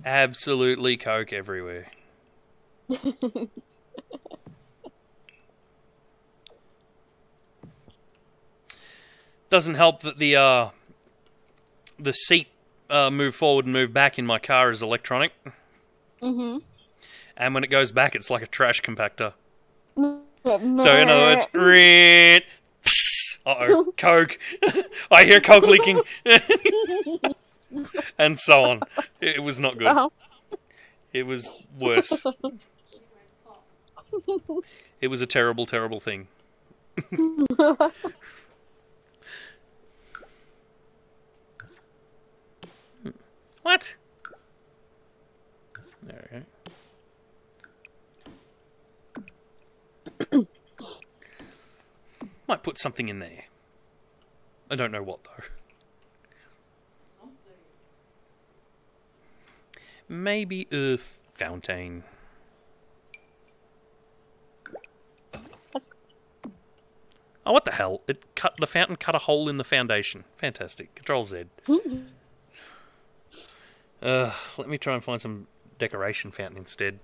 Absolutely Coke everywhere. Doesn't help that the seat move forward and move back in my car is electronic. Mhm. And when it goes back, it's like a trash compactor. So So in other words, uh-oh, Coke. I hear Coke leaking. And so on. It was not good. Uh-huh. It was worse. It was a terrible, terrible thing. What? There we go. Might put something in there. I don't know what, though. Maybe a fountain. Oh, what the hell? The fountain cut a hole in the foundation. Fantastic. Control Z. Let me try and find some decoration fountain instead.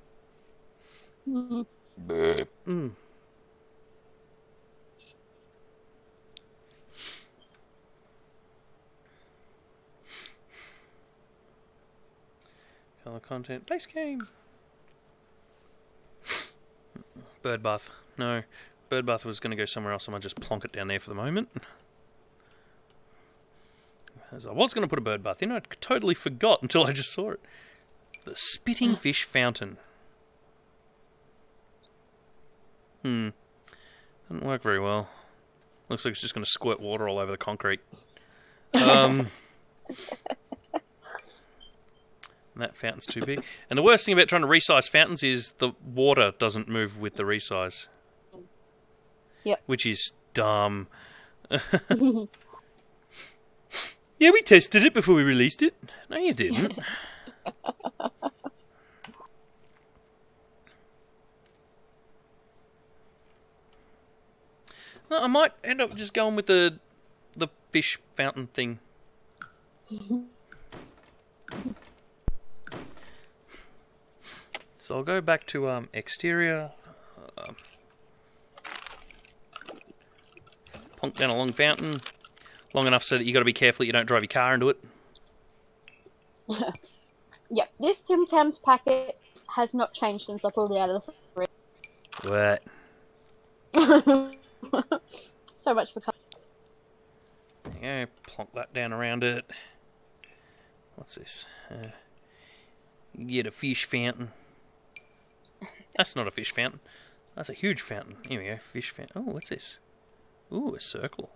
Color content. Base game. Bird bath. No. Bird bath was going to go somewhere else. I might just plonk it down there for the moment. As I was going to put a bird bath in, I totally forgot until I just saw it. The spitting fish fountain. Doesn't work very well. Looks like it's just going to squirt water all over the concrete. That fountain's too big. And the worst thing about trying to resize fountains is the water doesn't move with the resize. Yep. Which is dumb. Yeah, we tested it before we released it. No, you didn't. No, I might end up just going with the fish fountain thing. So I'll go back to exterior. Plonk down a long fountain. Long enough so that you got to be careful you don't drive your car into it. Yep, this Tim Tams packet has not changed since I pulled it out of the fridge. What? So much for color. There you go. Plonk that down around it. What's this? You get a fish fountain. That's not a fish fountain. That's a huge fountain. Here we go. Fish fountain. Oh, what's this? Ooh, a circle.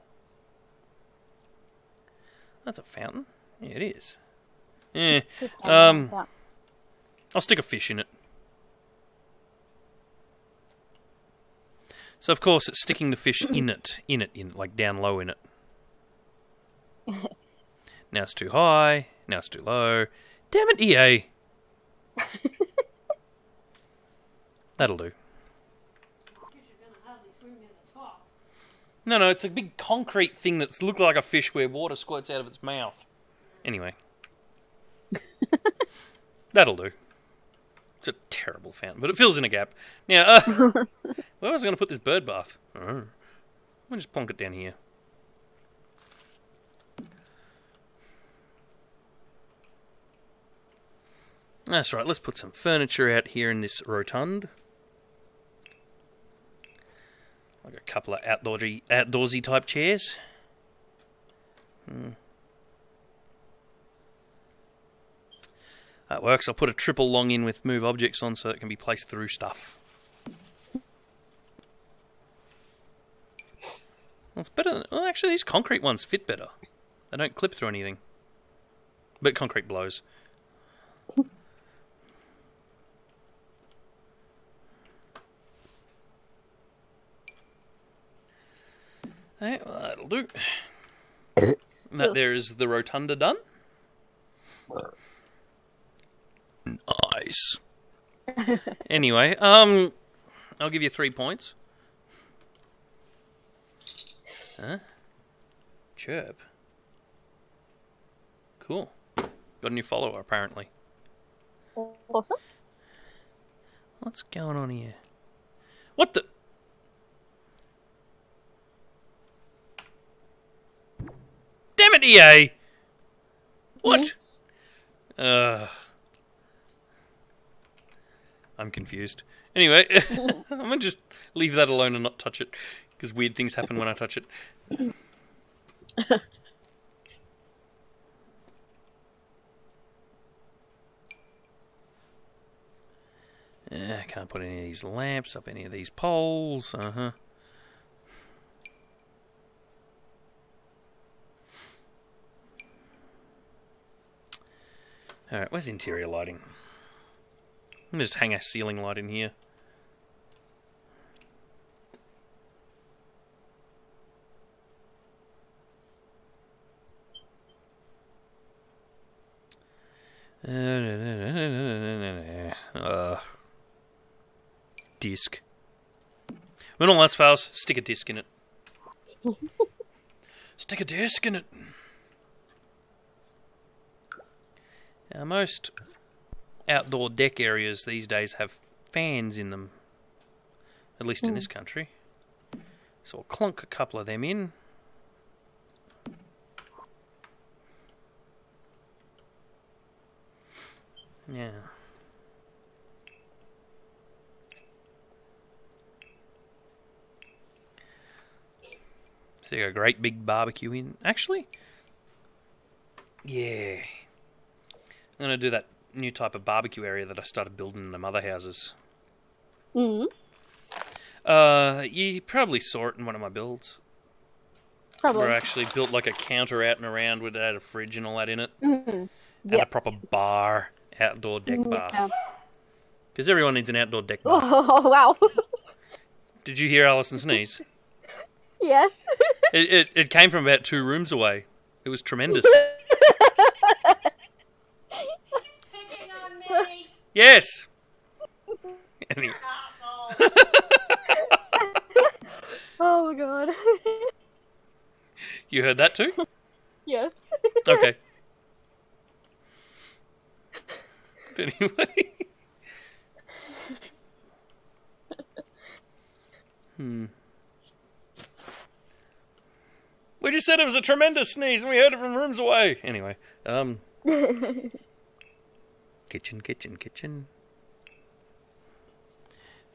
That's a fountain? Yeah, it is. Yeah. I'll stick a fish in it. So, of course, it's sticking the fish in it, like down low in it. Now it's too high. Now it's too low. Damn it, EA. That'll do. No, it's a big concrete thing that's looked like a fish where water squirts out of its mouth. Anyway. That'll do. It's a terrible fountain, but it fills in a gap. Now, where was I going to put this bird bath? I'll just plonk it down here. That's right, let's put some furniture out here in this rotund. Like a couple of outdoorsy type chairs. That works. I'll put a triple long in with move objects on so it can be placed through stuff. Well, it's better. Well, actually, these concrete ones fit better. They don't clip through anything. But concrete blows. Hey, well, that'll do. That there is the rotunda done. Nice. Anyway, I'll give you 3 points. Huh? Chirp. Cool. Got a new follower, apparently. Awesome. What's going on here? What the... Damn it, EA! What? I'm confused. Anyway, I'm going to just leave that alone and not touch it, because weird things happen when I touch it. I can't put any of these lamps up any of these poles. Alright, where's interior lighting? I'm going to just hang a ceiling light in here. Disc. When all else fails, stick a disc in it. Stick a disc in it. Now, most outdoor deck areas these days have fans in them. At least in this country. So I'll clunk a couple of them in. Yeah. So you got a great big barbecue in. Actually, yeah. I'm going to do that new type of barbecue area that I started building in the mother houses. Mm. You probably saw it in one of my builds. Probably. Where I actually built like a counter out and around with it, had a fridge and all that in it. Mm. Had a proper bar, outdoor deck bar. Because everyone needs an outdoor deck bar. Oh, wow. Did you hear Alison sneeze? Yes. It came from about 2 rooms away. It was tremendous. Picking on me. Yes. Anyway. Asshole. Oh my god. You heard that too? Yes. Okay. But anyway. We just said it was a tremendous sneeze and we heard it from rooms away. Anyway, kitchen.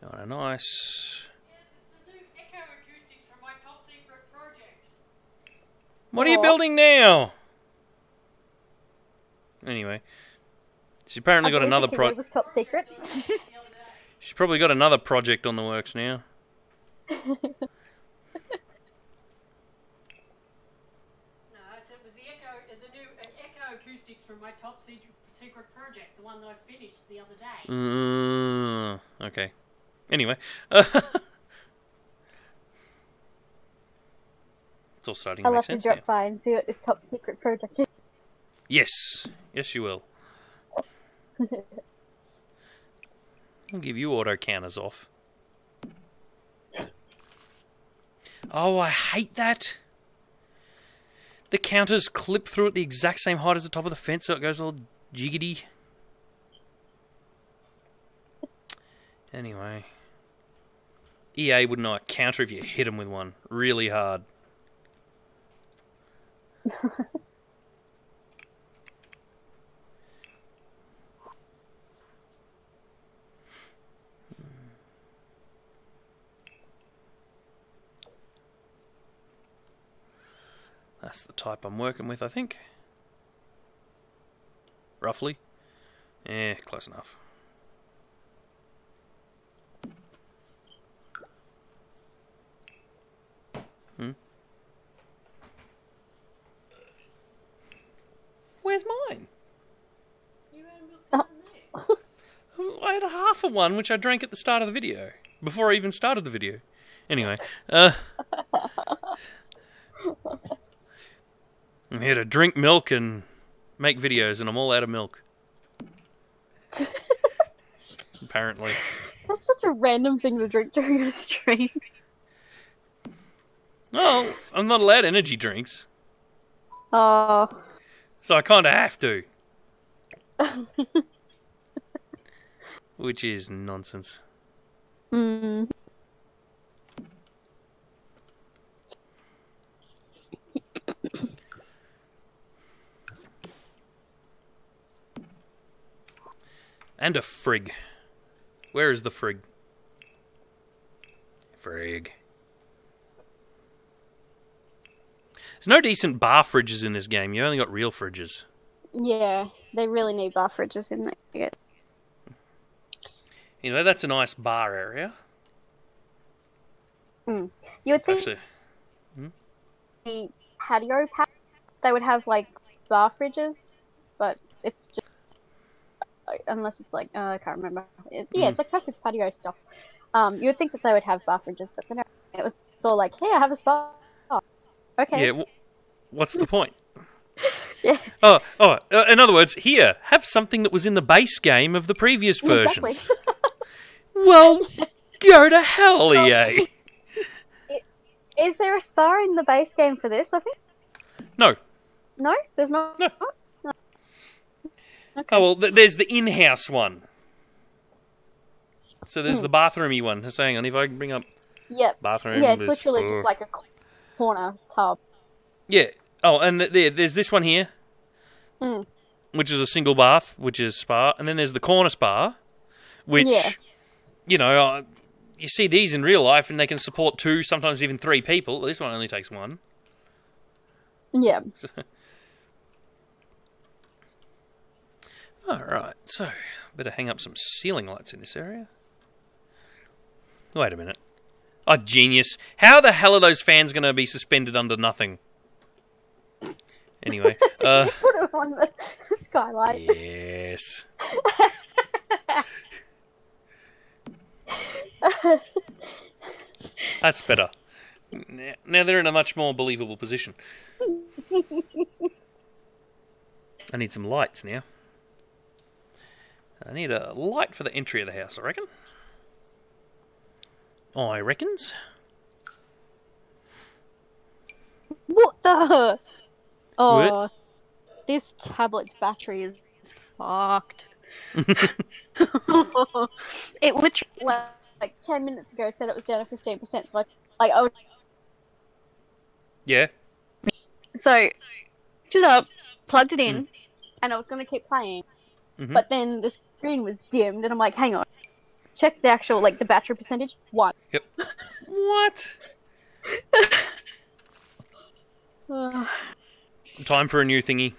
Oh, nice. Yes, it's the new echo acoustics from my top secret project. What are you building now? Anyway, she's apparently got another project. It was top secret. She's probably got another project on the works now. No, so it was the new echo acoustics from my top secret project, the one that I finished the other day. Okay. Anyway, it's all starting to make sense now. I'll have to drop by and see what this top secret project is. Yes, you will. I'll give you auto counters off. Oh, I hate that. The counters clip through at the exact same height as the top of the fence, so it goes all jiggity. Anyway. EA would not counter if you hit them with one really hard. That's the type I'm working with, I think. Roughly. Yeah, close enough. Where's mine? You had a milk there. I had a half of one, which I drank at the start of the video. Before I even started the video. Anyway. I'm here to drink milk and make videos, and I'm all out of milk. Apparently. That's such a random thing to drink during a stream. Oh, I'm not allowed energy drinks. Oh. So I kind of have to. Which is nonsense. Hmm. And a frig. Where is the frig? Frig. There's no decent bar fridges in this game. You only got real fridges. Yeah, they really need bar fridges in there. You know, that's a nice bar area. You would think Actually, the patio pack, they would have, like, bar fridges, but it's just... Unless it's like, I can't remember. It's like passive patio stuff. You would think that they would have bar fridges, but they don't. It was all like, hey, I have a spa. Okay. yeah, what's the point? Yeah. In other words, here, have something that was in the base game of the previous versions. Exactly. Well, go to hell, EA. Is there a spa in the base game for this, I think? No. No? There's not? No. No. Okay. Oh, well, there's the in-house one. So there's the bathroomy one. Just hang on, if I can bring up bathroom. Yeah, it's literally just like a corner tub. Yeah. Oh, and there's this one here, which is a single bath, which is spa. And then there's the corner spa, which, you know, you see these in real life and they can support 2, sometimes even 3 people. This one only takes 1. Yeah. Alright, so, better hang up some ceiling lights in this area. Wait a minute. Oh, genius. How the hell are those fans going to be suspended under nothing? Anyway. Put them on the skylight. Yes. That's better. Now they're in a much more believable position. I need some lights now. I need a light for the entry of the house, I reckon. I reckons. What the? Oh, what? This tablet's battery is fucked. It literally, like 10 minutes ago, said it was down to 15%. So I was... Yeah. So, picked it up, plugged it in, and I was going to keep playing. But then the screen was dimmed, and I'm like, hang on. Check the actual, like, the battery percentage. 1. Yep. What? Time for a new thingy.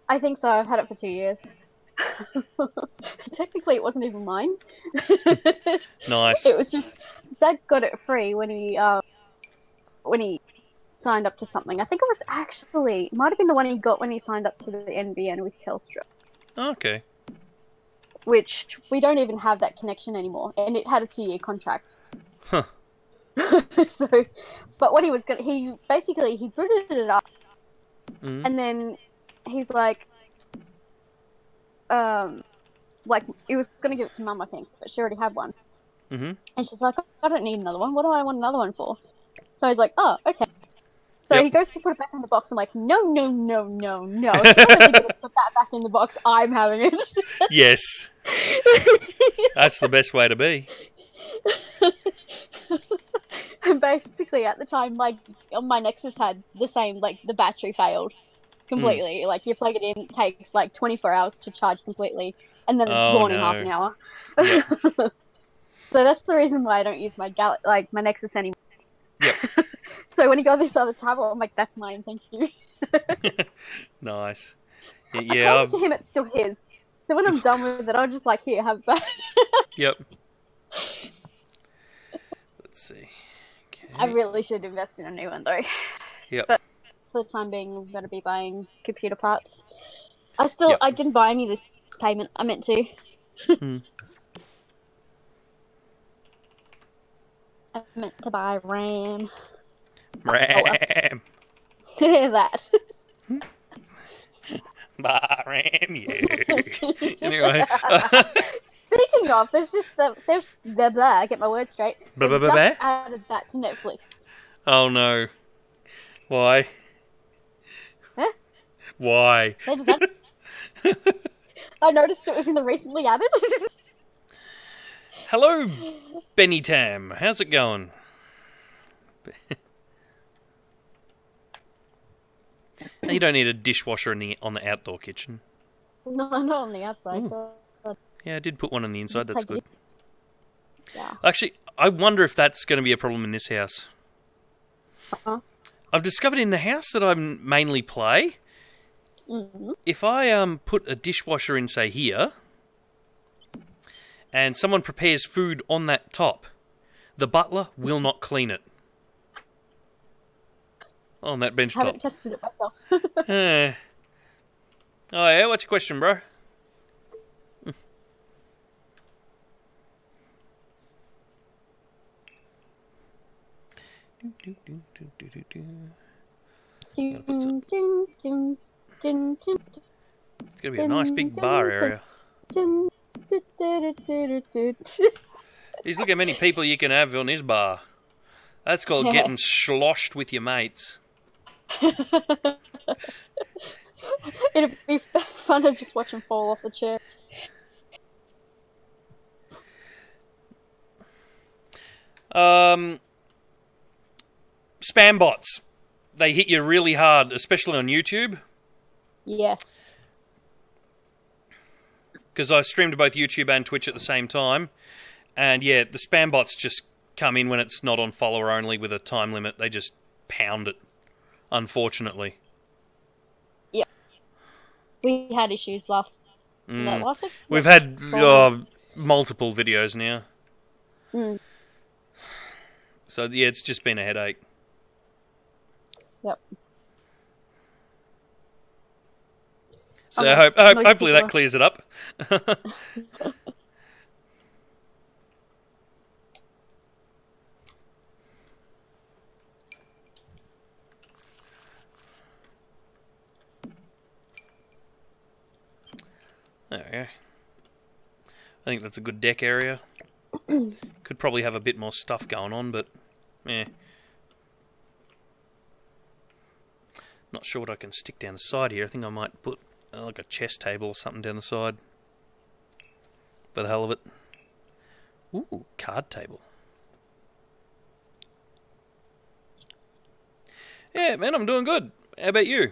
I think so. I've had it for 2 years. Technically, it wasn't even mine. Nice. It was just Dad got it free when he signed up to something. I think it was actually might have been the one he got when he signed up to the NBN with Telstra. Okay. Which we don't even have that connection anymore, and it had a 2-year contract. Huh. So, but what he booted it up, and then he's like he was gonna give it to Mum, I think, but she already had one. And she's like, I don't need another one. What do I want another one for? So he's like, oh, okay. So he goes to put it back in the box. I'm like, no. If you're really gonna put that back in the box, I'm having it. Yes. That's the best way to be. And basically, at the time, my Nexus had the same, like, the battery failed completely. Like, you plug it in, it takes, like, 24 hours to charge completely, and then it's gone in half an hour. Yep. So that's the reason why I don't use my my Nexus anymore. Yep. So when he got this other tablet, I'm like, that's mine, thank you. Nice. I promise to him it's still his. So when I'm done with it, I'll just like, here, have it back. Yep. Let's see. Okay. I really should invest in a new one though. Yep. But for the time being, I'm going to be buying computer parts. I didn't buy any this payment. I meant to. I meant to buy RAM. RAM. That. Buy RAM, yeah. Anyway. Speaking of, there's blah blah. Get my words straight. Blah, They blah, blah, just added that to Netflix. Oh no. Why? Huh? Why? They just added. I noticed it was in the recently added. Hello, Benny Tam. How's it going? You don't need a dishwasher on the outdoor kitchen. No, not on the outside. Yeah, I did put one on the inside. That's good. Yeah. Actually, I wonder if that's going to be a problem in this house. I've discovered in the house that I mainly play, if I put a dishwasher in, say, here, and someone prepares food on that top, the butler will not clean it. On that bench top. I haven't tested it myself. Oh yeah, what's your question, bro? It's gonna be a nice big bar area. He's look how many people you can have on his bar. That's called getting sloshed with your mates. It'd be fun to just watch him fall off the chair. Spam bots. They hit you really hard, especially on YouTube. Yes. Because I stream to both YouTube and Twitch at the same time. And yeah, the spam bots just come in when it's not on follower only with a time limit. They just pound it, unfortunately. Yeah. We had issues last week? We've had multiple videos now. So yeah, it's just been a headache. Yep. So hopefully that clears it up. There we go. I think that's a good deck area. Could probably have a bit more stuff going on, but not sure what I can stick down the side here. I think I might put like a chess table or something down the side. For the hell of it. Ooh, card table. Yeah, man, I'm doing good. How about you?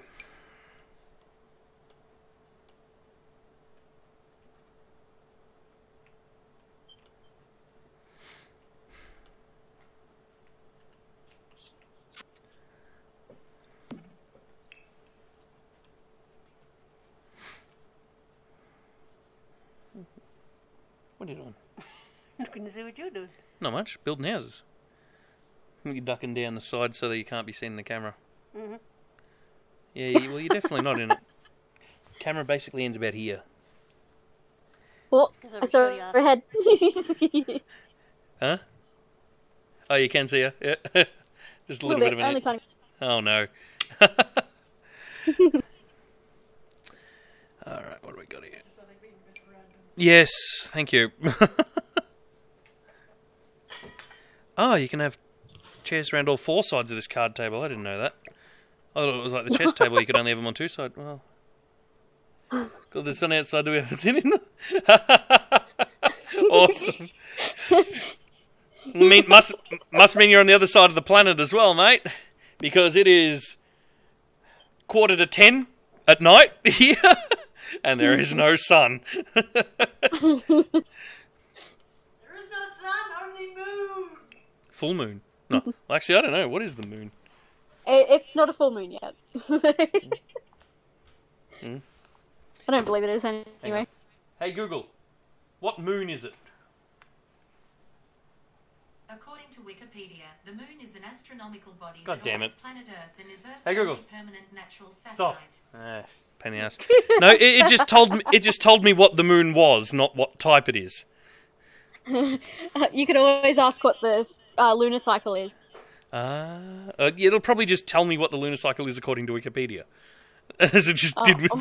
What are you doing? Looking to see what you're doing. Not much. Building houses. You're ducking down the side so that you can't be seen in the camera. Mm-hmm. Yeah, well, you're definitely not in it. Camera basically ends about here. Oh, I saw her head. Huh? Oh, you can see her? Yeah. Just a little bit of an... Only tiny. Oh, no. Alright, what do we got here? Yes, thank you. Oh, you can have chairs around all four sides of this card table. I didn't know that. I thought it was like the chess table. You could only have them on two sides. Well, got the sun outside. Do we have a sin in? Awesome. Must mean you're on the other side of the planet as well, mate. Because it is 9:45 at night here, and there is no sun. There is no sun, only moon. Full moon. No, actually, I don't know. What is the moon? It's not a full moon yet. Mm. I don't believe it is anyway. Hey Google, what moon is it? According to Wikipedia, the moon is an astronomical body God that damn it. orbits planet Earth and is Earth's Hey, Google. only permanent natural Stop. satellite. Penny ass. No, it just told me. It just told me what the moon was, not what type it is. You can always ask what the lunar cycle is. It'll probably just tell me what the lunar cycle is according to Wikipedia, as it just did with.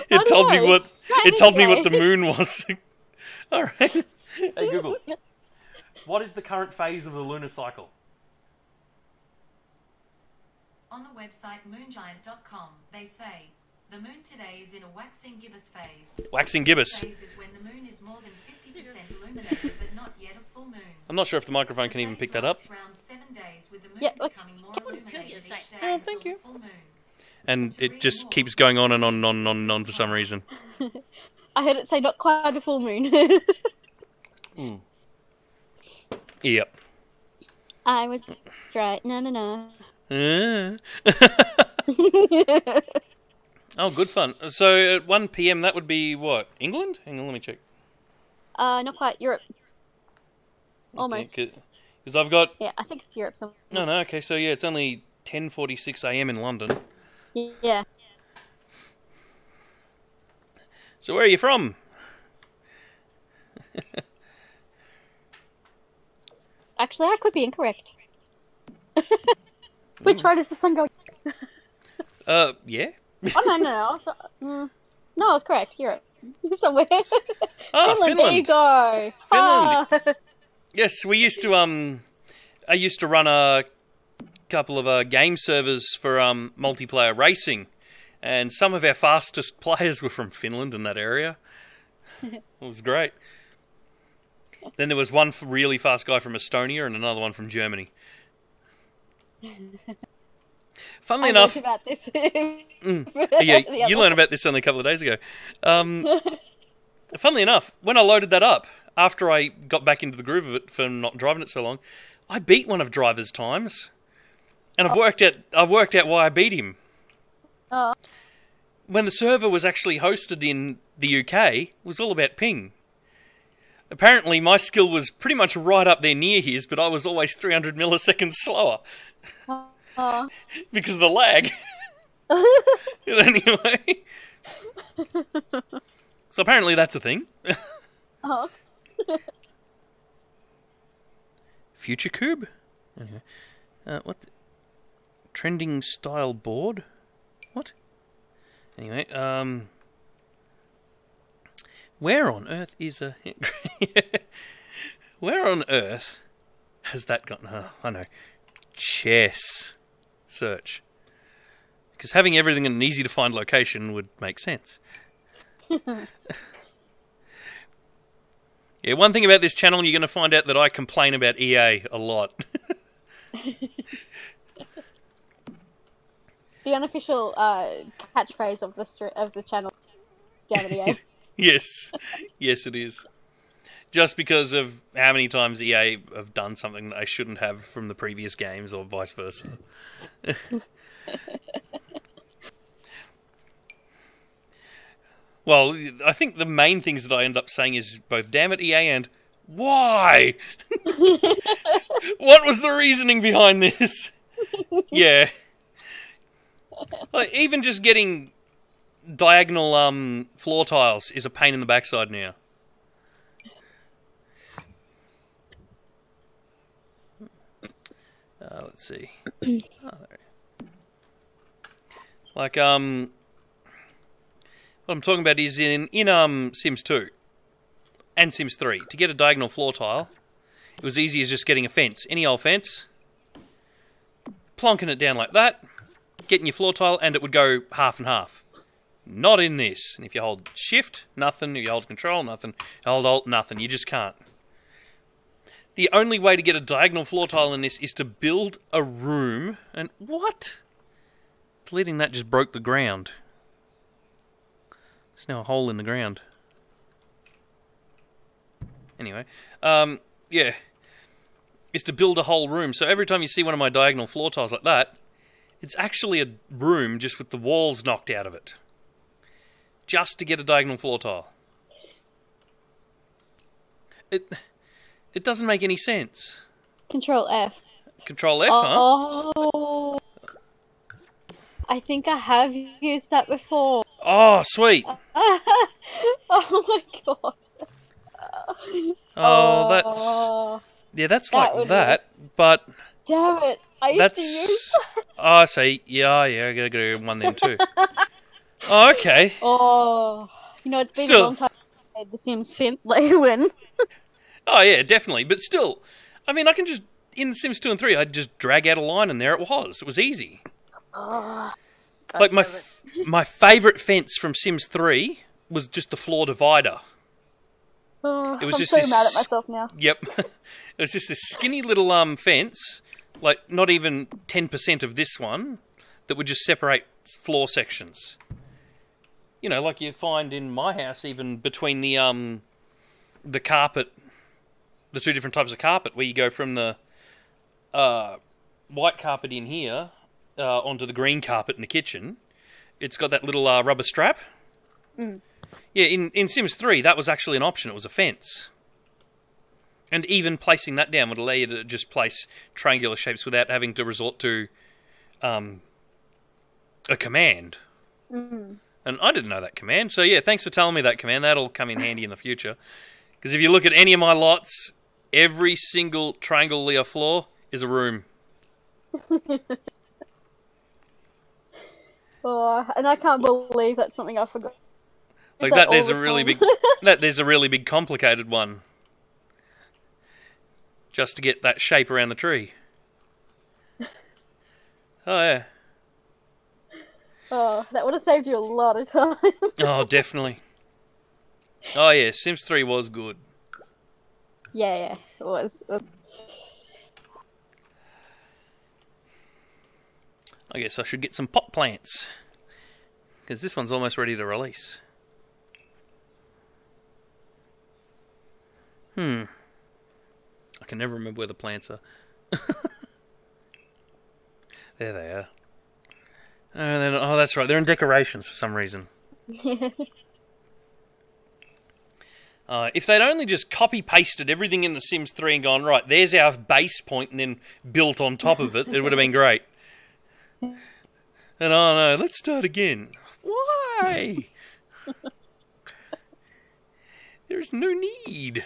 It told me what. It told me what the moon was. All right. Hey Google, what is the current phase of the lunar cycle? On the website moongiant.com, they say, the moon today is in a waxing gibbous phase. Waxing gibbous. Phase is when the moon is more than 50% illuminated, but not yet a full moon. I'm not sure if the microphone can even pick that up. Around 7 days, with the moon Yeah, becoming more illuminated each day Oh, thank you. until the full moon. And it just keeps going on and on and on and on and on for some reason. I heard it say not quite a full moon. Yep. I was right. No. Oh, good fun. So at 1 PM, that would be what? England? Hang on, let me check. Not quite. Europe. Almost. Because I've got... Yeah, I think it's Europe somewhere. No, okay, so yeah, it's only 10:46 AM in London. Yeah. So where are you from? Actually, I could be incorrect. Which way does the sun go? Yeah. Oh, no. No, I was correct. Europe. Somewhere. Finland. There you go. Finland. Ah. Yes, we used to, I used to run a couple of game servers for multiplayer racing, and some of our fastest players were from Finland in that area. It was great. Then there was one really fast guy from Estonia and another one from Germany. Funnily enough, about this. yeah, you learned about this only a couple of days ago. Funnily enough, when I loaded that up, after I got back into the groove of it for not driving it so long, I beat one of Driver's times, and I've worked out why I beat him. Oh. When the server was actually hosted in the UK, it was all about ping. Apparently, my skill was pretty much right up there near his, but I was always 300 milliseconds slower. Because of the lag. Anyway. So apparently that's a thing. Oh. Future Cube? Okay. What? Trending style board? What? Anyway, where on earth is a... Where on earth has that gone? I know. Chess. Search. Because having everything in an easy to find location would make sense. Yeah, one thing about this channel, you're going to find out that I complain about EA a lot. The unofficial catchphrase of the channel. Damn it, EA. Yes. Yes, it is. Just because of how many times EA have done something that they shouldn't have from the previous games, or vice versa. Well, I think the main things that I end up saying is both damn it, EA, and why? What was the reasoning behind this? Yeah. Like, even just getting diagonal floor tiles is a pain in the backside now. Let's see. Like, what I'm talking about is in Sims 2 and Sims 3, to get a diagonal floor tile, it was easy as just getting a fence. Any old fence, plonking it down like that, getting your floor tile, and it would go half and half. Not in this. And if you hold Shift, nothing. If you hold Control, nothing. You hold Alt, nothing. You just can't. The only way to get a diagonal floor tile in this is to build a room. And what? Letting that just broke the ground. There's now a hole in the ground. Anyway, yeah. Is to build a whole room. So every time you see one of my diagonal floor tiles like that, it's actually a room just with the walls knocked out of it. Just to get a diagonal floor tile. It doesn't make any sense. Control F. Control F, huh? Oh. I think I have used that before. Oh, sweet. Oh my god. Oh, that's... Yeah, that's like that, but... Damn it. I used to use that. Oh, I see. Yeah, I gotta go one then too. Oh, okay. Oh. You know, it's been a long time since I played The Sims synth when... Oh, yeah, definitely. But still, I mean, I can just... In Sims 2 and 3, I'd just drag out a line and there it was. It was easy. Oh, like, my favourite fence from Sims 3 was just the floor divider. Oh, it was I'm just so mad at myself now. Yep. It was just this skinny little fence, like not even 10% of this one, that would just separate floor sections. You know, like you find in my house, even between the carpet, the two different types of carpet, where you go from the white carpet in here onto the green carpet in the kitchen. It's got that little rubber strap. Mm. Yeah, in Sims 3, that was actually an option. It was a fence. And even placing that down would allow you to just place triangular shapes without having to resort to a command. Mm. And I didn't know that command. So yeah, thanks for telling me that command. That'll come in handy in the future. Because if you look at any of my lots, every single triangle layer floor is a room. Oh, and I can't believe that's something I forgot. Like that, there's a really big, there's a really big complicated one. Just to get that shape around the tree. Oh yeah. Oh, that would have saved you a lot of time. Oh, definitely. Oh yeah, Sims 3 was good. Yeah, it was. I guess I should get some pot plants. Because this one's almost ready to release. I can never remember where the plants are. There they are. And then, oh, that's right. They're in decorations for some reason. If they'd only just copy-pasted everything in The Sims 3 and gone, right, there's our base point, and then built on top of it, it would have been great. And oh no, let's start again. Why? There's no need.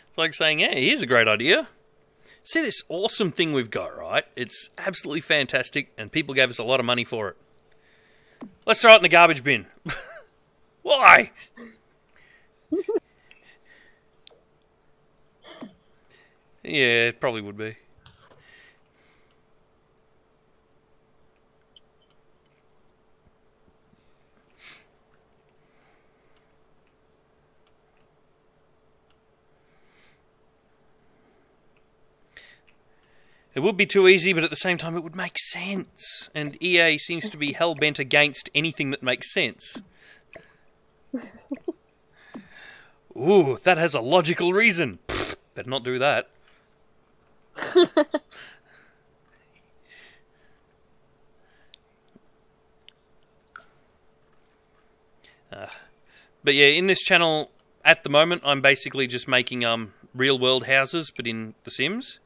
It's like saying, hey, here's a great idea. See this awesome thing we've got, right? It's absolutely fantastic, and people gave us a lot of money for it. Let's throw it in the garbage bin. Why? Yeah, it probably would be. It would be too easy, but at the same time it would make sense. And EA seems to be hell-bent against anything that makes sense. Ooh, that has a logical reason. Pfft, better not do that. But yeah, in this channel, at the moment, I'm basically just making real-world houses, but in The Sims.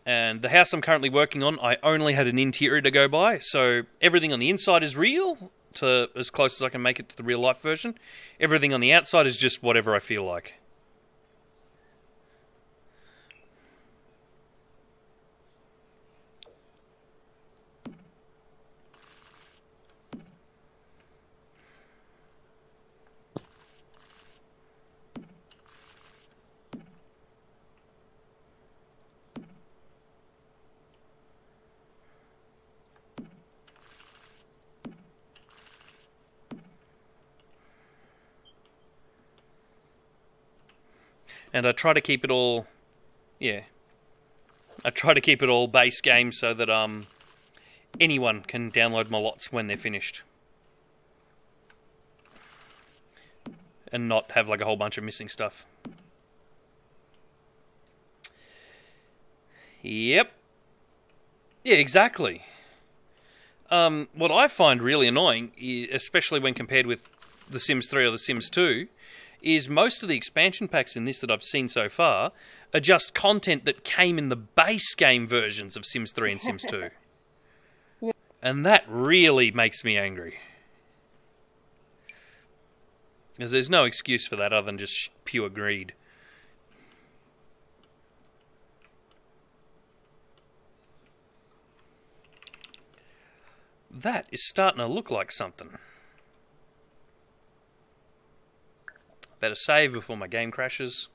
And the house I'm currently working on, I only had an interior to go by, so everything on the inside is real, to as close as I can make it to the real-life version. Everything on the outside is just whatever I feel like. And I try to keep it all, I try to keep it all base game so that anyone can download my lots when they're finished. And not have like a whole bunch of missing stuff. Yep. Yeah, exactly. What I find really annoying, especially when compared with The Sims 3 or The Sims 2, is most of the expansion packs in this that I've seen so far are just content that came in the base game versions of Sims 3 and Sims 2. Yeah. And that really makes me angry. Because there's no excuse for that other than just pure greed. That is starting to look like something. Better save before my game crashes.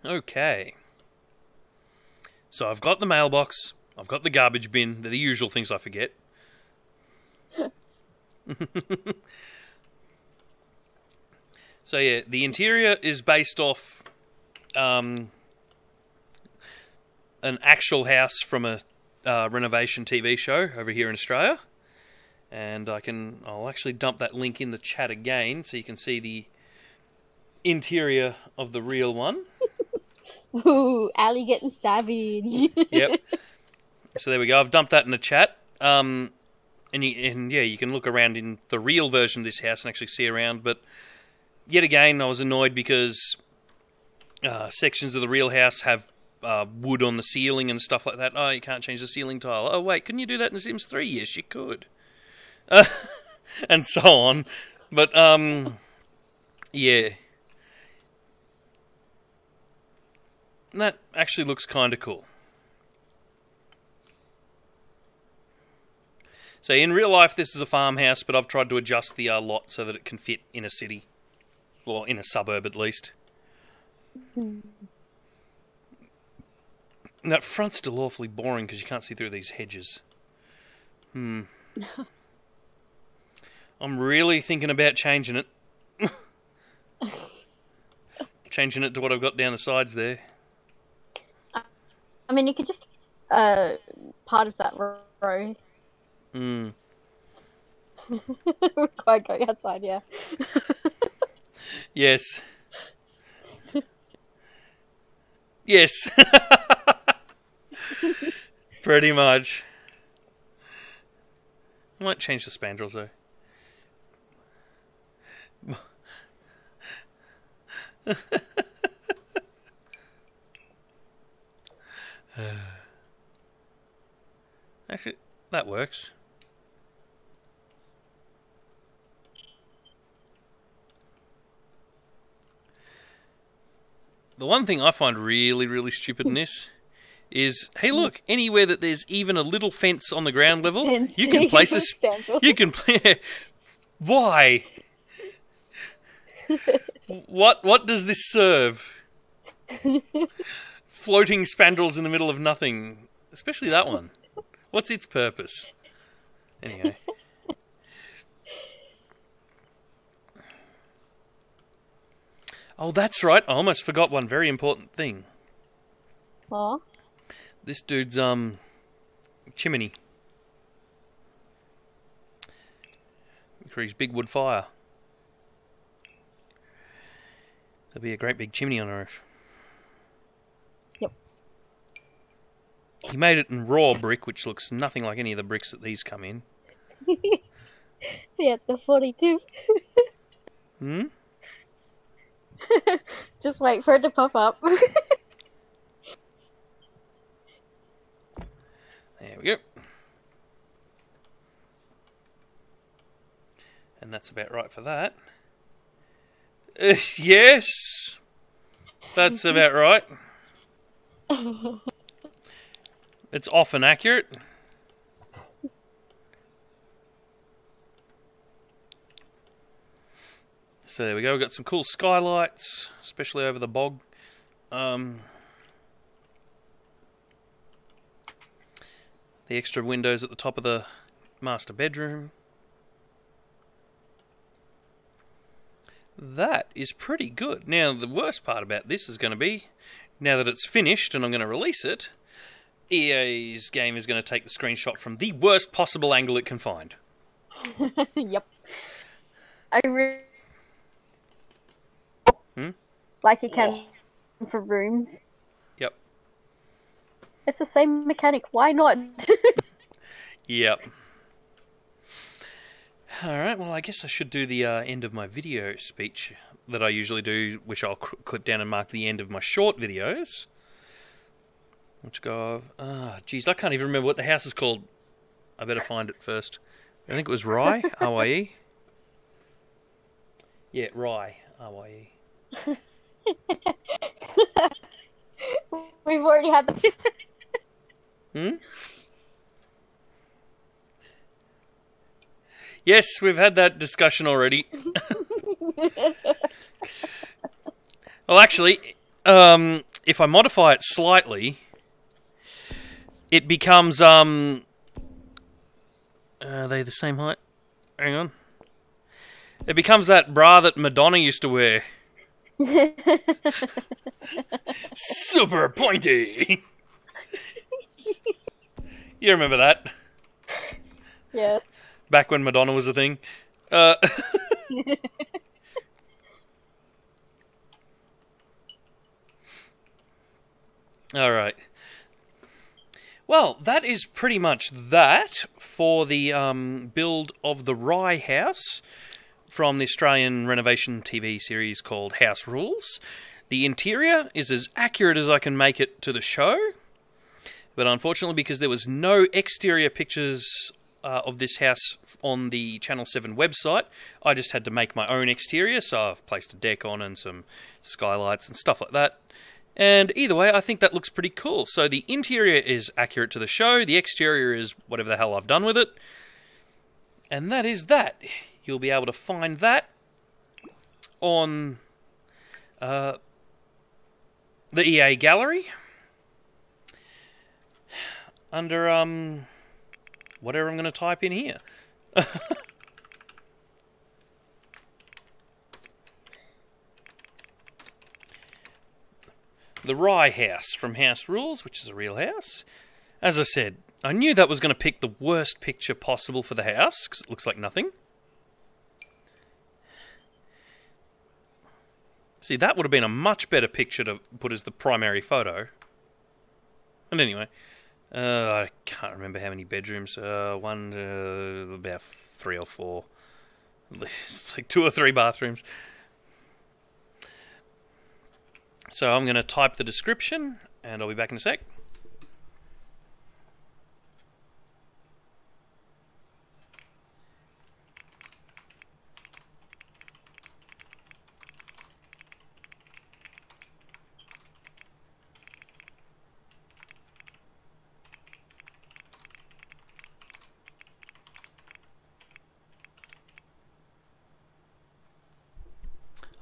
Okay. So I've got the mailbox, I've got the garbage bin, they're the usual things I forget. So yeah, the interior is based off an actual house from a renovation TV show over here in Australia. And I'll actually dump that link in the chat again so you can see the interior of the real one. Ooh, Ali getting savage. Yep. So there we go. I've dumped that in the chat. And yeah, you can look around in the real version of this house and actually see around. But yet again, I was annoyed because sections of the real house have wood on the ceiling and stuff like that. Oh, you can't change the ceiling tile. Oh, wait, couldn't you do that in Sims 3? Yes, you could. And so on. But, yeah. That actually looks kind of cool. So in real life, this is a farmhouse, but I've tried to adjust the lot so that it can fit in a city. Or in a suburb, at least. And that front's still awfully boring because you can't see through these hedges. I'm really thinking about changing it. Changing it to what I've got down the sides there. I mean, you could just part of that row. Quite go outside, yeah. Yes. Yes. Pretty much. I might change the spandrels though. Actually, that works. The one thing I find really, really stupid in this is, hey, look, anywhere that there's even a little fence on the ground level, you can place a... You can play... Why? What does this serve? Floating spandrels in the middle of nothing. Especially that one. What's its purpose? Anyway. Oh, that's right. I almost forgot one very important thing. Aw. This dude's, chimney. For his big wood fire. There'll be a great big chimney on the roof. Yep. He made it in raw brick, which looks nothing like any of the bricks that these come in. Yeah, the 42. Hmm? Just wait for it to pop up. There we go. And that's about right for that. Yes! That's about right. It's often accurate. So there we go, we've got some cool skylights, especially over the bog. The extra windows at the top of the master bedroom. That is pretty good. Now, the worst part about this is going to be, now that it's finished and I'm going to release it, EA's game is going to take the screenshot from the worst possible angle it can find. Yep. Like you can for rooms. Yep. It's the same mechanic. Why not? Yep. Alright, well I guess I should do the end of my video speech that I usually do, which I'll clip down and mark the end of my short videos. Which go of... geez, I can't even remember what the house is called. I better find it first. I think it was Rye, R-Y-E. Yeah, Rye, R-Y-E. We've already had the... Hmm? Yes, we've had that discussion already. Well, actually, if I modify it slightly, it becomes, are they the same height? Hang on. It becomes that bra that Madonna used to wear. Super pointy! You remember that? Yeah. Back when Madonna was a thing. Alright. Well, that is pretty much that for the build of the Rye house from the Australian renovation TV series called HouseRules. The interior is as accurate as I can make it to the show, but unfortunately, because there was no exterior pictures of this house on the Channel 7 website, I just had to make my own exterior, so I've placed a deck on and some skylights and stuff like that. And either way, I think that looks pretty cool. So the interior is accurate to the show, the exterior is whatever the hell I've done with it. And that is that. You'll be able to find that on the EA gallery under whatever I'm going to type in here. The Rye house from HouseRules, which is a real house. As I said, I knew that was going to pick the worst picture possible for the house, because it looks like nothing. See, that would have been a much better picture to put as the primary photo. And anyway, I can't remember how many bedrooms. About 3 or 4. Like 2 or 3 bathrooms. So I'm going to type the description, and I'll be back in a sec.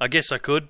I guess I could.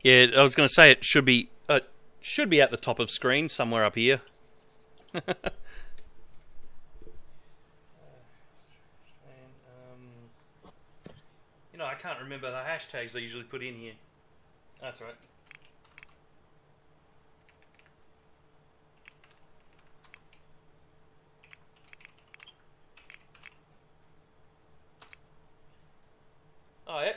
Yeah, I was going to say it should be at the top of screen, somewhere up here. I can't remember the hashtags they usually put in here. That's right. Oh, yeah.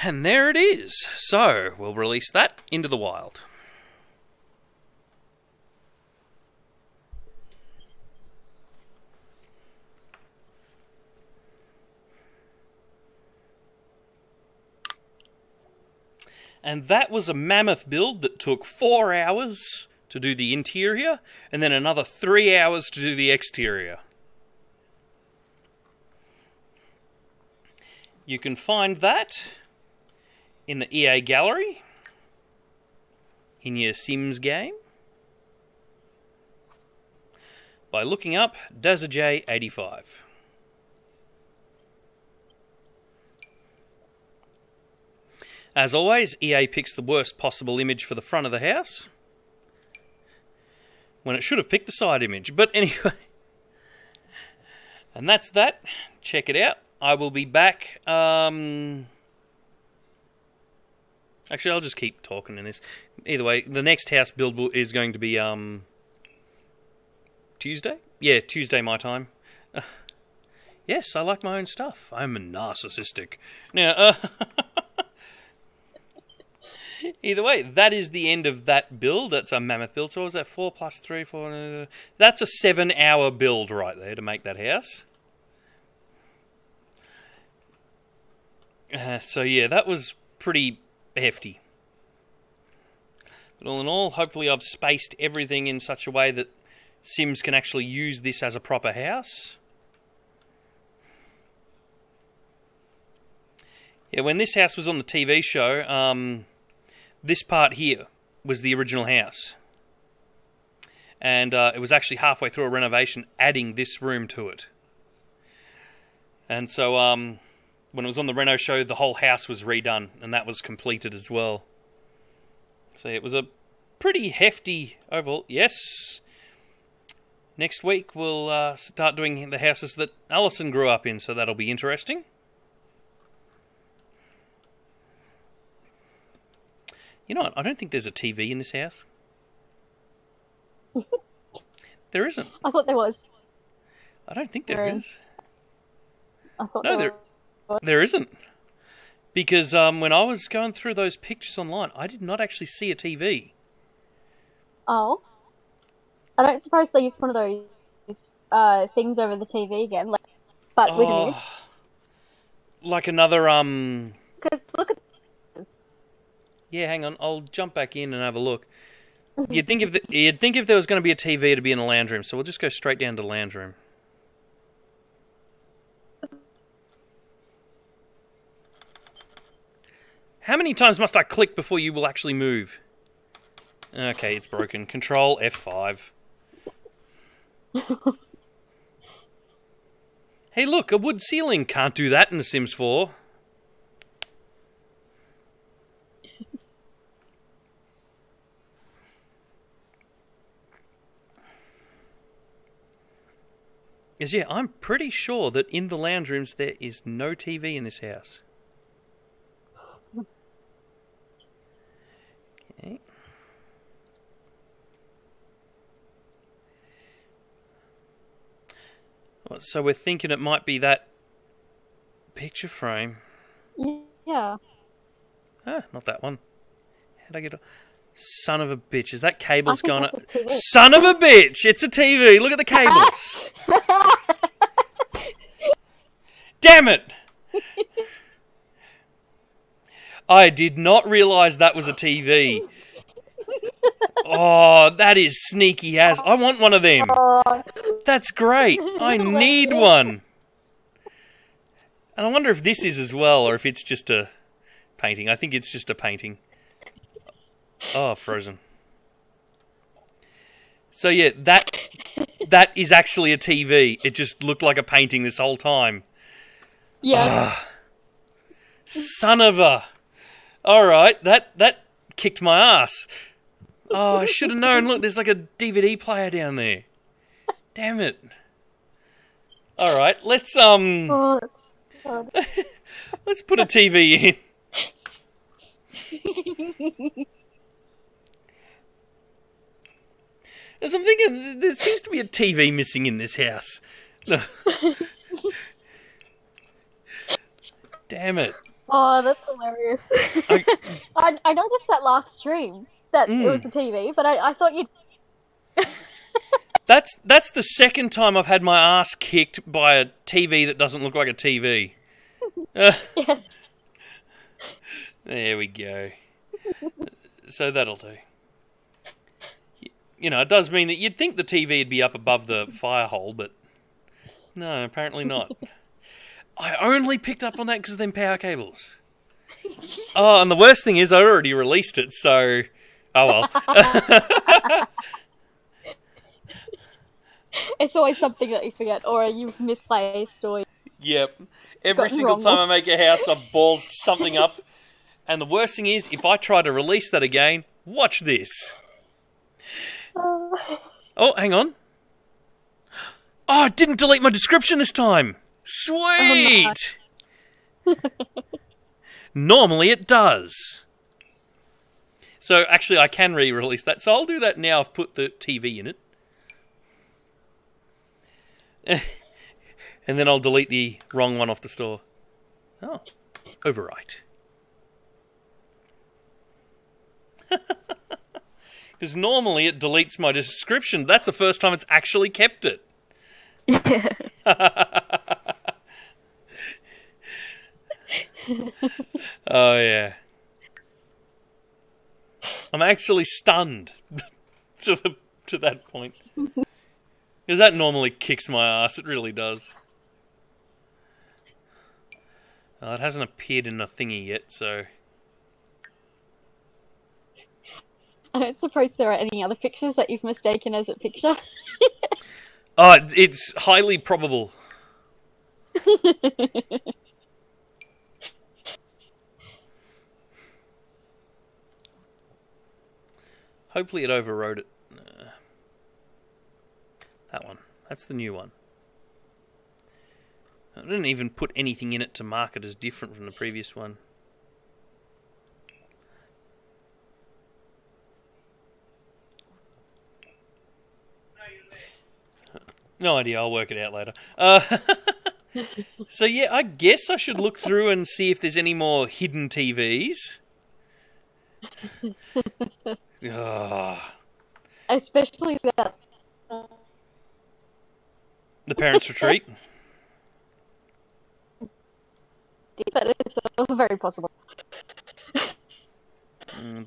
And there it is. So, we'll release that into the wild. And that was a mammoth build that took 4 hours to do the interior, and then another 3 hours to do the exterior. You can find that in the EA gallery, in your Sims game, by looking up DazzaJay 85. As always, EA picks the worst possible image for the front of the house, when it should have picked the side image. But anyway, and that's that. Check it out. I will be back. Actually, I'll just keep talking in this. Either way, the next house build is going to be Tuesday? Yeah, Tuesday my time. Yes, I like my own stuff. I'm narcissistic. Now, either way, that is the end of that build. That's a mammoth build. So what was that? 4 plus 3, 4... That's a 7-hour build right there to make that house. So yeah, that was pretty hefty. But all in all, hopefully I've spaced everything in such a way that Sims can actually use this as a proper house. Yeah, when this house was on the TV show, this part here was the original house. And it was actually halfway through a renovation, adding this room to it. And so, when it was on the Reno show, the whole house was redone, and that was completed as well. So it was a pretty hefty overhaul. Yes. Next week we'll start doing the houses that Alison grew up in, so that'll be interesting. You know what? I don't think there's a TV in this house. There isn't. I thought there was. I don't think there is. I thought there isn't. Because when I was going through those pictures online, I did not actually see a TV. Oh. I don't suppose they used one of those things over the TV again, but with an image. Like another Because look at this. Yeah, hang on. I'll jump back in and have a look. You'd think if there was going to be a TV, it'd be in the lounge room. So we'll just go straight down to the lounge room. How many times must I click before you will actually move? Okay, it's broken. Control F5. Hey, look, a wood ceiling. Can't do that in The Sims 4. Because, yeah, I'm pretty sure that in the lounge rooms there is no TV in this house. Okay. So we're thinking it might be that picture frame. Yeah. Ah, not that one. How'd I get... Son of a bitch. Is that cable's gone up? Son of a bitch! It's a TV! Look at the cables! Damn it! I did not realise that was a TV. Oh, that is sneaky as. I want one of them. That's great. I need one. And I wonder if this is as well, or if it's just a painting. I think it's just a painting. Oh, frozen. So yeah, that is actually a TV. It just looked like a painting this whole time. Yeah. Son of a... Alright, that kicked my ass. Oh, I should have known. Look, there's like a DVD player down there. Damn it. Alright, let's Oh, that's God. let's put a TV in. As I'm thinking, there seems to be a TV missing in this house. Damn it. Oh, that's hilarious. I noticed that last stream that it was a TV, but I thought you'd... That's the second time I've had my ass kicked by a TV that doesn't look like a TV. Yeah. There we go. So that'll do. You know, it does mean that you'd think the TV would be up above the fire hole, but no, apparently not. I only picked up on that because of them power cables. Oh, and the worst thing is I already released it, so... Oh well. It's always something that you forget, or you've misplaced, or... Yep. Every single time I make a house, I've ballsed something up. And the worst thing is, if I try to release that again, watch this. Oh, hang on. Oh, it didn't delete my description this time. Sweet! Oh, no. Normally it does. So, actually, I can re-release that. So I'll do that now. I've put the TV in it. And then I'll delete the wrong one off the store. Oh, overwrite. Because normally it deletes my description. That's the first time it's actually kept it. Oh, yeah. I'm actually stunned to that point. Because that normally kicks my ass. It really does. It hasn't appeared in a thingy yet, so... I don't suppose there are any other pictures that you've mistaken as a picture. Oh, it's highly probable. Hopefully it overrode it. That one. That's the new one. I didn't even put anything in it to mark it as different from the previous one. No idea, I'll work it out later. So yeah, I guess I should look through and see if there's any more hidden TVs. Especially that... The Parents' Retreat. But it's very possible.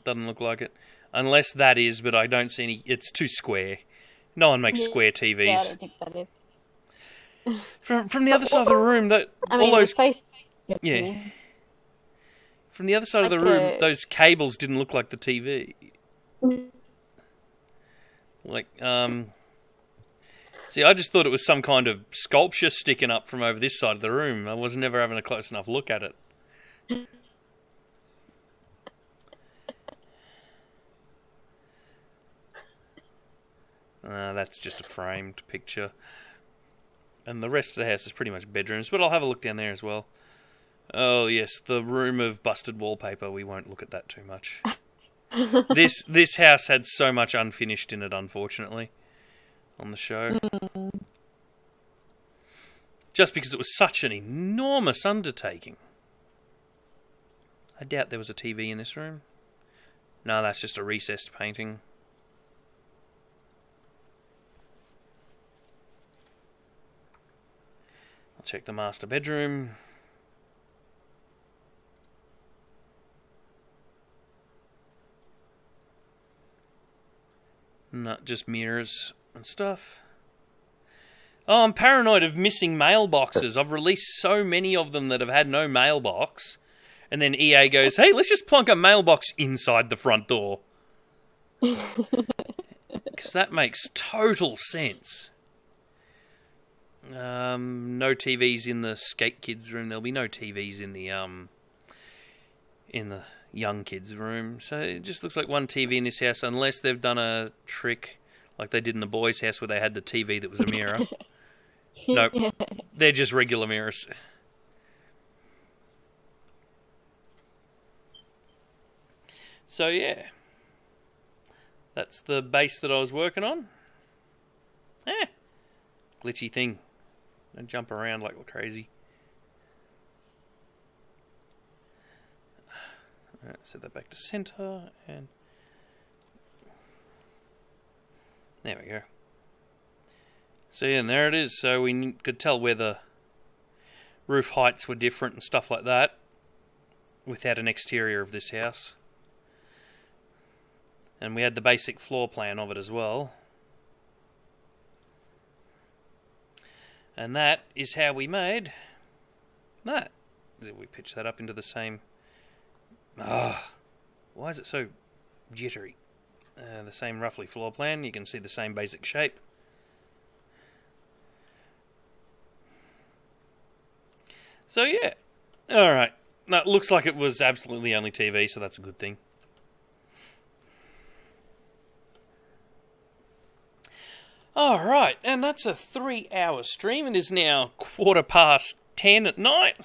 Doesn't look like it. Unless that is, but I don't see any... It's too square. No one makes square TVs. Yeah, I don't think that is. From the other side of the room, all those... Yeah. From the other side of the room, those cables didn't look like the TV. Like, See, I just thought it was some kind of sculpture sticking up from over this side of the room. I was never having a close enough look at it. That's just a framed picture. And the rest of the house is pretty much bedrooms, but I'll have a look down there as well. Oh, yes, the room of busted wallpaper. We won't look at that too much. This house had so much unfinished in it, unfortunately, on the show. Just because it was such an enormous undertaking. I doubt there was a TV in this room. No, that's just a recessed painting. I'll check the master bedroom. Not just mirrors and stuff. Oh, I'm paranoid of missing mailboxes. I've released so many of them that have had no mailbox. And then EA goes, hey, let's just plonk a mailbox inside the front door. Because that makes total sense. No TVs in the skate kids room. There'll be no TVs in the young kids room. So it just looks like one TV in this house, unless they've done a trick like they did in the boys' house where they had the TV that was a mirror. Nope. They're just regular mirrors. So yeah. That's the base that I was working on. Glitchy thing. Don't jump around like crazy. Alright, set that back to center, and there we go. So yeah, and there it is. So we could tell where the roof heights were different and stuff like that without an exterior of this house. And we had the basic floor plan of it as well. And that is how we made that. If we pitch that up into the same... why is it so jittery? The same roughly floor plan. You can see the same basic shape. So yeah. Alright. No, it looks like it was absolutely the only TV, so that's a good thing. Alright, and that's a 3-hour stream. It is now 10:15 at night.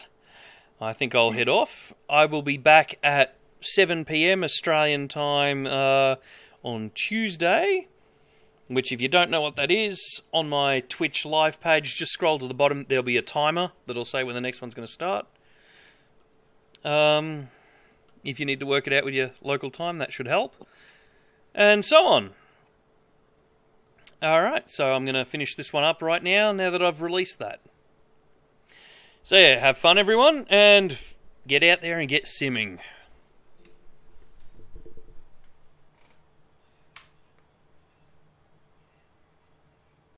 I think I'll head off. I will be back at 7 PM Australian time on Tuesday, which if you don't know what that is, on my Twitch live page, just scroll to the bottom. There'll be a timer that'll say when the next one's going to start. If you need to work it out with your local time, that should help. And so on. Alright, so I'm going to finish this one up right now that I've released that. So yeah, have fun everyone, and get out there and get simming.